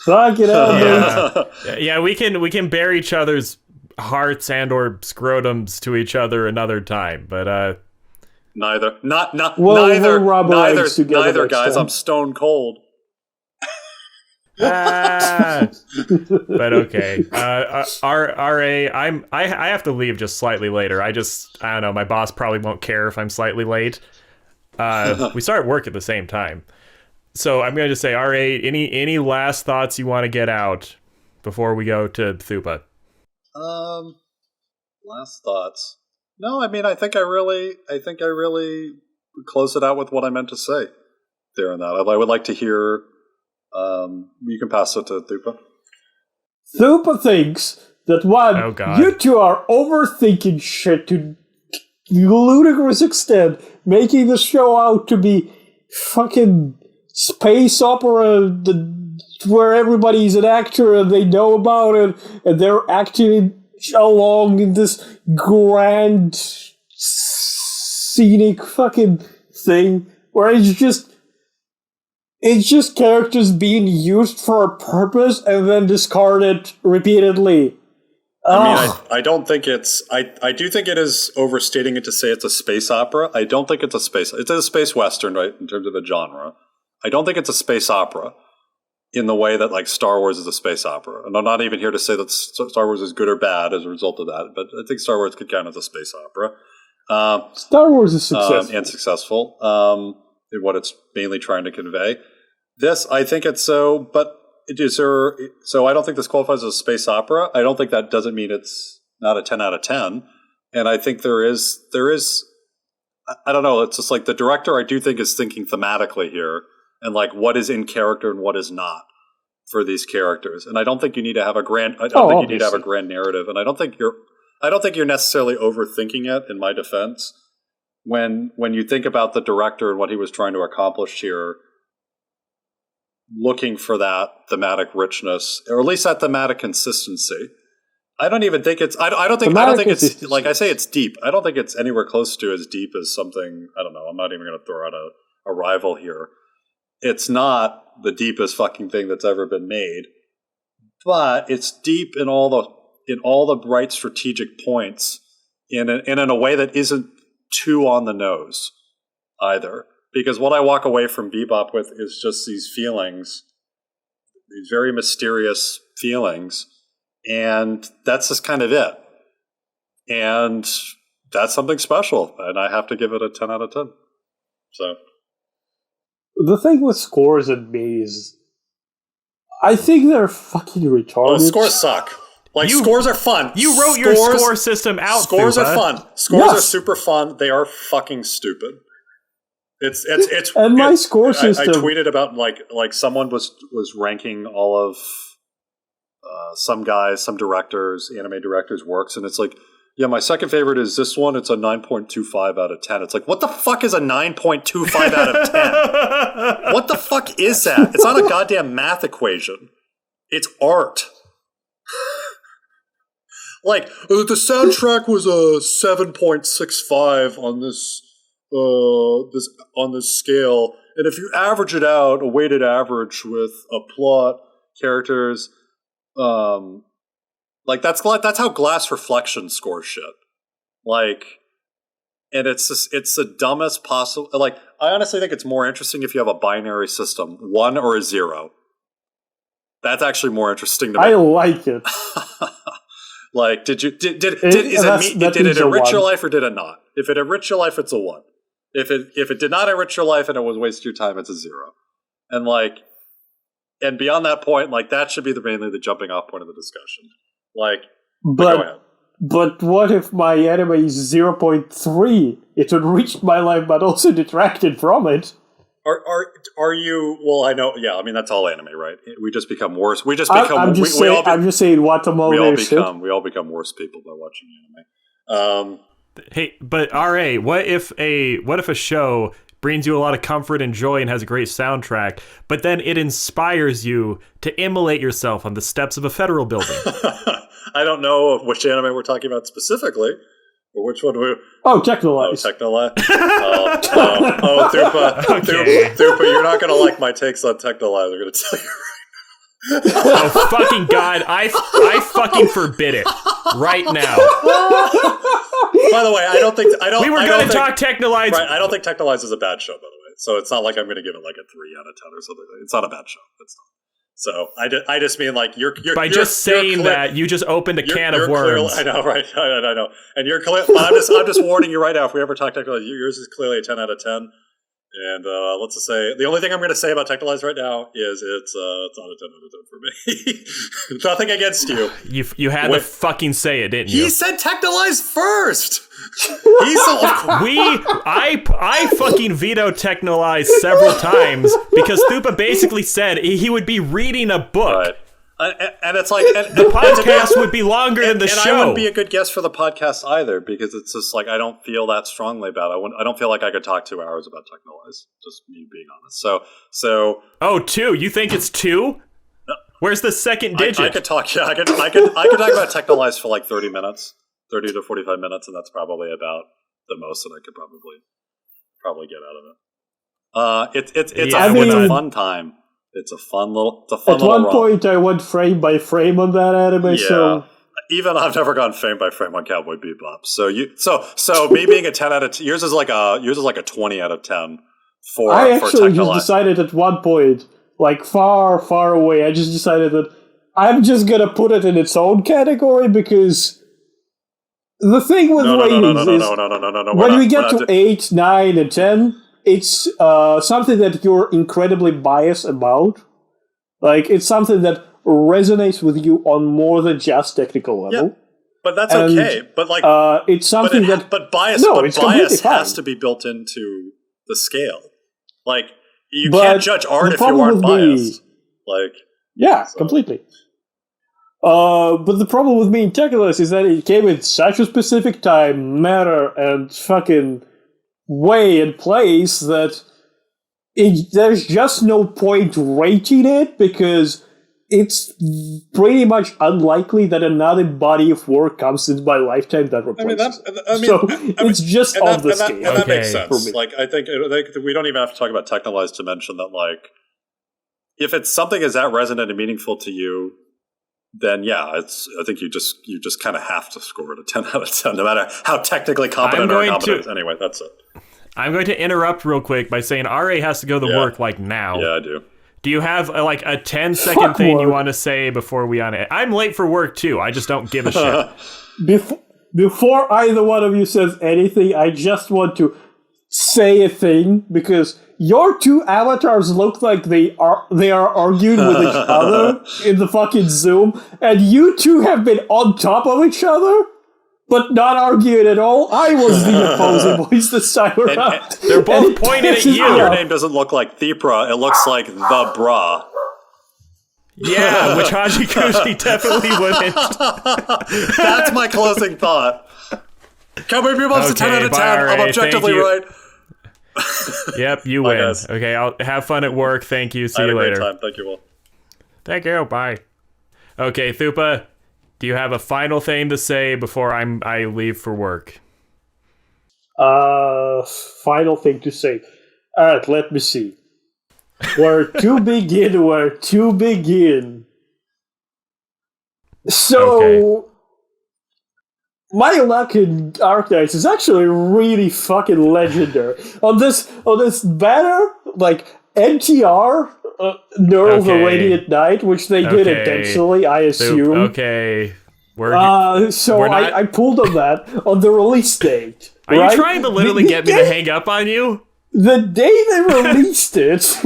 Speaker 3: Fuck it out,
Speaker 1: mate. Yeah, we can bear each other's hearts and or scrotums to each other another time, but...
Speaker 2: Neither. Neither, guys.
Speaker 3: Time.
Speaker 2: I'm stone cold.
Speaker 1: But okay. RA, I have to leave just slightly later. I don't know, my boss probably won't care if I'm slightly late. We start work at the same time. So I'm going to just say, RA, any last thoughts you want to get out before we go to Thupa?
Speaker 2: Last thoughts. No, I mean, I think I really closed it out with what I meant to say there and that. I would like to hear. You can pass it to Thupa.
Speaker 3: Thupa thinks that you two are overthinking shit to ludicrous extent, making the show out to be fucking space opera where everybody's an actor and they know about it and they're acting along in this grand scenic fucking thing where it's just characters being used for a purpose and then discarded repeatedly.
Speaker 2: I mean, I don't think it's... I do think it is overstating it to say it's a space opera. I don't think it's a space... It's a space western, right, in terms of the genre. I don't think it's a space opera in the way that, like, Star Wars is a space opera. And I'm not even here to say that Star Wars is good or bad as a result of that, but I think Star Wars could count as a space opera.
Speaker 3: Star Wars is successful.
Speaker 2: And successful in what it's mainly trying to convey. This, I think it's so, but so I don't think this qualifies as a space opera. I don't think that doesn't mean it's not a 10 out of 10. And I think there is, I don't know, it's just like the director I do think is thinking thematically here and like what is in character and what is not for these characters. And I don't think you need to have a grand, you need to have a grand narrative. And I don't think you're necessarily overthinking it in my defense. When you think about the director and what he was trying to accomplish here, looking for that thematic richness, or at least that thematic consistency. I don't even think it's. I don't think it's like I say. It's deep. I don't think it's anywhere close to as deep as something. I don't know. I'm not even going to throw out a rival here. It's not the deepest fucking thing that's ever been made, but it's deep in all the right strategic points, and in a way that isn't too on the nose either. Because what I walk away from Bebop with is just these feelings, these very mysterious feelings, and that's just kind of it. And that's something special, and I have to give it a 10 out of 10. So,
Speaker 3: the thing with scores and me is, I think they're fucking retarded.
Speaker 2: Oh, scores suck. Like, scores are fun.
Speaker 1: You wrote your score system out.
Speaker 2: Scores are fun. Scores are super fun. They are fucking stupid. It's
Speaker 3: and my score system.
Speaker 2: I tweeted about like someone was ranking all of some directors, anime directors' works, and it's like, yeah, my second favorite is this one. It's a 9.25 out of 10. It's like, what the fuck is a 9.25 out of 10? What the fuck is that? It's not a goddamn math equation. It's art. Like, the soundtrack was a 7.65 on this scale, and if you average it out, a weighted average with a plot, characters, like that's how Glass Reflection scores shit. Like, and it's the dumbest possible. Like, I honestly think it's more interesting if you have a binary system, 1 or a 0. That's actually more interesting to me.
Speaker 3: I like it.
Speaker 2: Like, did it enrich your life or did it not? If it enriched your life, it's a 1. If it did not enrich your life and it was waste your time, it's a 0. And like, and beyond that point, like that should be mainly the jumping off point of the discussion. Like, go ahead.
Speaker 3: But what if my anime is 0.3? It enriched my life, but also detracted from it.
Speaker 2: Are you? Well, I know. Yeah, I mean that's all anime, right? We just become worse. We just become.
Speaker 3: I'm just saying what the motivation.
Speaker 2: We all become worse people by watching anime.
Speaker 1: Hey, but RA, what if a show brings you a lot of comfort and joy and has a great soundtrack, but then it inspires you to immolate yourself on the steps of a federal building?
Speaker 2: I don't know which anime we're talking about specifically. Or which one we...
Speaker 3: Oh, Technolize.
Speaker 2: Thupa, you're not going to like my takes on Technolize. I'm going to tell you right now.
Speaker 1: Oh, fucking God. I fucking forbid it right now.
Speaker 2: By the way, we were going to
Speaker 1: talk Technolize.
Speaker 2: Right, I don't think Technolize is a bad show, by the way. So it's not like I'm going to give it like a 3 out of 10 or something. It's not a bad show. It's not. So I just mean like you're
Speaker 1: by just saying that you just opened a can of worms.
Speaker 2: I know, right? I know, and you're clear. But I'm just warning you right now. If we ever talk Technolize, yours is clearly a 10 out of 10. And let's just say the only thing I'm going to say about Technolize right now is it's not a 10 out of 10 for me. Nothing against you.
Speaker 1: You had to fucking say it, didn't you?
Speaker 2: He said Technolize first.
Speaker 1: I fucking vetoed Technolize several times because Thupa basically said he would be reading a book.
Speaker 2: Right. And it's like
Speaker 1: the podcast would be longer than the show.
Speaker 2: And I wouldn't be a good guest for the podcast either because it's just like I don't feel that strongly about it. I don't feel like I could talk 2 hours about Technolize. Just me being honest. So.
Speaker 1: Oh, 2? You think it's 2? Where's the second digit?
Speaker 2: I could talk. Yeah, I could talk about Technolize for like 30 minutes, 30 to 45 minutes, and that's probably about the most that I could probably get out of it. It's a fun time. It's a fun little.
Speaker 3: At one point, I went frame by frame on that anime.
Speaker 2: Yeah.
Speaker 3: So
Speaker 2: even I've never gone frame by frame on Cowboy Bebop. So me being a 10 out of 10, yours is like a 20 out of 10 for.
Speaker 3: I actually just decided at one point, like far away, I just decided that I'm just gonna put it in its own category because the thing with ratings is when we get to 8, 9, and 10. It's something that you're incredibly biased about. Like, it's something that resonates with you on more than just technical level.
Speaker 2: Yeah, but that's okay. But like,
Speaker 3: it's something
Speaker 2: but bias has to be built into the scale. Like, you can't judge art if you aren't biased.
Speaker 3: Completely. But the problem with me in Technolize is that it came in such a specific time, matter, and fucking way and place that there's just no point rating it because it's pretty much unlikely that another body of work comes into my lifetime that replaces it. It's just off the scale.
Speaker 2: And that makes sense. Like, I think we don't even have to talk about Technolize to mention that, like, if it's something is that resonant and meaningful to you, then I think you just kind of have to score it a 10 out of 10, no matter how technically competent or incompetent. Anyway, that's it.
Speaker 1: I'm going to interrupt real quick by saying RA has to go to work like now.
Speaker 2: Yeah, I do.
Speaker 1: Do you have a 10-second thing you want to say before we on it? I'm late for work too. I just don't give a shit.
Speaker 3: Before either one of you says anything, I just want to say a thing because your 2 avatars look like they are arguing with each other in the fucking Zoom, and you 2 have been on top of each other, but not arguing at all. I was the opposing voice this time around.
Speaker 2: And they're both pointing at you. Your name doesn't look like Thepra, it looks like the bra.
Speaker 1: Yeah, which Hajikushi definitely wouldn't.
Speaker 2: That's my closing thought. Cowboy Bebop's a 10 out of 10. I'm objectively right.
Speaker 1: Yep, you win. Guys. Okay, I'll have fun at work. Thank you. See you later.
Speaker 2: Great time. Thank you all.
Speaker 1: Thank you. Bye. Okay, Thupa, do you have a final thing to say before I leave for work?
Speaker 3: Final thing to say. All right, let me see. Where to begin? So, my luck in Arknights is actually really fucking legendary. On this banner, like NTR, Nerl the Radiant Knight, which they did intentionally, I assume.
Speaker 1: Okay.
Speaker 3: So I pulled on that on the release date.
Speaker 1: Are you trying to literally get me to hang up on you?
Speaker 3: The day they released it,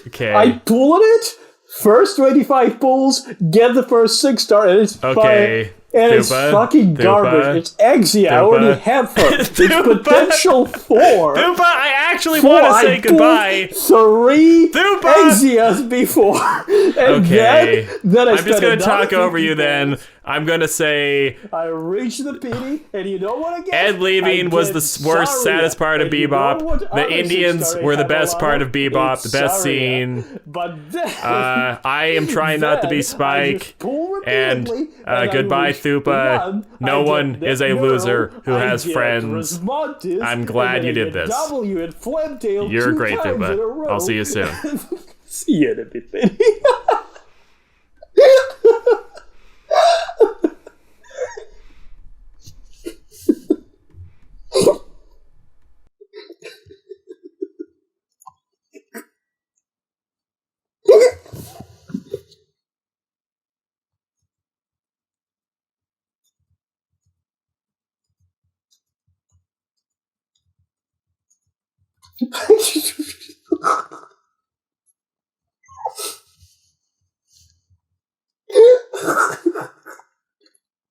Speaker 1: Okay.
Speaker 3: I pulled it. First 25 pulls, get the first 6-star, and it's
Speaker 1: Okay.
Speaker 3: and it's fucking garbage. It's Exia. I already have her. It's potential 4.
Speaker 1: Thupa, I actually want to say goodbye.
Speaker 3: 3
Speaker 1: Thupa!
Speaker 3: Exias before. And then
Speaker 1: I'm just going to talk over you then. I'm going to say
Speaker 3: I reached the pity, and you know what I get?
Speaker 1: Ed leaving was the worst, saddest part of Bebop. The Indians were the best part of Bebop, the best scene.
Speaker 3: But then,
Speaker 1: I am trying not to be Spike. And goodbye, Thupa. No one is a loser who has friends. I'm glad you did this. You're great, Thupa. I'll see you soon.
Speaker 3: See you in a bit, baby.